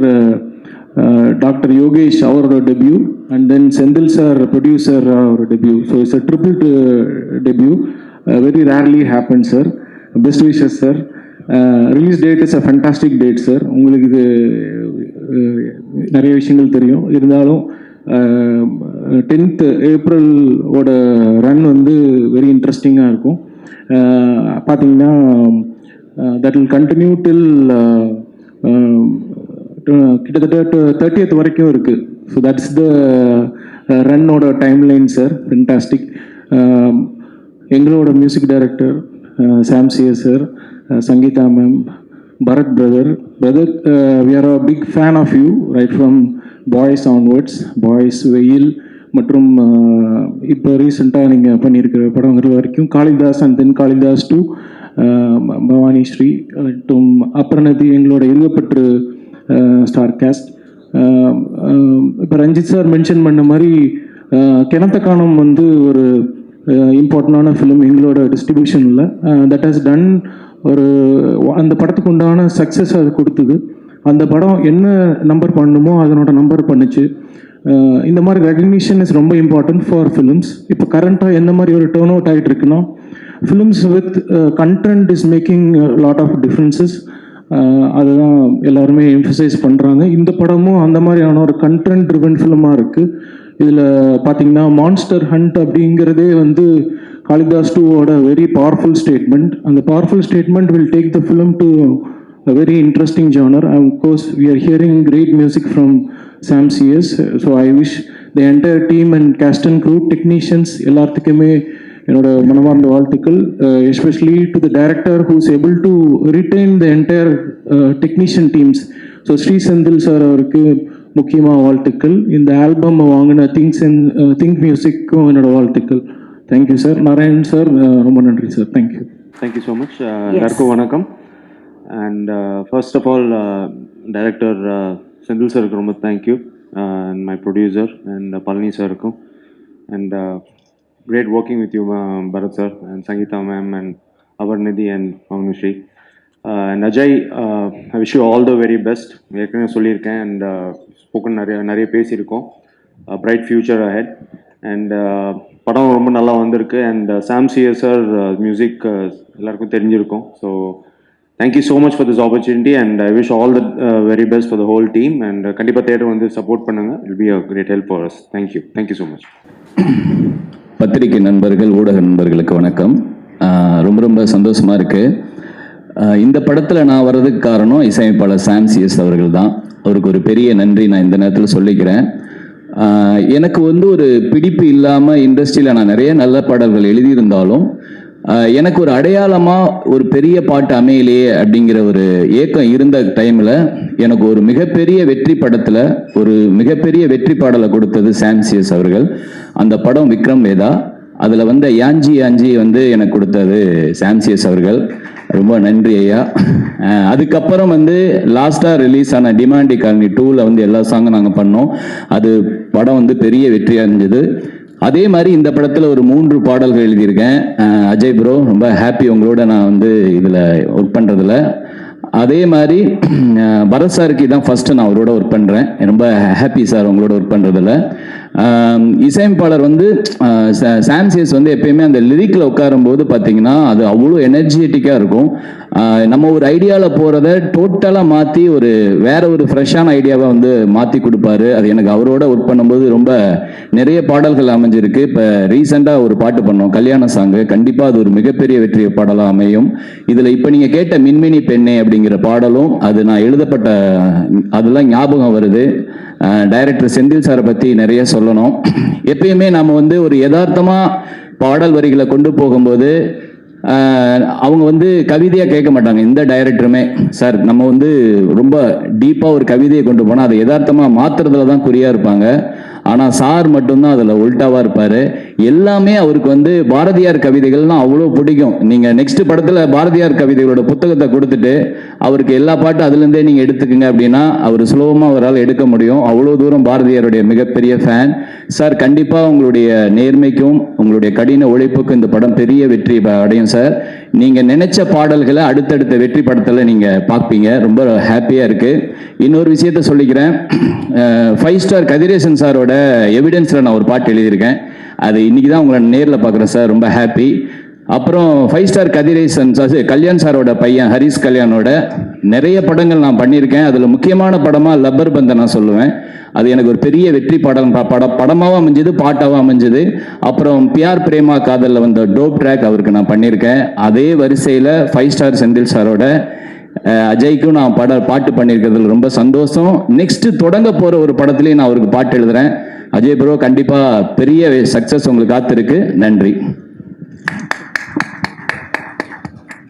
doctor Yogesh அவரோட debut, and then Senthil sir producer அவரோட debut. So it's a triple debut, very rarely happen sir. Best wishes sir. Release date is a fantastic date sir. உங்களுக்கு இது நிறைய விஷயங்கள் தெரியும், இருந்தாலும் 10th ஏப்ரலோட run வந்து very இன்ட்ரெஸ்டிங்காக இருக்கும். பார்த்தீங்கன்னா தட் வில் கண்டினியூ டில் கிட்டத்தட்ட 30th வரைக்கும் இருக்குது. ஸோ தட்ஸ் த ரன்னோட டைம்லைன் சார். ஃபென்டாஸ்டிக். எங்களோட music director Sam CS sir, Sangeetha ma'am, Bharath brother, we are a big fan of you right from Boys onwards. Boys, Veyil மற்றும் இப்போ ரீசெண்டாக நீங்கள் பண்ணியிருக்கிற படங்கள் வரைக்கும், காளிதாஸ் அண்ட் தென் காளிதாஸ் 2, பவானி ஸ்ரீ மற்றும் அப்ரணதி, எங்களோட இருகப்பற்று ஸ்டார் கேஸ்ட். இப்போ ரஞ்சித் சார் மென்ஷன் பண்ண மாதிரி கிணத்த காணம் வந்து ஒரு இம்பார்ட்டண்டான ஃபிலிம் எங்களோட டிஸ்ட்ரிபியூஷனில். தட் ஹஸ் டன் ஒரு அந்த படத்துக்கு உண்டான சக்ஸஸ் அது கொடுத்தது. அந்த படம் என்ன நம்பர் பண்ணணுமோ அதனோட நம்பர் பண்ணுச்சு. இந்த மாதிரி ரெகக்னிஷன் இஸ் ரொம்ப இம்பார்ட்டன்ட் ஃபார் ஃபிலிம்ஸ். இப்போ கரண்ட்டாக எந்த மாதிரி ஒரு டேர்ன் அவுட் ஆகிட்டு இருக்குன்னா, films with content is making lot of differences. அதுதான் எல்லாருமே எம்ஃபசைஸ் பண்ணுறாங்க. இந்த படமும் அந்த மாதிரியான ஒரு கண்டென்ட் ட்ரிவன் ஃபிலிமாக இருக்குது. இதில் பார்த்தீங்கன்னா மான்ஸ்டர் ஹண்ட் அப்படிங்கிறதே வந்து காளிதாஸ் 2ஓட வெரி பவர்ஃபுல் ஸ்டேட்மெண்ட். அந்த powerful statement will take the film to a very interesting genre. And of course we are hearing great music from Sam CS. So I wish the entire team and cast and crew, technicians எல்லாத்துக்குமே என்னோட மனமார்ந்த வாழ்த்துக்கள். Especially to the director who is able to retain the entire technician teams. So Shri Senthil sir அவருக்கு முக்கியமாக வாழ்த்துக்கள். இந்த album வாங்கின think மியூசிக்கும் என்னோட வாழ்த்துக்கள். Thank you sir. நாராயண் சார் ரொம்ப நன்றி sir. Thank you. Thank you so much. எல்லாருக்கும் வணக்கம். And first of all, director Sendil sir ku romba thank you, and my producer and Palani sir ku, and great working with you Bharat sir and Sangeeta ma'am and Avarnidhi and Avanushree and Ajay. I wish you all the very best. ஏற்கனவே சொல்லியிருக்கேன் and spoken நிறைய பேசியிருக்கோம். Bright future ahead. And படம் ரொம்ப நல்லா வந்திருக்கு. And Sam CS sir music எல்லாருக்கும் தெரிஞ்சிருக்கும். So thank you so much for this opportunity, and I wish all the very best for the whole team. And kandipa theater வந்து support பண்ணுங்க. It will be a great help for us. Thank you so much. பத்திரிகை நண்பர்கள், ஊடக நண்பர்களுக்கு வணக்கம். ரொம்ப சந்தோஷமா இருக்கு. இந்த படத்தில் நான் வர்றதுக்கு காரணம் இசையமைப்பாளர் சாம் சிஎஸ் அவர்கள் தான். அவருக்கு ஒரு பெரிய நன்றி நான் இந்த நேரத்தில் சொல்லிக்கிறேன். எனக்கு வந்து ஒரு பிடிப்பு இல்லாமல் இண்டஸ்ட்ரியில் நான் நிறைய நல்ல பாடல்கள் எழுதியிருந்தாலும் எனக்கு ஒரு அடையாளமாக ஒரு பெரிய பாட்டு அமையலையே அப்படிங்கிற ஒரு ஏக்கம் இருந்த டைமில் எனக்கு ஒரு மிகப்பெரிய வெற்றி படத்தில் ஒரு மிகப்பெரிய வெற்றி பாடலை கொடுத்தது சாம்சியஸ் அவர்கள். அந்த படம் விக்ரம் வேதா. அதில் வந்து யாஞ்சி யாஞ்சி வந்து எனக்கு கொடுத்தது சாம்சியஸ் அவர்கள். ரொம்ப நன்றி ஐயா. அதுக்கப்புறம் வந்து லாஸ்ட்டாக ரிலீஸ் ஆன டிமாண்டி காலனி 2ல் வந்து எல்லா சாங்கும் நாங்கள் பண்ணோம். அது படம் வந்து பெரிய வெற்றியாக இருந்தது. அதே மாதிரி இந்த படத்தில் ஒரு 3 பாடல்கள் எழுதியிருக்கேன். அஜய் ப்ரோ, ரொம்ப ஹாப்பி உங்களோட நான் வந்து இதில் ஒர்க் பண்ணுறதுல. அதே மாதிரி பரத் சாருக்கு தான் ஃபர்ஸ்ட் நான் அவரோட ஒர்க் பண்ணுறேன். ரொம்ப ஹாப்பி சார் உங்களோட ஒர்க் பண்ணுறதுல. இசையமைப்பாளர் வந்து சாம்சியஸ் வந்து எப்பயுமே அந்த லிரிக்கில் உட்காரும்போது பார்த்தீங்கன்னா அது அவ்வளோ எனர்ஜெட்டிக்காக இருக்கும். நம்ம ஒரு ஐடியாவில் போகிறத டோட்டலாக மாற்றி ஒரு வேற ஒரு ஃப்ரெஷ்ஷான ஐடியாவை வந்து மாற்றி கொடுப்பாரு. அது எனக்கு அவரோட ஒர்க் பண்ணும்போது ரொம்ப நிறைய பாடல்கள் அமைஞ்சிருக்கு. இப்போ ரீசெண்டாக ஒரு பாட்டு பண்ணோம், கல்யாண சாங்கு. கண்டிப்பாக அது ஒரு மிகப்பெரிய வெற்றி பாடலாக அமையும். இதில் இப்போ நீங்கள் கேட்ட மின்மினி பெண்ணே அப்படிங்கிற பாடலும் அது நான் எழுதப்பட்ட அதெல்லாம் ஞாபகம் வருது. டைரக்டர் செந்தில் சாரை பற்றி நிறைய சொல்லணும். எப்பயுமே நம்ம வந்து ஒரு யதார்த்தமாக பாடல் வரிகளை கொண்டு போகும்போது அவங்க வந்து கவிதையாக கேட்க மாட்டாங்க. இந்த டைரக்டருமே சார் நம்ம வந்து ரொம்ப டீப்பாக ஒரு கவிதையை கொண்டு போனால் அதை யதார்த்தமாக மாற்றுறதுல தான் குறியாக இருப்பாங்க. ஆனால் சார் மட்டும்தான் அதில் உல்டாவாக இருப்பார். எல்லாமே அவருக்கு வந்து பாரதியார் கவிதைகள்லாம் அவ்வளோ பிடிக்கும். நீங்கள் நெக்ஸ்ட் படத்தில் பாரதியார் கவிதைகளோட புத்தகத்தை கொடுத்துட்டு அவருக்கு எல்லா பாட்டும் அதுலேருந்தே நீங்கள் எடுத்துக்கங்க அப்படின்னா அவர் சுலபமாக அவரால் எடுக்க முடியும். அவ்வளோ தூரம் பாரதியாருடைய மிகப்பெரிய ஃபேன் சார். கண்டிப்பாக உங்களுடைய நேர்மைக்கும் உங்களுடைய கடின உழைப்புக்கும் இந்த படம் பெரிய வெற்றி அடையும் சார். நீங்கள் நினைச்ச பாடல்களை அடுத்தடுத்த வெற்றி படத்தில் நீங்கள் பார்ப்பீங்க. ரொம்ப ஹாப்பியாக இருக்குது. இன்னொரு விஷயத்த சொல்லிக்கிறேன். 5 ஸ்டார் கதிரேசன் சாரோட எவிடன்ஸில் நான் ஒரு பாட்டு எழுதியிருக்கேன். அது இன்னைக்கு தான் உங்களை நேரில் பார்க்குறேன் சார். ரொம்ப ஹாப்பி. அப்புறம் 5 ஸ்டார் கதிரேசன் கல்யாண் சாரோட பையன் ஹரிஷ் கல்யாணோட நிறைய படங்கள் நான் பண்ணியிருக்கேன். அதில் முக்கியமான படமாக லப்பர் பந்தை நான் சொல்லுவேன். அது எனக்கு ஒரு பெரிய வெற்றி படமாகவும் அமைஞ்சது, பாட்டாகவும் அமைஞ்சது. அப்புறம் பியார் பிரேமா காதலில் வந்த டோப் ட்ராக் அவருக்கு நான் பண்ணியிருக்கேன். அதே வரிசையில் 5 ஸ்டார் செந்தில் சாரோட அஜய்க்கும் நான் பாட்டு பண்ணியிருக்கிறதுல ரொம்ப சந்தோஷம். நெக்ஸ்ட் தொடங்க போகிற ஒரு படத்துலேயும் நான் அவருக்கு பாட்டு எழுதுறேன். அஜய் ப்ரோ, கண்டிப்பாக பெரிய சக்ஸஸ் உங்களுக்கு காத்திருக்கு. நன்றி.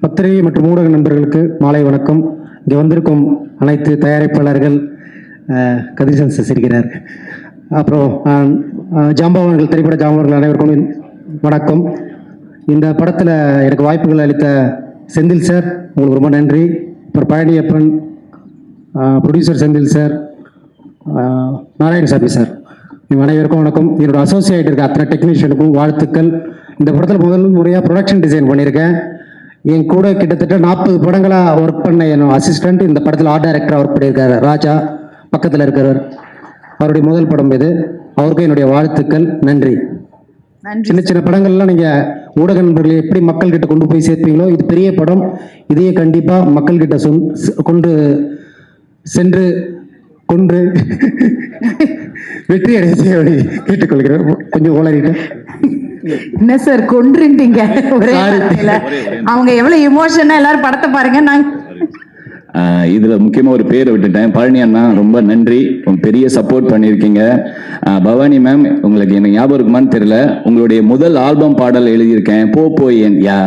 பத்திரிகை மற்றும் ஊடக நண்பர்களுக்கு மாலை வணக்கம். இங்கே வந்திருக்கும் அனைத்து தயாரிப்பாளர்கள், கதிரேசன் சிரிக்கிறார், அப்புறம் ஜாம்பவான்கள், திரைப்பட ஜாம்பவான்கள் அனைவருக்கும் வணக்கம். இந்த படத்தில் எனக்கு வாய்ப்புகள் அளித்த செந்தில் சார், உங்களுக்கு ரொம்ப நன்றி. அப்புறம் Palaniappan, producer Senthil sir, Narayanasamy sir, இவங்க அனைவருக்கும் வணக்கம். என்னோட அசோசியேட் இருக்க அத்தனை டெக்னீஷியனுக்கும் வாழ்த்துக்கள். இந்த படத்தில் முதல் முறையாக ப்ரொடக்ஷன் டிசைன் பண்ணியிருக்கேன். என் கூட கிட்டத்தட்ட 40 படங்களாக ஒர்க் பண்ண என்னோட அசிஸ்டண்ட் இந்த படத்தில் ஆர்ட் டைரக்டராக ஒர்க் பண்ணியிருக்காரு ராஜா, பக்கத்தில் இருக்கிறவர். அவருடைய முதல் படம் இது. அவருக்கும் என்னுடைய வாழ்த்துக்கள். நன்றி. சின்ன சின்ன படங்கள்லாம் நீங்கள் ஊடக நண்பர்களை எப்படி மக்கள்கிட்ட கொண்டு போய் சேர்ப்பீங்களோ, இது பெரிய படம். இதையே கண்டிப்பாக மக்கள்கிட்ட கொண்டு சென்று வெற்றி அடைய செய்ய கேட்டுக்கொள்கிறேன். கொஞ்சம் உளறிட்டேன். என்ன சார் கொன்றுட்டீங்க ஒரே நேரத்துல. அவங்க எவ்வளவு எமோஷனா எல்லாரும் படத்தை பாருங்க. நான் இதுல முக்கியமா ஒரு பேரை விட்டுட்டேன். பழனி அண்ணா, ரொம்ப நன்றி. பெரிய சப்போர்ட் பண்ணியிருக்கீங்க. பவானி மேம், உங்களுக்கு எனக்கு ஞாபகம் இருக்குமான்னு தெரியல, உங்களுடைய முதல் ஆல்பம் பாடல் எழுதியிருக்கேன், போய் யா.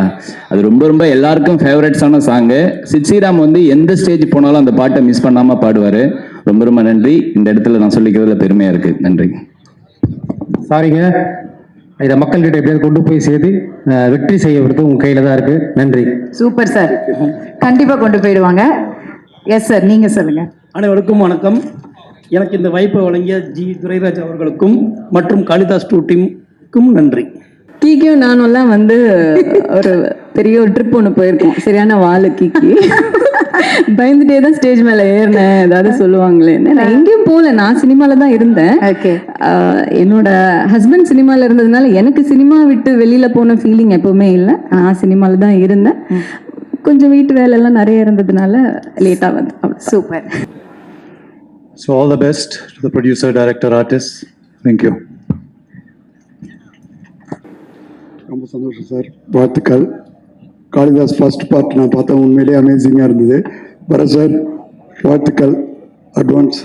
அது ரொம்ப ரொம்ப எல்லாருக்கும் ஃபேவரட்ஸான சாங்கு. சித்ஸ்ரீராம் வந்து எந்த ஸ்டேஜ் போனாலும் அந்த பாட்டை மிஸ் பண்ணாம பாடுவாரு. ரொம்ப ரொம்ப நன்றி. இந்த இடத்துல நான் சொல்லிக்கிறதுல பெருமையா இருக்கு. நன்றி. சாரிங்க, இதை மக்கள்கிட்ட எப்படியாவது கொண்டு போய் சேர்த்து வெற்றி செய்யறது உங்க கையில தான் இருக்கு. நன்றி. சூப்பர் சார், கண்டிப்பா கொண்டு போயிடுவாங்க. எஸ் சார், நீங்க சொல்லுங்க. அனைவருக்கும் வணக்கம். எனக்கு இந்த வாய்ப்பை வழங்கிய ஜி துரைராஜ் அவர்களுக்கும் மற்றும் காளிதாஸ் டீமுக்கும் நன்றி. கீக்கியும் நானும்லாம் வந்து ஒரு பெரிய ஒரு ட்ரிப் ஒன்று போயிருக்கோம். சரியான வாழை கீக்கி பயந்துட்டே தான் ஸ்டேஜ் மேலே ஏறினேன். ஏதாவது சொல்லுவாங்களே, நான் எங்கேயும் போகல, நான் சினிமாவில் தான் இருந்தேன். என்னோட ஹஸ்பண்ட் சினிமாவில் இருந்ததுனால எனக்கு சினிமா விட்டு வெளியில் போன ஃபீலிங் எப்பவுமே இல்லை. நான் சினிமாவில் தான் இருந்தேன். கொஞ்சம் வீட்டு வேலையெல்லாம் நிறைய இருந்ததுனால லேட்டாக வந்து. Super. So all the best to the producer, director, artist. Thank you. ரொம்ப சந்தோஷம் சார், வாழ்த்துக்கள். காளிதாஸ் ஃபர்ஸ்ட் பார்ட் நான் பார்த்தேன், உண்மையிலேயே அமேசிங்காக இருந்தது. பரத் சார், வாழ்த்துக்கள். அட்வான்ஸ்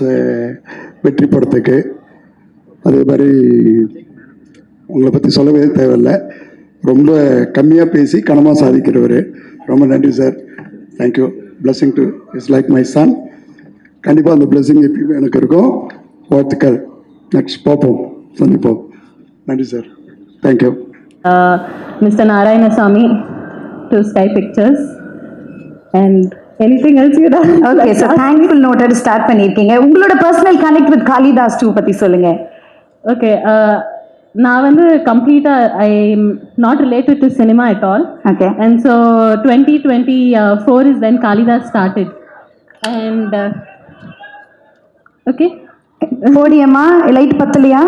வெற்றி படத்துக்கு. அதே மாதிரி உங்களை பற்றி சொல்லவே தேவையில்லை. ரொம்ப கம்மியாக பேசி கனமாக சாதிக்கிறவர். ரொம்ப நன்றி sir. Thank you. Blessing to is like my son. கண்டிப்பாக அந்த பிளஸிங் எப்பயுமே எனக்கு இருக்கும். வாழ்த்துக்கள். நெக்ஸ்ட் பார்ப்போம், சந்திப்போம். நன்றி sir. Thank you. Mr. Narayanasamy to Sky Pictures and anything else you know. Okay, so thankful நோட்டோட ஸ்டார்ட் பண்ணியிருக்கீங்க. உங்களோட பர்சனல் கனெக்ட் வித் காளிதாஸ் 2 பற்றி சொல்லுங்க. ஓகே, நான் வந்து கம்ப்ளீட்டாக I am not related to cinema at all. Okay. And so 2024 is when Kalidas started. And okay, போடியம்மா light பத்தலையா?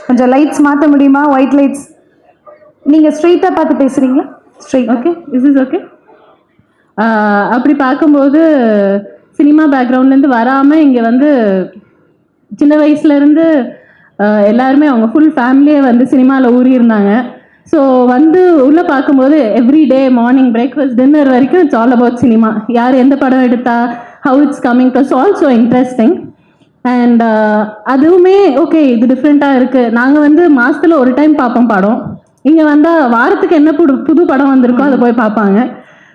கொஞ்சம் லைட்ஸ் மாற்ற முடியுமா? White lights. நீங்கள் ஸ்ட்ரெயிட்டாக பார்த்து பேசுகிறீங்களா? Straight. Okay, is is okay. அப்படி பார்க்கும்போது சினிமா பேக்ரவுண்ட்லேருந்து வராமல் இங்கே வந்து சின்ன வயசுலேருந்து எல்லாருமே அவங்க ஃபுல் ஃபேமிலியே வந்து சினிமாவில் ஊறி இருந்தாங்க. ஸோ வந்து உள்ளே பார்க்கும்போது every day morning breakfast dinner வரைக்கும் இட்ஸ் ஆல் அபவுட் சினிமா. யார் எந்த படம் எடுத்தா, how it's coming to also interesting. And அதுவுமே ஓகே, இது டிஃப்ரெண்ட்டாக இருக்குது. நாங்கள் வந்து மாதத்தில் ஒரு டைம் பார்ப்போம் படம். இங்கே வந்தால் வாரத்துக்கு என்ன புது படம் வந்திருக்கோ அதை போய் பார்ப்பாங்க.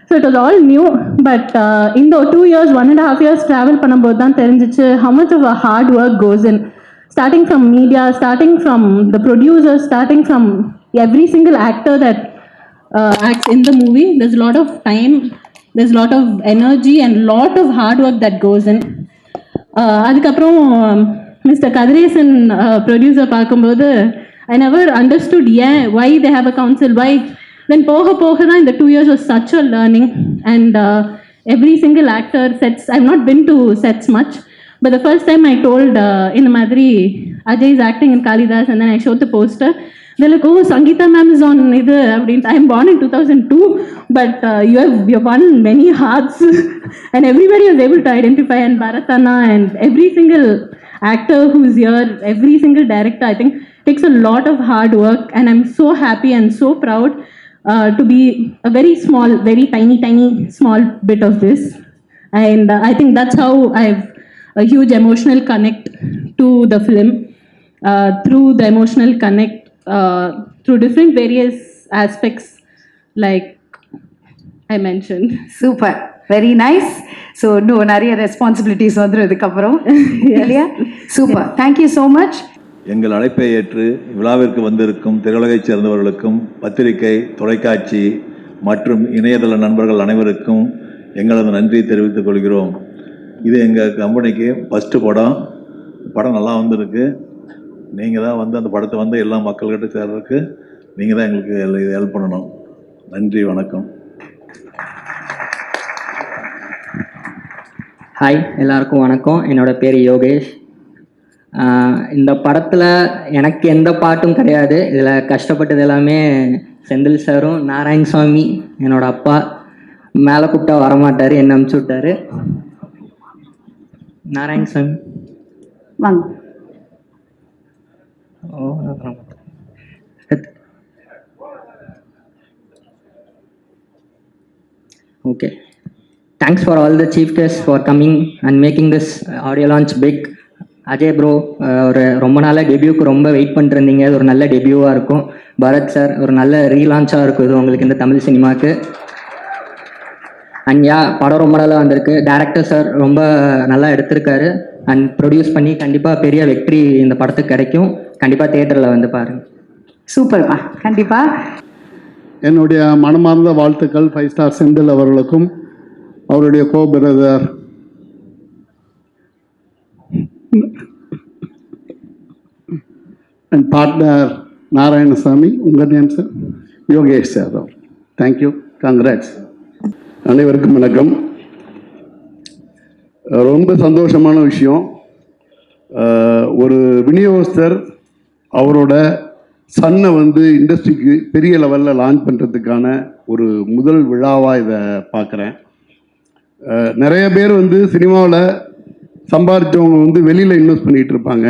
So it was all new. But இந்த 2 years 1.5 years ட்ராவல் பண்ணும்போது தான் தெரிஞ்சிச்சு how much of a hard work goes in. Starting from media, starting from the producers, starting from every single actor that acts in the movie. There's a lot of time, there's a lot of energy and lot of hard work that goes in. அதுக்கப்புறம் mister Kathiresan producer பார்க்கும்போது I never understood why they have a council, why. Then போக போக தான் இந்த 2 years was such a learning. And every single actor sets, I've not been to sets much, but the first time I told in the Madri Ajay is acting in Kalidas, and then I showed the poster. They're like, oh, Sangeeta ma'am is on idu. I'm born in 2002, but you have won many hearts. And everybody was able to identify, and Bharatana and every single actor who's here, every single director, I think takes a lot of hard work. And I'm so happy and so proud to be a very small, very tiny small bit of this. And I think that's how I have a huge emotional connect to the film. Through the emotional connect, through different various aspects like I mentioned. Super, very nice. So இன்னும் நிறைய responsibilities வந்துடும் இதுக்கப்புறம் இல்லையா? Super, thank you so much. எங்கள் அழைப்பை ஏற்று விழாவிற்கு வந்திருக்கும் திரையுலகைச் சேர்ந்தவர்களுக்கும் பத்திரிகை, தொலைக்காட்சி மற்றும் இணையதள நண்பர்கள் அனைவருக்கும் எங்களது நன்றியை தெரிவித்துக் கொள்கிறோம். இது எங்கள் கம்பெனிக்கு ஃபஸ்ட்டு படம் நல்லா வந்திருக்கு. நீங்கள் தான் வந்து அந்த படத்தை வந்து எல்லா மக்கள்கிட்ட சேர்றதுக்கு நீங்கள் தான் எங்களுக்கு ஹெல்ப் பண்ணணும். நன்றி, வணக்கம். ஹாய், எல்லாருக்கும் வணக்கம். என்னோட பேர் யோகேஷ். இந்த படத்தில் எனக்கு எந்த பாட்டும் கிடையாது. இதில் கஷ்டப்பட்டது எல்லாமே செந்தில் சாரும் நாராயணசாமி, என்னோட அப்பா. மேலே கூப்பிட்டா வரமாட்டார், என்ன அனுப்பிச்சி விட்டார். நாராயணசாமி வாங்க. Okay, thanks for all the chief guest for coming and making this audio launch big. Ajay bro, ஒரு ரொம்ப நாளாக டெபியூக்கு ரொம்ப வெயிட் பண்ணிருந்தீங்க. அது ஒரு நல்ல டெபியூவாக இருக்கும். பரத் சார், ஒரு நல்ல ரீலான்ச்சாக இருக்கும் இது உங்களுக்கு இந்த தமிழ் சினிமாவுக்கு. அண்ட் படம் ரொம்ப நல்லா வந்திருக்கு. டேரக்டர் சார் ரொம்ப நல்லா எடுத்திருக்காரு. அண்ட் ப்ரொடியூஸ் பண்ணி கண்டிப்பாக பெரிய வெற்றி இந்த படத்துக்கு கிடைக்கும். கண்டிப்பாக தியேட்டரில் வந்து பாருங்கள். சூப்பர்ப்பா, கண்டிப்பாக. என்னுடைய மனமார்ந்த வாழ்த்துக்கள் 5 ஸ்டார் செந்தில் அவர்களுக்கும் அவருடைய கோ பிரதர் அண்ட் பார்ட்னர் நாராயணசாமி. உங்கள் name sir? Yogesh sir. Thank you, congrats. அனைவருக்கும் வணக்கம். ரொம்ப சந்தோஷமான விஷயம். ஒரு விநியோகஸ்தர் அவரோட சன்னை வந்து இண்டஸ்ட்ரிக்கு பெரிய லெவலில் லான்ச் பண்ணுறதுக்கான ஒரு முதல் விழாவாக இதை பார்க்குறேன். நிறைய பேர் வந்து சினிமாவில் சம்பாதிச்சவங்க வந்து வெளியில் இன்வெஸ்ட் பண்ணிகிட்டு இருப்பாங்க.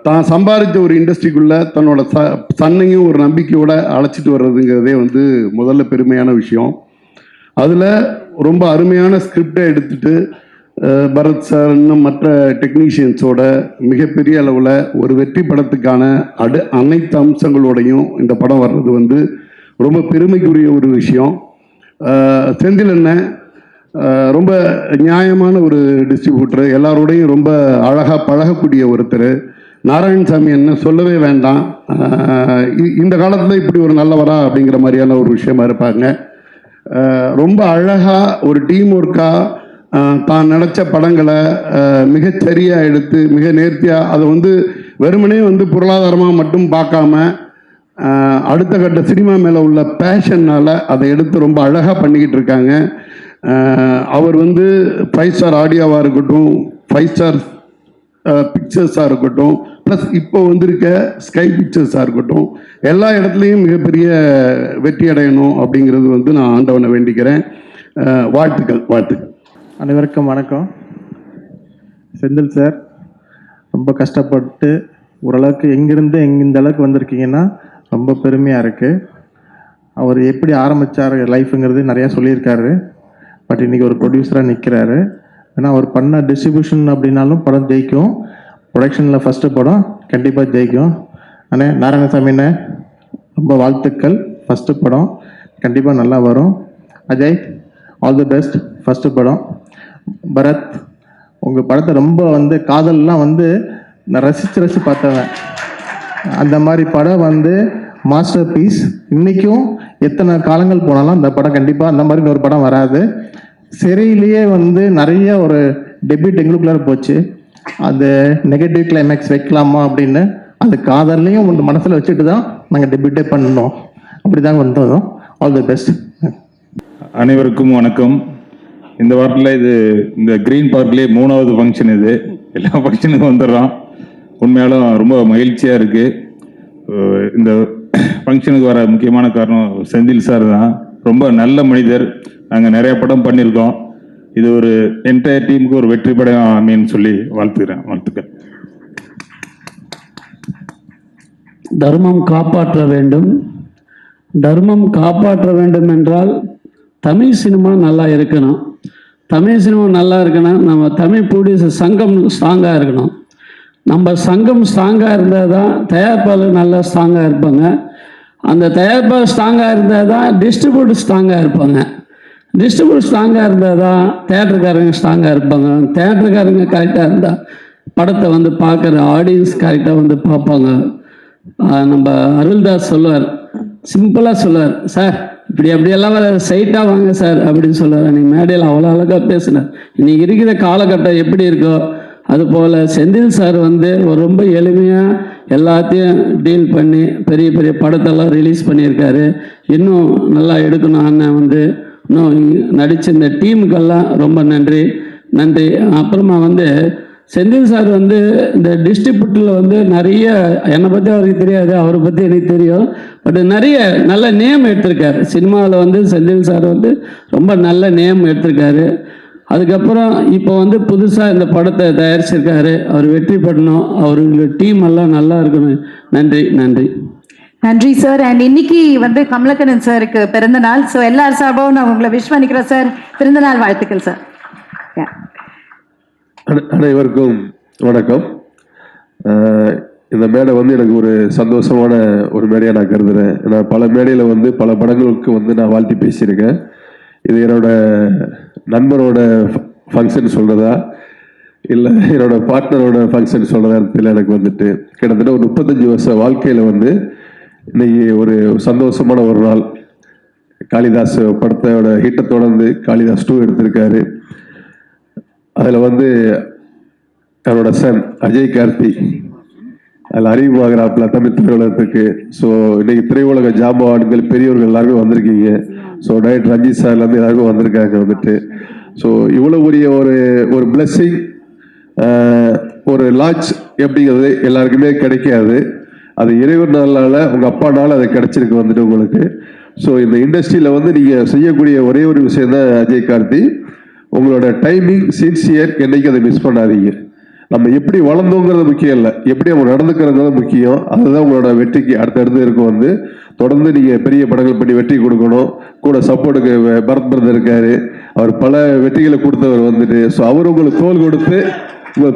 தான் சம்பாதிச்ச ஒரு இண்டஸ்ட்ரிக்குள்ளே தன்னோட சன்னையும் ஒரு நம்பிக்கையோடு அழைச்சிட்டு வர்றதுங்கிறதே வந்து முதல்ல பெருமையான விஷயம். அதில் ரொம்ப அருமையான ஸ்கிரிப்டை எடுத்துகிட்டு பரத் சார் இன்னும் மற்ற டெக்னீஷியன்ஸோட மிகப்பெரிய அளவில் ஒரு வெற்றி படத்துக்கான அனைத்து அம்சங்களோடையும் இந்த படம் வர்றது வந்து ரொம்ப பெருமைக்குரிய ஒரு விஷயம். செந்தில் அண்ணன் ரொம்ப நியாயமான ஒரு டிஸ்ட்ரிபியூட்டர், எல்லாரோடையும் ரொம்ப அழகாக பழகக்கூடிய ஒருத்தர். நாராயணசாமி என்ன சொல்லவே வேண்டாம், இந்த காலத்தில் இப்படி ஒரு நல்லவரா அப்படிங்கிற மாதிரியான ஒரு விஷயமா இருப்பாங்க. ரொம்ப அழகாக ஒரு டீம் ஒர்க்காக தான் நினச்ச படங்களை மிகச்சரியாக எடுத்து மிக நேர்த்தியாக அதை வந்து வெறுமனே வந்து பொருளாதாரமாக மட்டும் பார்க்காம அடுத்த கட்ட சினிமா மேலே உள்ள பேஷன்னால் அதை எடுத்து ரொம்ப அழகாக பண்ணிக்கிட்டு இருக்காங்க. அவர் வந்து 5 ஸ்டார் ஆடியோவாக இருக்கட்டும், 5 ஸ்டார் பிக்சர்ஸாக இருக்கட்டும், ப்ளஸ் இப்போ வந்திருக்க ஸ்கை பிக்சர்ஸாக இருக்கட்டும், எல்லா இடத்துலையும் மிகப்பெரிய வெற்றி அடையணும் அப்படிங்கிறது வந்து நான் ஆண்டவனை வேண்டிக்கிறேன். வாழ்த்துக்கள். அனைவருக்கும் வணக்கம். செந்தில் சார் ரொம்ப கஷ்டப்பட்டு ஓரளவுக்கு எங்கேருந்து இந்த அளவுக்கு வந்திருக்கீங்கன்னா ரொம்ப பெருமையாக இருக்குது. அவர் எப்படி ஆரம்பித்தார் லைஃப்புங்கிறது நிறையா சொல்லியிருக்காரு. பட் இன்றைக்கி ஒரு ப்ரொடியூசராக நிற்கிறாரு. ஏன்னா அவர் பண்ண டிஸ்ட்ரிபியூஷன் அப்படின்னாலும் படம் ஜெயிக்கும், ப்ரொடக்ஷனில் ஃபஸ்ட்டு படம் கண்டிப்பாக ஜெயிக்கும். ஆனால் நாராயணசாமிண்ணே ரொம்ப வாழ்த்துக்கள். ஃபஸ்ட்டு படம் கண்டிப்பாக நல்லா வரும். Ajay all the best, first படம். பரத் உங்கள் படத்தை ரொம்ப வந்து காதல்லாம் வந்து நான் ரசித்து பார்த்தவன். அந்த மாதிரி படம் வந்து மாஸ்டர் பீஸ். இன்றைக்கும் எத்தனை காலங்கள் போனாலும் அந்த படம் கண்டிப்பாக அந்த மாதிரி ஒரு படம் வராது. சிறையிலேயே வந்து நிறைய ஒரு டெபியூட் எங்களுக்குள்ளார போச்சு. அது நெகட்டிவ் கிளைமேக்ஸ் வைக்கலாமா அப்படின்னு அது காதல்லையும் மனசில் வச்சுட்டு தான் நாங்கள் டெபியூட்டே பண்ணோம். அப்படி தான் வந்தோம். All the best. அனைவருக்கும் வணக்கம். இந்த வாரத்தில் இந்த க்ரீன் பார்க்லேயே 3வது ஃபங்க்ஷன். இது எல்லா ஃபங்க்ஷனுக்கும் வந்துடுறோம். உண்மையாலும் ரொம்ப மகிழ்ச்சியாக இருக்குது. இந்த ஃபங்க்ஷனுக்கு வர முக்கியமான காரணம் செந்தில் சார் தான். ரொம்ப நல்ல மனிதர். நாங்கள் நிறைய படம் பண்ணியிருக்கோம். இது ஒரு என்டையர் டீமுக்கு ஒரு வெற்றி படம் அமைன்னு சொல்லி வாழ்த்துக்கள். தர்மம் காப்பாற்ற வேண்டும். தர்மம் காப்பாற்ற வேண்டும் என்றால் தமிழ் சினிமா நல்லா இருக்கணும். தமிழ் சினிமா நல்லா இருக்கணும். நம்ம தமிழ் ப்ரொடியூசர் சங்கம் ஸ்ட்ராங்காக இருக்கணும். நம்ம சங்கம் ஸ்ட்ராங்காக இருந்தால் தான் தயாரிப்பாளர் நல்லா ஸ்ட்ராங்காக இருப்பாங்க. அந்த தயாரிப்பாளர் ஸ்ட்ராங்காக இருந்தால் தான் டிஸ்ட்ரிபியூட்டர் ஸ்ட்ராங்காக இருப்பாங்க. டிஸ்ட்ரிபியூட்டர் ஸ்ட்ராங்காக இருந்தால் தான் தேட்டருக்காரங்க ஸ்ட்ராங்காக இருப்பாங்க. தேட்டருக்காரங்க கரெக்டாக இருந்தால் படத்தை வந்து பார்க்குற ஆடியன்ஸ் கரெக்டாக வந்து பார்ப்பாங்க. நம்ம அருள்தாஸ் சொல்லுவார், சிம்பிளாக சொல்லுவார், சார் இப்படி அப்படியெல்லாம் சைட்டாக வாங்க சார் அப்படின்னு சொல்லுவார். அன்றைக்கி மேடையில் அவ்வளோ அழகாக பேசினார். இன்றைக்கி இருக்கிற காலகட்டம் எப்படி இருக்கோ அதுபோல் செந்தில் சார் வந்து ஒரு ரொம்ப எளிமையாக எல்லாத்தையும் டீல் பண்ணி பெரிய பெரிய படத்தெல்லாம் ரிலீஸ் பண்ணியிருக்காரு. இன்னும் நல்லா எடுக்கணும். அண்ணன் வந்து இன்னும் நடித்த இந்த டீமுக்கெல்லாம் ரொம்ப நன்றி. அப்புறமா வந்து செந்தில் சார் வந்து இந்த டிஸ்ட்ரிபியூட்டரில் வந்து நிறைய, என்னை பற்றி அவருக்கு தெரியாது, அவரை பற்றி எனக்கு தெரியும். பட் நிறைய நல்ல நேம் எடுத்திருக்காரு. சினிமாவில் வந்து செந்தில் சார் வந்து ரொம்ப நல்ல நேம் எடுத்திருக்காரு. அதுக்கப்புறம் இப்போ வந்து புதுசாக இந்த படத்தை தயாரிச்சிருக்காரு. அவர் வெற்றி பெறணும். அவருடைய டீம் எல்லாம் நல்லா இருக்கணும். நன்றி சார். அண்ட் இன்னைக்கு வந்து கமலக்கண்ணன் சாருக்கு பிறந்த நாள். ஸோ எல்லார் சார்பாகவும் நான் உங்களை விஷ் பண்ணிக்கிறேன் சார். பிறந்த நாள் வாழ்த்துக்கள் சார். அனைவருக்கும் வணக்கம். இந்த மேடை வந்து எனக்கு ஒரு சந்தோஷமான ஒரு மேடையாக நான் கருதுகிறேன். நான் பல மேடையில் வந்து பல படங்களுக்கு வந்து நான் வாழ்த்தி பேசியிருக்கேன். இது என்னோட நண்பரோட ஃபங்க்ஷன் சொல்கிறதா இல்லை என்னோட பார்ட்னரோட ஃபங்க்ஷன் சொல்கிறதா தெரியல. எனக்கு வந்துட்டு கிட்டத்தட்ட ஒரு 35 வருஷ வாழ்க்கையில் வந்து இன்னைக்கு ஒரு சந்தோஷமான ஒரு நாள். காளிதாஸ் படத்தோட ஹிட்டை தொடர்ந்து காளிதாஸ் 2 எடுத்திருக்காரு. அதில் வந்து அவரோட சன் அஜய் கார்த்தி அதில் அறிமுகமாகிறாப்புல தமிழ் திரையுலகத்துக்கு. ஸோ இன்னைக்கு திரையுலக ஜாம்பவான்கள் பெரியவர்கள் எல்லாருமே வந்திருக்கீங்க. ஸோ டைரக்டர் ரஞ்சித் சார்லேருந்து எல்லாருமே வந்திருக்காங்க வந்துட்டு. ஸோ இவ்வளோ பெரிய ஒரு பிளெஸ்ஸிங், ஒரு லான்ச் எப்படிங்கிறது எல்லாருக்குமே கிடைக்காது. அது இறைவனால உங்கள் அப்பானால அது கிடைச்சிருக்கு வந்துட்டு உங்களுக்கு. ஸோ இந்த இண்டஸ்ட்ரியில் வந்து நீங்கள் செய்யக்கூடிய ஒரே ஒரு விஷயம் தான் அஜய் கார்த்தி, உங்களோட டைமிங், சின்சியர். என்னைக்கு அதை மிஸ் பண்ணாதீங்க. நம்ம எப்படி வளர்ந்தோங்கிறது முக்கியம் இல்லை, எப்படி அவங்க நடந்துக்கிறது முக்கியம். அதுதான் உங்களோட வெற்றிக்கு அடுத்தடுத்து இருக்கும். வந்து தொடர்ந்து நீங்கள் பெரிய படங்கள் பண்ணி வெற்றி கொடுக்கணும். கூட சப்போர்ட்டுக்கு பரத் பிரதர் இருக்காரு. அவர் பல வெற்றிகளை கொடுத்தவர் வந்துட்டு. ஸோ அவர் உங்களுக்கு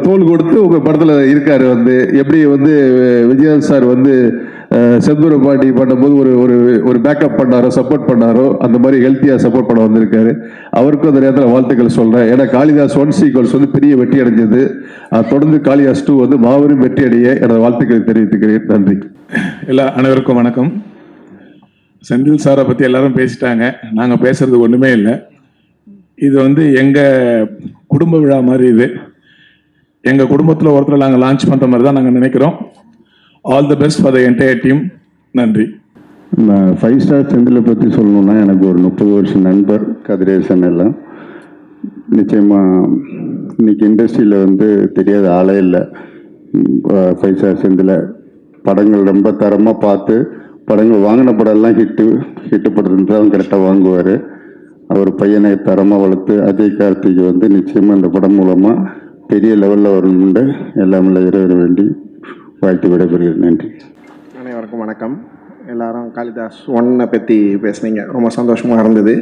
தோல் கொடுத்து உங்கள் படத்தில் இருக்கார். வந்து எப்படி வந்து விஜயகாந்த் சார் வந்து செந்தூர பாண்டி பண்ணும்போது ஒரு பேக்கப் பண்ணாரோ, சப்போர்ட் பண்ணாரோ, அந்த மாதிரி ஹெல்த்தியாக சப்போர்ட் பண்ண வந்திருக்காரு. அவருக்கும் அந்த நேரத்தில் வாழ்த்துக்கள் சொல்கிறேன். ஏன்னா காளிதாஸ் 1 சீக்வல்ஸ் வந்து பெரிய வெற்றி அடைஞ்சது. தொடர்ந்து காளிதாஸ் 2 வந்து மாபெரும் வெற்றி அடைய எனது வாழ்த்துக்களை தெரிவித்துக்கிறேன். நன்றி. அனைவருக்கும் வணக்கம். செந்தில் சாரை பற்றி எல்லாரும் பேசிட்டாங்க. நாங்கள் பேசுறது ஒன்றுமே இல்லை. இது வந்து எங்கள் குடும்ப விழா மாதிரி. இது எங்கள் குடும்பத்தில் ஒருத்தர் நாங்கள் லான்ச் பண்ணுற மாதிரி தான் நாங்கள் நினைக்கிறோம். All the best for the entire team. நன்றி. 5 ஸ்டார் செந்திலை பற்றி சொல்லணும்னா எனக்கு ஒரு 30 வருஷம் நண்பர் கதிரேசன் எல்லாம். நிச்சயமாக இன்னைக்கு இண்டஸ்ட்ரியில் வந்து தெரியாத ஆளே இல்லை. 5 ஸ்டார் செந்தில் படங்கள் ரொம்ப தரமாக பார்த்து படங்கள் வாங்கின படம்லாம் ஹிட்டு படுறது தான் கரெக்டாக வாங்குவார். அவர் பையனை தரமாக வளர்த்து அஜய் கார்த்திக் வந்து நிச்சயமாக இந்த படம் மூலமாக பெரிய லெவலில் வரணும்னு எல்லாம் இறைவர வேண்டி வாழ்த்து விடைபெறுகிறேன். நன்றி. அனைவருக்கும் வணக்கம். எல்லாரும் காளிதாஸ் 1 பற்றி பேசுனீங்க, ரொம்ப சந்தோஷமாக இருந்தது.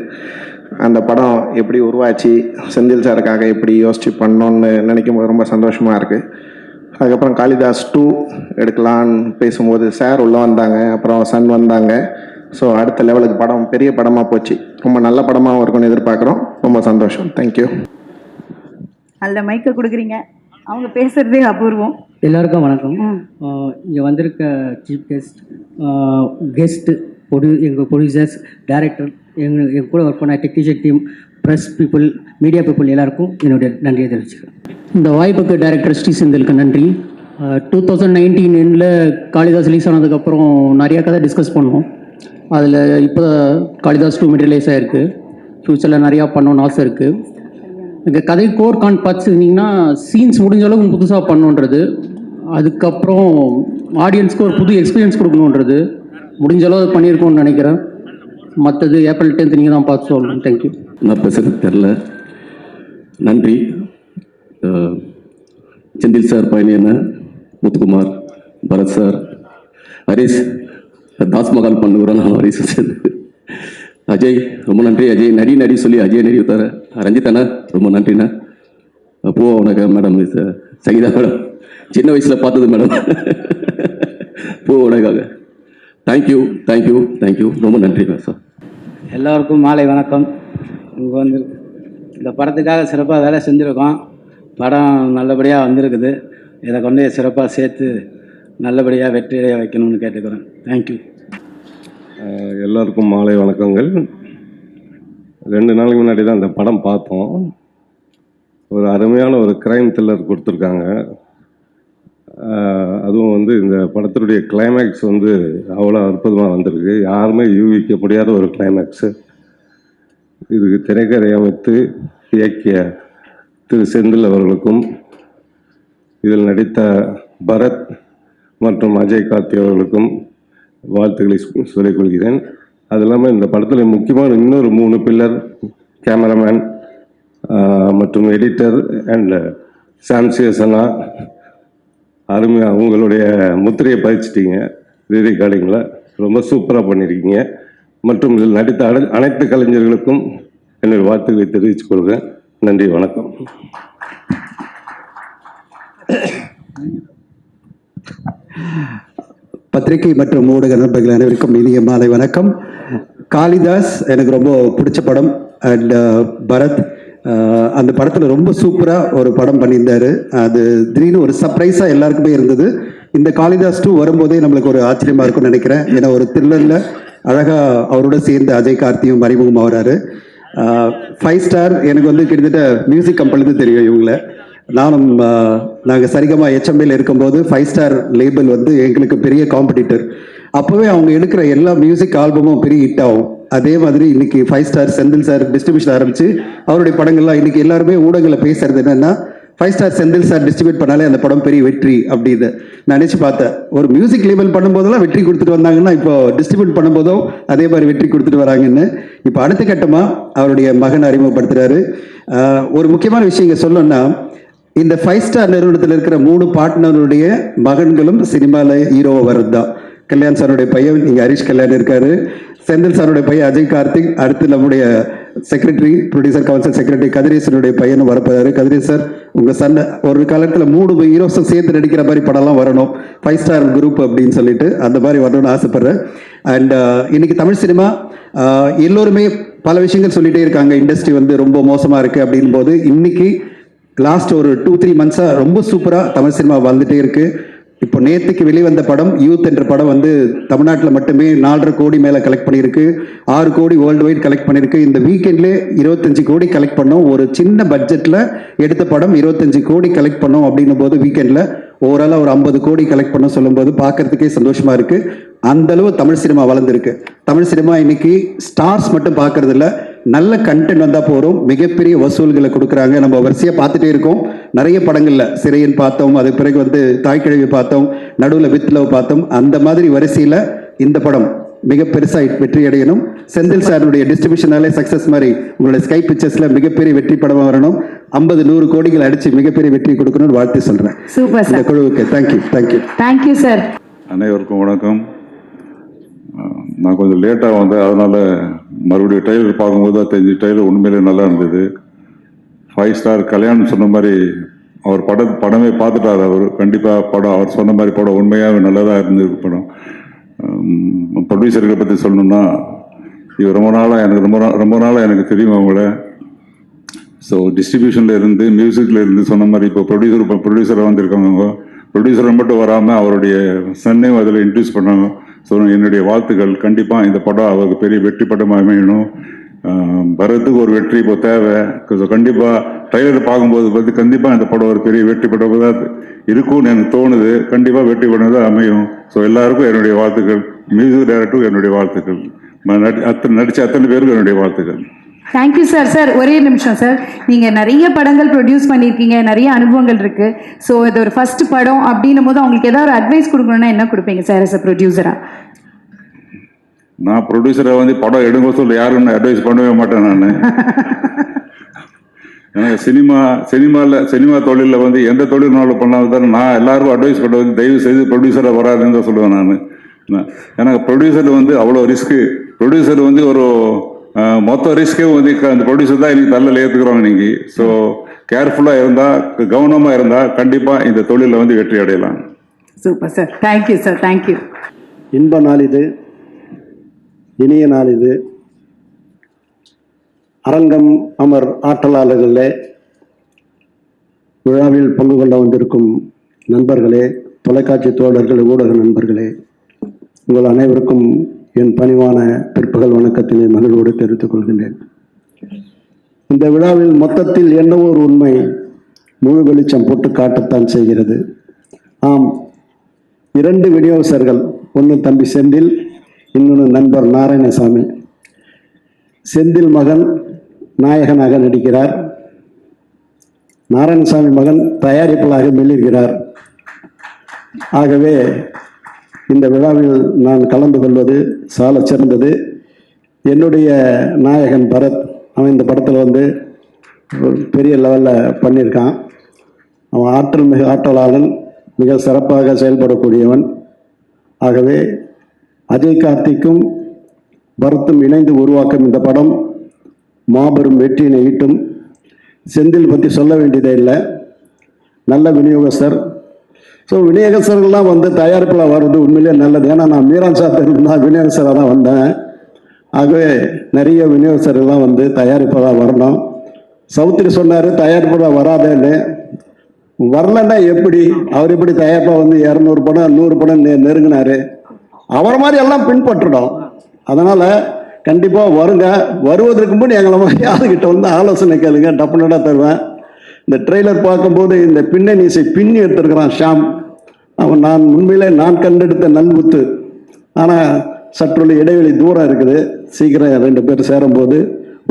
அந்த படம் எப்படி உருவாச்சு, செந்தில் சாருக்காக எப்படி யோசிச்சு பண்ணோன்னு நினைக்கும் போது ரொம்ப சந்தோஷமாக இருக்குது. அதுக்கப்புறம் காளிதாஸ் 2 எடுக்கலான்னு பேசும்போது சார் உள்ளே வந்தாங்க, அப்புறம் சன் வந்தாங்க. ஸோ அடுத்த லெவலுக்கு படம் பெரிய படமாக போச்சு. ரொம்ப நல்ல படமாகவும் இருக்கும்னு எதிர்பார்க்குறோம். ரொம்ப சந்தோஷம். தேங்க்யூ. நல்ல மைக்கை கொடுக்குறீங்க, அவங்க பேசுகிறதே அபூர்வம். எல்லாருக்கும் வணக்கம். இங்கே வந்திருக்க சீஃப் கெஸ்ட்டு எங்கள் ப்ரொடியூசர்ஸ், டைரக்டர், எங்கள் கூட ஒர்க் பண்ண technician team, press people, media people எல்லாருக்கும் என்னுடைய நன்றியை தெரிவிச்சுக்கிறேன். இந்த வாய்ப்புக்கு டைரக்டர் ஸ்ரீ செந்திலுக்கு நன்றி. 2019 எண்டில் காளிதாஸ் ரிலீஸ் ஆனதுக்கப்புறம் நிறையா கதை டிஸ்கஸ் பண்ணோம். அதில் இப்போ காளிதாஸ் 2 மெட்டீரியலைஸ் ஆகிருக்கு. ஃப்யூச்சரில் நிறையா பண்ணணும்னு ஆசை இருக்குது. இந்த கதை கோர் பார்த்துருந்தீங்கன்னா சீன்ஸ் முடிஞ்ச அளவுக்கு புதுசாக பண்ணணுன்றது, அதுக்கப்புறம் ஆடியன்ஸ்க்கு ஒரு புது எக்ஸ்பீரியன்ஸ் கொடுக்கணுன்றது முடிஞ்ச அளவு பண்ணியிருக்கோன்னு நினைக்கிறேன். மற்றது ஏப்ரல் 10 நீங்கள் தான் பார்த்து சொல்லணும். தேங்க்யூ. நான் பேசுகிறது தெரில. நன்றி. செந்தில் சார் பையன், முத்துக்குமார், பரத் சார், ஹரிஷ், தாஸ்மகால் பண்ணுகிறோம். நான் ஹரிஷ் சேர்ந்து அஜய் ரொம்ப நன்றி. அஜய் நடி சொல்லி அஜய் நடி தர ரஞ்சித் அண்ணா ரொம்ப நன்றிண்ணா. அப்போ உனக்கு மேடம் சங்கீதா மேடம் சின்ன வயசில் பார்த்தது மேடம். போ உனக்காக தேங்க்யூ ரொம்ப நன்றி சார். எல்லோருக்கும் மாலை வணக்கம். இங்கே வந்து இந்த படத்துக்காக சிறப்பாக வேலை செஞ்சுருக்கோம். படம் நல்லபடியாக வந்திருக்குது. இதை கொண்டு சிறப்பாக சேர்த்து நல்லபடியாக வெற்றியடைய வைக்கணும்னு கேட்டுக்கிறேன். தேங்க்யூ. எல்லோருக்கும் மாலை வணக்கங்கள். 2 நாளைக்கு முன்னாடி தான் இந்த படம் பார்த்தோம். ஒரு அருமையான ஒரு கிரைம் த்ரில்லர் கொடுத்துருக்காங்க. அதுவும் வந்து இந்த படத்தினுடைய கிளைமேக்ஸ் வந்து அவ்வளோ அற்புதமாக வந்திருக்கு. யாருமே யூகிக்க முடியாத ஒரு கிளைமேக்ஸு. இதுக்கு திரைக்கதை அமைத்து இயக்கிய திரு செந்தில் அவர்களுக்கும், இதில் நடித்த பரத் மற்றும் அஜய் கார்த்தி அவர்களுக்கும் வாழ்த்துக்களை சொல்லிக் கொள்கிறேன். அது இல்லாமல் இந்த படத்தில் முக்கியமான இன்னொரு 3 பில்லர், கேமராமேன் மற்றும் எடிட்டர் அண்ட் சாம்சியசனா, அருமையாக உங்களுடைய முத்திரையை பதிச்சிட்டிங்க. ரீரெக்கார்டிங்கில் ரொம்ப சூப்பராக பண்ணியிருக்கீங்க. மற்றும் இதில் நடித்த அனைத்து கலைஞர்களுக்கும் என்னுடைய வாழ்த்துக்களை தெரிவித்துக் கொள்கிறேன். நன்றி, வணக்கம். பத்திரிகை மற்றும் ஊடக நண்பர்கள் அனைவருக்கும் இனிய மாலை வணக்கம். காளிதாஸ் எனக்கு ரொம்ப பிடிச்ச படம். அண்ட் பரத் அந்த படத்தில் ரொம்ப சூப்பராக ஒரு படம் பண்ணியிருந்தாரு. அது திடீர்னு ஒரு சர்ப்ரைஸாக எல்லாருக்குமே இருந்தது. இந்த காளிதாஸ் 2 வரும்போதே நம்மளுக்கு ஒரு ஆச்சரியமாக இருக்கும்னு நினைக்கிறேன். ஏன்னா ஒரு த்ரில்லரில் அழகாக அவரோட சேர்ந்து அஜய் கார்த்தியும் அறிமுகம் ஆகிறாரு. 5 ஸ்டார் எனக்கு வந்து கிட்டத்தட்ட மியூசிக் கம்பெனிலேருந்து தெரியும் இவங்கள. நாங்கள் சரிகமா HML இருக்கும்போது 5 ஸ்டார் லேபிள் வந்து எங்களுக்கு பெரிய காம்படிட்டர். அப்போவே அவங்க எடுக்கிற எல்லா மியூசிக் ஆல்பமும் பெரிய ஹிட் ஆகும். அதே மாதிரி இன்னைக்கு 5 ஸ்டார் செந்தில் சார் டிஸ்ட்ரிபியூஷன் ஆரம்பிச்சு அவருடைய படங்கள்லாம் இன்னைக்கு எல்லாருமே ஊடகங்களை பேசுறது என்னன்னா 5 ஸ்டார் செந்தில் சார் டிஸ்ட்ரிபியூட் பண்ணாலே அந்த படம் பெரிய வெற்றி அப்படின்னு நினைச்சு பார்த்தேன். ஒரு மியூசிக் லேபிள் பண்ணும்போதெல்லாம் வெற்றி கொடுத்துட்டு வந்தாங்கன்னா இப்போ டிஸ்ட்ரிபியூட் பண்ணும்போதும் அதே மாதிரி வெற்றி கொடுத்துட்டு வராங்கன்னு இப்போ அடுத்த கட்டமாக அவருடைய மகன் அறிமுகப்படுத்துறாரு. ஒரு முக்கியமான விஷயம் இங்கே சொல்லணும்னா, இந்த 5 ஸ்டார் நிறுவனத்தில் இருக்கிற 3 பார்ட்னருடைய மகன்களும் சினிமாவில் ஹீரோவை வர்றது தான். கல்யாண் சாருடைய பையன் இங்கே ஹரிஷ் கல்யாண் இருக்காரு, செந்தில் சாருடைய பையன் அஜய் கார்த்திக், அடுத்து நம்முடைய செக்ரட்டரி, ப்ரொடியூசர் கவுன்சில் செக்ரட்டரி கதிரேசனுடைய பையனும் வரப்போறாரு. கதிரேஷ் சார், உங்கள் சண்டை ஒரு காலத்தில் 3 ஹீரோஸும் சேர்த்து நடிக்கிற மாதிரி படம்லாம் வரணும், 5 ஸ்டார் குரூப் அப்படின்னு சொல்லிட்டு அந்த மாதிரி வரணும்னு ஆசைப்படுறேன். அண்ட் இன்னைக்கு தமிழ் சினிமா எல்லோருமே பல விஷயங்கள் சொல்லிகிட்டே இருக்காங்க, இண்டஸ்ட்ரி வந்து ரொம்ப மோசமாக இருக்குது அப்படின் போது இன்னைக்கு லாஸ்ட் ஒரு 2-3 மந்த்ஸாக ரொம்ப சூப்பராக தமிழ் சினிமா வந்துட்டே இருக்குது. இப்போ நேற்றுக்கு வெளிவந்த படம் யூத் என்ற படம் வந்து தமிழ்நாட்டில் மட்டுமே 4.5 கோடி மேலே கலெக்ட் பண்ணியிருக்கு, 6 கோடி வேர்ல்டு வைட் கலெக்ட் பண்ணியிருக்கு. இந்த வீக்கெண்ட்லேயே 25 கோடி கலெக்ட் பண்ணோம். ஒரு சின்ன பட்ஜெட்டில் எடுத்த படம் 25 கோடி கலெக்ட் பண்ணோம் அப்படின்னும் போது வீக்கெண்டில் ஓவராலாக ஒரு 50 கோடி கலெக்ட் பண்ண சொல்லும்போது பார்க்கறதுக்கே சந்தோஷமா இருக்கு. அந்த அளவு தமிழ் சினிமா வளர்ந்துருக்கு. தமிழ் சினிமா இன்னைக்கு ஸ்டார்ஸ் மட்டும் பார்க்கறது இல்லை, நல்ல கண்டென்ட் வந்தால் போகிறோம், மிகப்பெரிய வசூல்களை கொடுக்குறாங்க. நம்ம வரிசையாக பார்த்துட்டே இருக்கோம். நிறைய படங்களில் சிறையின் பார்த்தோம், அதுக்கு பிறகு வந்து தாய்க்கிழவி பார்த்தோம், நடுவில் வித் லவ் பார்த்தோம். அந்த மாதிரி வரிசையில் இந்த படம் மிக பெருசாக வெற்றி அடையணும். செந்தில் சாருடைய டிஸ்ட்ரிபியூஷனாலே சக்ஸஸ் மாதிரி உங்களுடைய ஸ்கை பிக்சர்ஸில் மிகப்பெரிய வெற்றி படமாக வரணும். 50-100 கோடிகள் அடித்து மிகப்பெரிய வெற்றி கொடுக்கணும்னு வாழ்த்து சொல்கிறேன். சூப்பர் இந்த சார். குழுவுக்கு தேங்க்யூ. Thank you sir. அனைவருக்கும் வணக்கம். நான் கொஞ்சம் லேட்டாக வந்தேன், அதனால் மறுபடியும் ட்ரெய்லர் பார்க்கும்போது தான் தெரிஞ்சு ட்ரெய்லர் உண்மையிலே நல்லா இருந்தது. 5 ஸ்டார் கல்யாணம் சொன்ன மாதிரி அவர் படமே பார்த்துட்டார். அவர் கண்டிப்பாக படம் அவர் சொன்ன மாதிரி படம் உண்மையாக நல்லதாக இருந்திருக்கு படம். ப்ரொடியூசர்களை பற்றி சொல்லணும்னா, இவர் ரொம்ப நாளாக எனக்கு தெரியும் அவங்கள. ஸோ டிஸ்ட்ரிபியூஷனில் இருந்து மியூசிக்கில் இருந்து சொன்ன மாதிரி இப்போ ப்ரொடியூசராக வந்திருக்காங்க. ப்ரொடியூசரை மட்டும் வராமல் அவருடைய சன்னையும் அதில் இன்ட்ரடியூஸ் பண்ணாங்க. ஸோ என்னுடைய வாழ்த்துக்கள். கண்டிப்பாக இந்த படம் அவருக்கு பெரிய வெற்றி படமாக அமையணும். பரத்துக்கு ஒரு வெற்றி இப்போ தேவை. கண்டிப்பாக ட்ரைலர் பார்க்கும்போது பார்த்து கண்டிப்பாக இந்த படம் ஒரு பெரிய வெற்றி படம் தான் இருக்கும்னு எனக்கு தோணுது. கண்டிப்பாக வெற்றி படம் தான் அமையும். ஸோ எல்லாருக்கும் என்னுடைய வாழ்த்துக்கள். மியூசிக் டைரக்டருக்கும் என்னுடைய வாழ்த்துக்கள். நடித்த அத்தனை பேருக்கும் என்னுடைய வாழ்த்துக்கள். Thank you sir. சார் ஒரே நிமிஷம் சார், நீங்கள் நிறைய படங்கள் ப்ரொடியூஸ் பண்ணியிருக்கீங்க, நிறைய அனுபவங்கள் இருக்குது. ஸோ இது ஒரு ஃபர்ஸ்ட் படம் அப்படின்னும் போது அவங்களுக்கு ஏதாவது ஒரு அட்வைஸ் கொடுக்கணும்னா என்ன கொடுப்பீங்க சார் as a ப்ரொடியூசரா? நான் ப்ரொடியூசரை வந்து படம் எடுங்க சொல்ல யாரும் அட்வைஸ் பண்ணவே மாட்டேன். நான் எனக்கு சினிமா தொழிலில் வந்து எந்த தொழில்னாலும் பண்ணாலும் தான் நான் எல்லாருக்கும் அட்வைஸ் பண்ண வந்து தயவு செய்து ப்ரொடியூசரை வராதுன்னு தான் சொல்லுவேன் நான். எனக்கு ப்ரொடியூசர் வந்து அவ்வளோ ரிஸ்க்கு. ப்ரொடியூசர் வந்து ஒரு மொத்த ரிஸ்க்கே வந்து அந்த ப்ரொடியூசர் தான் இன்னைக்கு தலையில் ஏற்றுக்கிறோம் இன்னைக்கு. ஸோ கேர்ஃபுல்லாக இருந்தால், கவனமாக இருந்தால் கண்டிப்பாக இந்த தொழிலில் வந்து வெற்றி அடையலாம். Super sir. Thank you sir. Thank you. இன்ப நாள் இது, இனிய நாள் இது. அரங்கம் அமர் ஆற்றலாளர்களே, விழாவில் பங்கு கொள்ள வந்திருக்கும் நண்பர்களே, தொலைக்காட்சி தோழர்கள், ஊடக நண்பர்களே, உங்கள் அனைவருக்கும் என் பணிவான பிற்பகல் வணக்கத்தினை மகிழ்வோடு தெரிவித்துக் கொள்கின்றேன். இந்த விழாவில் மொத்தத்தில் என்னவோ ஒரு உண்மை முழு வெளிச்சம் போட்டு காட்டத்தான் செய்கிறது. ஆம், 2 விநியோகஸ்தர்கள், ஒன்று தம்பி செந்தில், இன்னொன்று நண்பர் நாராயணசாமி. செந்தில் மகன் நாயகனாக நடிக்கிறார், நாராயணசாமி மகன் தயாரிப்பாளராக மெல்லுகிறார். ஆகவே இந்த விழாவில் நான் கலந்து கொள்வது சால சிறந்தது. என்னுடைய நாயகன் பரத், அவன் இந்த படத்தில் வந்து பெரிய லெவலில் பண்ணியிருக்கான். அவன் மிக ஆற்றலாளன், மிக சிறப்பாக செயல்படக்கூடியவன். ஆகவே அஜய் கார்த்திக்கும் பரத்தும் இணைந்து உருவாக்கும் இந்த படம் மாபெரும் வெற்றியினை ஈட்டும். செந்தில் பற்றி சொல்ல வேண்டியதே இல்லை, நல்ல விநியோகஸ்தர். ஸோ விநியோகஸ்தர்கள்லாம் வந்து தயாரிப்பில் வர்றது உண்மையிலே நல்லது. ஏன்னா நான் மீரான் சார் இருந்தால் விநியோகஸ்தராக தான் வந்தேன். ஆகவே நிறைய விநியோகஸ்தர்கள்லாம் வந்து தயாரிப்பதாக வரணும். சௌத்ரி சொன்னார் தயாரிப்பதாக வராதேன்னு. வரலன்னா எப்படி? அவர் எப்படி தயாரிப்பாக வந்து 200 படம் 100 படம் நெருங்கினார்? அவரை மாதிரி எல்லாம் பின்பற்றணும். அதனால் கண்டிப்பாக வருங்க. வருவதற்கு முன் எங்களை மாதிரி யாருக்கிட்ட வந்து ஆலோசனை கேளுங்க, டப்புனடாக தருவேன். இந்த ட்ரெய்லர் பார்க்கும்போது இந்த பின்னணி இசை பின்னி எடுத்துருக்கிறான் ஷாம். அவன் நான் உண்மையிலே நான் கண்டெடுத்த நல்முத்து. ஆனால் சற்றுள்ள இடைவெளி தூரம் இருக்குது. சீக்கிரம் 2 பேர் சேரும்போது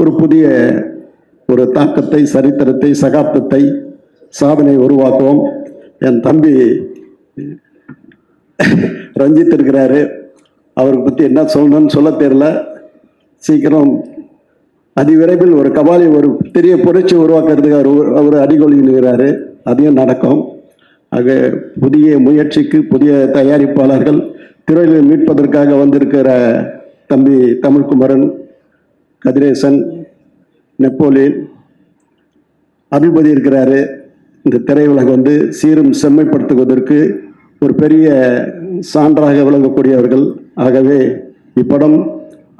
ஒரு புதிய ஒரு தாக்கத்தை, சரித்திரத்தை, சகாப்தத்தை, சாதனை உருவாக்குவோம். என் தம்பி ரஞ்சித் இருக்கிறாரு, அவரை பற்றி என்ன சொல்லணும்னு சொல்ல தெரியல. சீக்கிரம் அதிவிரைவில் ஒரு கபாலி ஒரு பெரிய புரட்சி உருவாக்குறதுக்கு அவர் அடிகொலி நிற்கிறாரு. அதையும் நடக்கும். ஆக புதிய முயற்சிக்கு புதிய தயாரிப்பாளர்கள், திரையில் மீட்பதற்காக வந்திருக்கிற தம்பி தமிழ்குமரன், கதிரேசன், நெப்போலியன், அருள்பதி இருக்கிறாரு. இந்த திரையுலகம் வந்து சீரும் செம்மைப்படுத்துவதற்கு ஒரு பெரிய சான்றாக விளங்கக்கூடியவர்கள். ஆகவே இப்படம்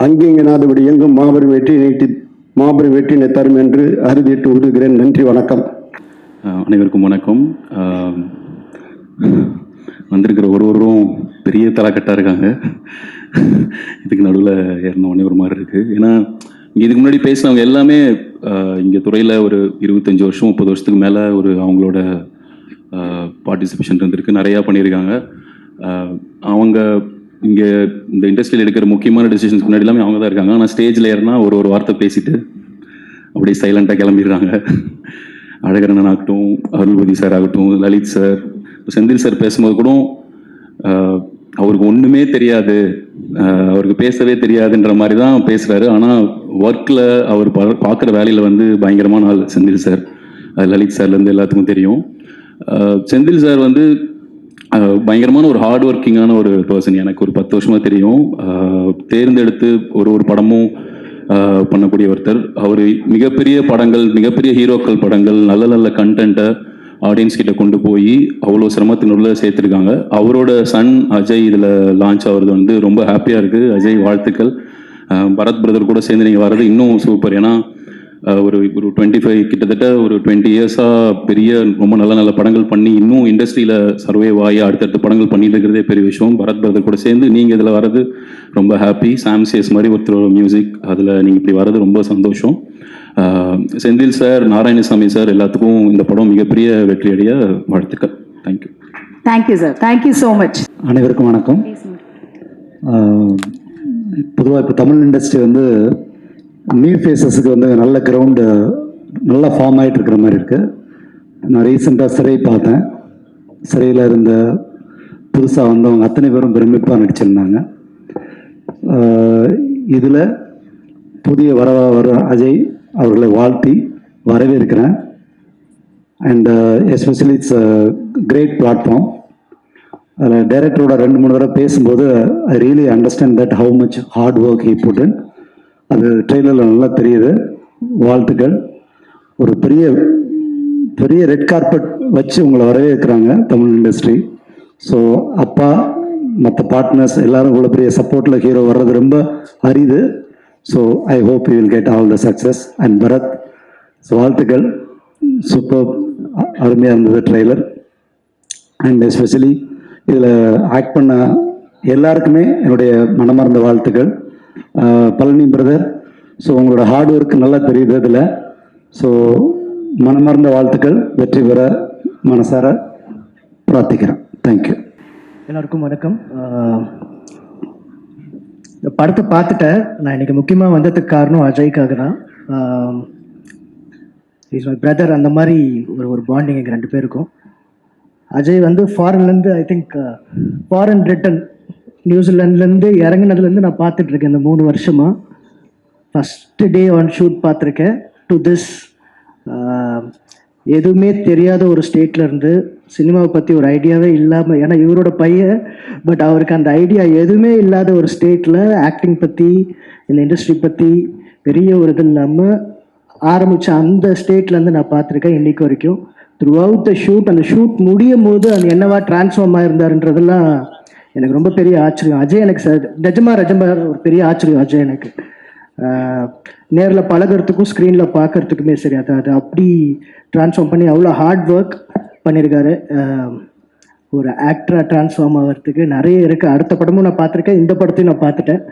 அங்கிங்கனாதபடி எங்கும் மாபெரும் வெற்றினை தரும் என்று அறுதிட்டு விடுகிறேன். நன்றி, வணக்கம். அனைவருக்கும் வணக்கம். வந்திருக்கிற ஒருவரும் பெரிய தலைக்கட்டாக இருக்காங்க. இதுக்கு நடுவில் ஏறினவொடனே ஒரு மாதிரி இருக்குது. ஏன்னா இங்கே இதுக்கு முன்னாடி பேசினவங்க எல்லாமே இங்கே துறையில் ஒரு 25 வருஷம் 30 வருஷத்துக்கு மேலே ஒரு அவங்களோட பார்ட்டிசிபேஷன் இருந்திருக்கு, நிறையா பண்ணியிருக்காங்க. அவங்க இங்கே இந்த இண்டஸ்ட்ரியில் எடுக்கிற முக்கியமான டெசிஷன்ஸ் முன்னாடி எல்லாமே அவங்க தான் இருக்காங்க. ஆனால் ஸ்டேஜில் ஏறினா ஒரு வார்த்தை பேசிட்டு அப்படியே சைலண்ட்டாக கிளம்பிடுறாங்க. அழகரண்ணன் ஆகட்டும், அருள்பதி சார் ஆகட்டும், லலித் சார், செந்தில் சார் பேசும்போது கூட அவருக்கு ஒன்றுமே தெரியாது, அவருக்கு பேசவே தெரியாதுன்ற மாதிரி தான் பேசுகிறாரு. ஆனால் ஒர்க்கில் அவர் பார்க்குற வேலையில் வந்து பயங்கரமான ஆள் செந்தில் சார். லலித் சார்லேருந்து எல்லாத்துக்கும் தெரியும். செந்தில் சார் வந்து பயங்கரமான ஒரு ஹார்ட் ஒர்க்கிங்கான ஒரு பர்சன். எனக்கு ஒரு 10 வருஷமாக தெரியும். தேர்ந்தெடுத்து ஒரு படமும் பண்ணக்கூடிய ஒருத்தர். அவர் மிகப்பெரிய படங்கள், மிகப்பெரிய ஹீரோக்கள் படங்கள், நல்ல நல்ல கண்டென்ட்டை ஆடியன்ஸ் கிட்ட கொண்டு போய் அவ்வளோ சிரமத்தினுள்ள சேர்த்துருக்காங்க. அவரோட சன் அஜய் இதில் லான்ச் ஆகிறது வந்து ரொம்ப ஹாப்பியாக இருக்குது. அஜய், வாழ்த்துக்கள். பரத் பிரதர் கூட சேர்ந்து நீங்கள் வர்றது இன்னும் சூப்பர். ஏன்னா ஒரு 25 கிட்டத்தட்ட ஒரு 20 இயர்ஸாக பெரிய ரொம்ப நல்ல படங்கள் பண்ணி இன்னும் இண்டஸ்ட்ரியில் சர்வைவ் ஆகி அடுத்தடுத்த படங்கள் பண்ணிட்டு இருக்கிறதே பெரிய விஷயம். பரத் பிரதர் கூட சேர்ந்து நீங்கள் இதில் வர்றது ரொம்ப ஹாப்பி. சாம்சியஸ் மாதிரி ஒருத்தரோட மியூசிக், அதில் நீங்கள் இப்படி வர்றது ரொம்ப சந்தோஷம். செந்தில் சார், நாராயணசாமி சார், எல்லாத்துக்கும் இந்த படம் மிகப்பெரிய வெற்றியடைய வாழ்த்துக்கள். Thank you. Thank you sir, thank you so much. அனைவருக்கும் வணக்கம். பொதுவாக இப்போ தமிழ் இண்டஸ்ட்ரி வந்து நியூ ஃபேஸஸுக்கு வந்து நல்ல கிரவுண்டு நல்லா ஃபார்ம் ஆகிட்டு இருக்கிற மாதிரி இருக்குது. நான் ரீசெண்டாக சிறை பார்த்தேன். சிறையில் இருந்த புதுசாக வந்தவங்க அத்தனை பேரும் பிரமிப்பாக நடிச்சிருந்தாங்க. இதில் புதிய வர அஜய் அவர்களை வாழ்த்தி வரவேற்கிறேன். And especially it's great platform. அதில் டைரக்டரோட 2-3 தடவை பேசும்போது I really understand that how much hard work he put in. அது ட்ரெய்லரில் நல்லா தெரியுது. வாழ்த்துக்கள். ஒரு பெரிய ரெட் கார்பெட் வச்சு உங்களை வரவேற்கிறாங்க தமிழ் இண்டஸ்ட்ரி. ஸோ அப்பா, மற்ற பார்ட்னர்ஸ் எல்லாரும் இவ்வளோ பெரிய சப்போர்ட்டில் ஹீரோ வர்றது ரொம்ப அரிது. So I hope you will get all the success. And Bharath, so வாழ்த்துக்கள். சூப்பர், அருமையாக இருந்தது ட்ரெய்லர். அண்ட் எஸ்பெஷலி இதில் ஆக்ட் பண்ண எல்லாருக்குமே என்னுடைய மனமார்ந்த வாழ்த்துக்கள். பழனி பிரதர், ஸோ உங்களோட ஹார்ட் ஒர்க் நல்லா தெரியுது இதில். ஸோ மனமார்ந்த வாழ்த்துக்கள். வெற்றி பெற மனசார பிரார்த்திக்கிறேன். தேங்க்யூ. எல்லாருக்கும் வணக்கம். இந்த படத்தை பார்த்துட்டேன். நான் இன்னைக்கு முக்கியமாக வந்ததுக்கு காரணம் அஜய்க்காக தான். Is my brother. அந்த மாதிரி ஒரு பாண்டிங் எங்கள் 2 பேருக்கும். அஜய் வந்து ஃபாரின்லேருந்து, ஐ திங்க் ஃபாரின் ரிட்டன் நியூசிலாண்ட்லேருந்து இறங்கினதுலேருந்து நான் பார்த்துட்ருக்கேன் இந்த 3 வருஷமாக. ஃபஸ்ட்டு டே ஆன் ஷூட் பார்த்துருக்கேன். டு திஸ் எதுவுமே தெரியாத ஒரு ஸ்டேட்டில் இருந்து சினிமாவை பற்றி ஒரு ஐடியாவே இல்லாமல், ஏன்னா இவரோட பையன், பட் அவருக்கு அந்த ஐடியா எதுவுமே இல்லாத ஒரு ஸ்டேட்டில் ஆக்டிங் பற்றி, இந்த இண்டஸ்ட்ரி பற்றி பெரிய ஒரு இது இல்லாமல் ஆரம்பித்த அந்த ஸ்டேட்லேருந்து நான் பார்த்துருக்கேன் இன்றைக்கு வரைக்கும். த்ரூ அவுட் த ஷூட், அந்த ஷூட் முடியும் போது அது என்னவா டிரான்ஸ்ஃபார்ம் ஆயிருந்தாருன்றதெல்லாம் எனக்கு ரொம்ப பெரிய ஆச்சரியம். அஜய் எனக்கு நிஜமாக ஒரு பெரிய ஆச்சரியம் அஜய் எனக்கு. நேரில் பழகிறதுக்கும் ஸ்க்ரீனில் பார்க்கறதுக்குமே சரி, அது அப்படி ட்ரான்ஸ்ஃபார்ம் பண்ணி அவ்வளோ ஹார்ட் ஒர்க் பண்ணியிருக்காரு. ஒரு ஆக்டராக ட்ரான்ஸ்ஃபார்ம் ஆகிறதுக்கு நிறைய இருக்குது. அடுத்த படமும் நான் பார்த்துருக்கேன், இந்த படத்தையும் நான் பார்த்துட்டேன்.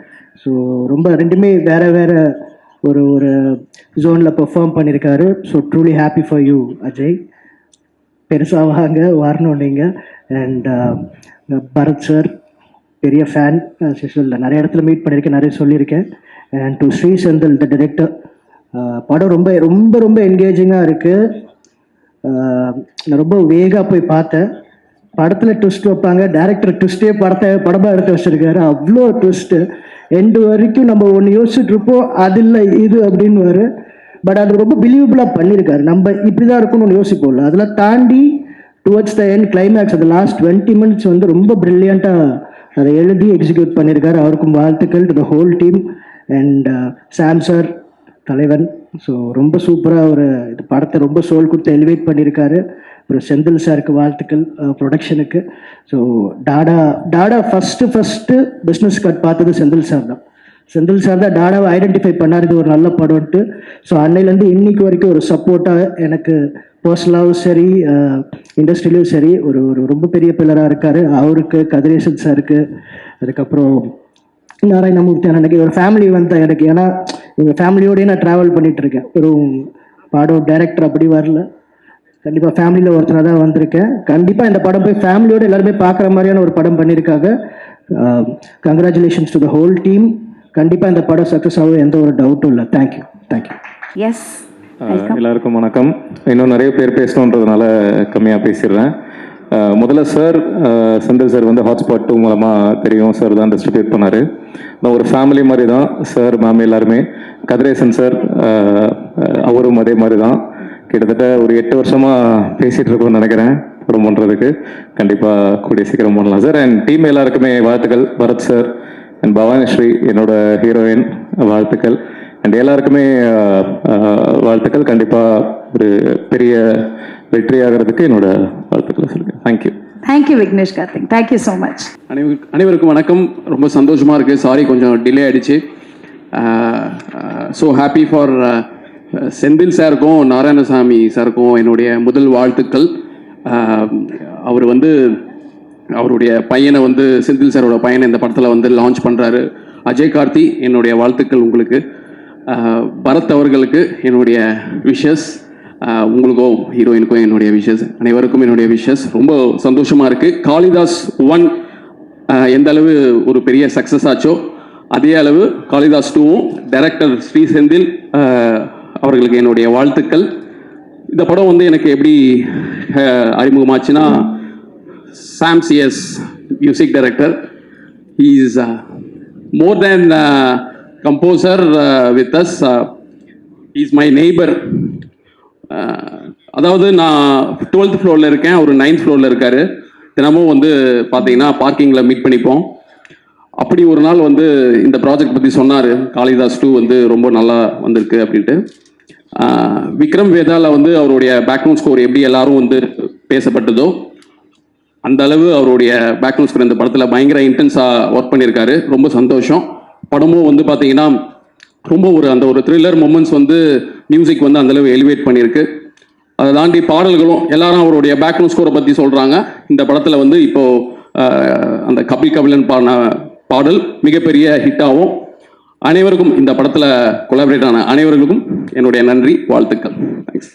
ஸோ ரொம்ப 2மே வேறு ஒரு ஜோனில் பெர்ஃபார்ம் பண்ணியிருக்காரு. So truly happy for you Ajay. பெருசாக வாங்க, வரணும் நீங்கள். அண்ட் பரத் சார், பெரிய ஃபேன். நிறைய இடத்துல மீட் பண்ணியிருக்கேன், நிறைய சொல்லியிருக்கேன். And to Shri Senthil the director, படம் ரொம்ப ரொம்ப ரொம்ப என்கேஜிங்காக இருக்குது. நான் ரொம்ப வேகாக போய் பார்த்தேன். படத்தில் ட்விஸ்ட் வைப்பாங்க, டேரக்டர் ட்விஸ்டே படமாக எடுத்து வச்சுருக்காரு. அவ்வளோ ட்விஸ்ட்டு. எண்டு வரைக்கும் நம்ம ஒன்று யோசிச்சுட்டு இருப்போம், அது இல்லை இது அப்படின்னு வரும். பட் அது ரொம்ப பிலீவபிளாக பண்ணியிருக்காரு. நம்ம இப்படி தான் இருக்கும்னு ஒன்று யோசிப்போம்ல, அதெல்லாம் தாண்டி டுவர்ட்ஸ் த எண்ட் கிளைமேக்ஸ், அந்த லாஸ்ட் 20 மினிட்ஸ் வந்து ரொம்ப ப்ரில்லியண்ட்டாக அதை எழுதி எக்ஸிக்யூட் பண்ணியிருக்காரு. அவருக்கும் வாழ்த்துக்கள் to the whole team. And Sam sir தலைவன், ஸோ ரொம்ப சூப்பராக ஒரு இது படத்தை ரொம்ப சோல் கொடுத்து எலிவேட் பண்ணியிருக்காரு. அப்புறம் செந்தில் சாருக்கு வாழ்த்துக்கள் ப்ரொடக்ஷனுக்கு. ஸோ டாடா ஃபஸ்ட்டு பிஸ்னஸ் கார்டு பார்த்தது செந்தில் சார் தான். செந்தில் சார் தான் டாடாவை ஐடென்டிஃபை பண்ணார், இது ஒரு நல்ல படம்ட்டு. ஸோ அன்னையிலேருந்து இன்னைக்கு வரைக்கும் ஒரு சப்போர்ட்டாக எனக்கு பர்சனலாகவும் சரி இண்டஸ்ட்ரியிலையும் சரி ஒரு ஒரு ரொம்ப பெரிய பில்லராக இருக்கார். அவருக்கு, கதிரேசன் சாருக்கு, அதுக்கப்புறம் நாராயணமூர்த்தி அண்ணனுக்கு, ஒரு ஃபேமிலி வந்து எனக்கு, ஏன்னா எங்கள் ஃபேமிலியோடய நான் ட்ராவல் பண்ணிகிட்ருக்கேன். ஒரு படம் டைரக்டர் அப்படி வரல, கண்டிப்பாக ஃபேமிலியில் ஒருத்தராக தான் வந்திருக்கேன். கண்டிப்பாக இந்த படம் போய் ஃபேமிலியோடு எல்லாருமே பார்க்குற மாதிரியான ஒரு படம் பண்ணியிருக்காங்க. Congratulations to the whole team. கண்டிப்பாக இந்த படம் சக்ஸஸ் ஆகும், எந்த ஒரு டவுட்டும் இல்லை. தேங்க்யூ. எஸ், எல்லாருக்கும் வணக்கம். இன்னும் நிறைய பேர் பேசணுன்றதுனால கம்மியாக பேசிடுறேன். முதல்ல சார், செந்தில் சார் வந்து ஹாட்ஸ்பாட் 2 மூலமாக தெரியும். சார் தான் டிஸ்ட்ரிபியூட் பண்ணார். நான் ஒரு ஃபேமிலி மாதிரி தான் சார், மேம் எல்லாருமே. கதிரேசன் சார் அவரும் அதே மாதிரி தான். கிட்டத்தட்ட ஒரு 8 வருஷமாக பேசிகிட்டு இருக்கோம்னு நினைக்கிறேன் படம் பண்ணுறதுக்கு. கண்டிப்பாக கூடிய சீக்கிரம் பண்ணலாம் சார். அண்ட் டீம் எல்லாருக்குமே வாழ்த்துக்கள். பரத் சார் அண்ட் பவானிஸ்ரீ என்னோட ஹீரோயின் வாழ்த்துக்கள். அண்ட் எல்லாருக்குமே வாழ்த்துக்கள். கண்டிப்பாக ஒரு பெரிய வெற்றி ஆகிறதுக்கு என்னோட வாழ்த்துக்களை சொல்லுங்கள். Thank you. Thank you Vignesh Karthik. Thank you so much. அனைவருக்கும் வணக்கம். ரொம்ப சந்தோஷமாக இருக்குது. சாரி கொஞ்சம் டிலே ஆகிடுச்சு. ஸோ ஹாப்பி ஃபார் செந்தில் சாருக்கும் நாராயணசாமி சாருக்கும் என்னுடைய முதல் வாழ்த்துக்கள். அவர் வந்து அவருடைய பையனை வந்து செந்தில் சாரோட பையனை இந்த படத்தில் வந்து லான்ச் பண்ணுறாரு. அஜய் கார்த்தி, என்னுடைய வாழ்த்துக்கள் உங்களுக்கு. பரத் அவர்களுக்கு என்னுடைய விஷஸ். உங்களுக்கும் ஹீரோயினுக்கும் என்னுடைய விஷஸ். அனைவருக்கும் என்னுடைய விஷஸ். ரொம்ப சந்தோஷமாக இருக்குது. காளிதாஸ் 1 எந்த அளவு ஒரு பெரிய சக்ஸஸ் ஆச்சோ அதே அளவு காளிதாஸ் 2வும் டைரக்டர் ஸ்ரீ செந்தில் அவர்களுக்கு என்னுடைய வாழ்த்துக்கள். இந்த படம் வந்து எனக்கு எப்படி அறிமுகமாச்சுன்னா, Sam CS music director, he is more than composer with us, he is my neighbour. அதாவது நான் 12th ஃப்ளோரில் இருக்கேன், அவர் 9th ஃப்ளோரில் இருக்கார். தினமும் வந்து பார்த்தீங்கன்னா பார்க்கிங்கில் மீட் பண்ணிப்போம். அப்படி ஒரு நாள் வந்து இந்த ப்ராஜெக்ட் பற்றி சொன்னார். காளிதாஸ் 2 வந்து ரொம்ப நல்லா வந்திருக்கு அப்படின்ட்டு. விக்ரம் வேதாவில் வந்து அவருடைய பேக்ரவுண்ட் ஸ்கோர் எப்படி எல்லாரும் வந்து பேசப்பட்டதோ அந்த அளவு அவருடைய பேக்ரவுண்ட் ஸ்கோர் இந்த படத்தில் பயங்கர இன்டென்ஸாக ஒர்க் பண்ணியிருக்காரு. ரொம்ப சந்தோஷம். படமும் வந்து பார்த்தீங்கன்னா ரொம்ப அந்த ஒரு த்ரில்லர் மொமெண்ட்ஸ் வந்து மியூசிக் வந்து அந்தளவு எலிவேட் பண்ணியிருக்கு. அதை தாண்டி பாடல்களும் எல்லாரும் அவருடைய பேக்ரவுண்ட் ஸ்கோரை பற்றி சொல்கிறாங்க. இந்த படத்தில் வந்து இப்போது அந்த கபில் கபிலன் பாடின பாடல் மிகப்பெரிய ஹிட்டாகவும், அனைவருக்கும் இந்த படத்தில் கொலாபரேட் ஆன அனைவருக்கும் என்னுடைய நன்றி, வாழ்த்துக்கள். தேங்க்ஸ்.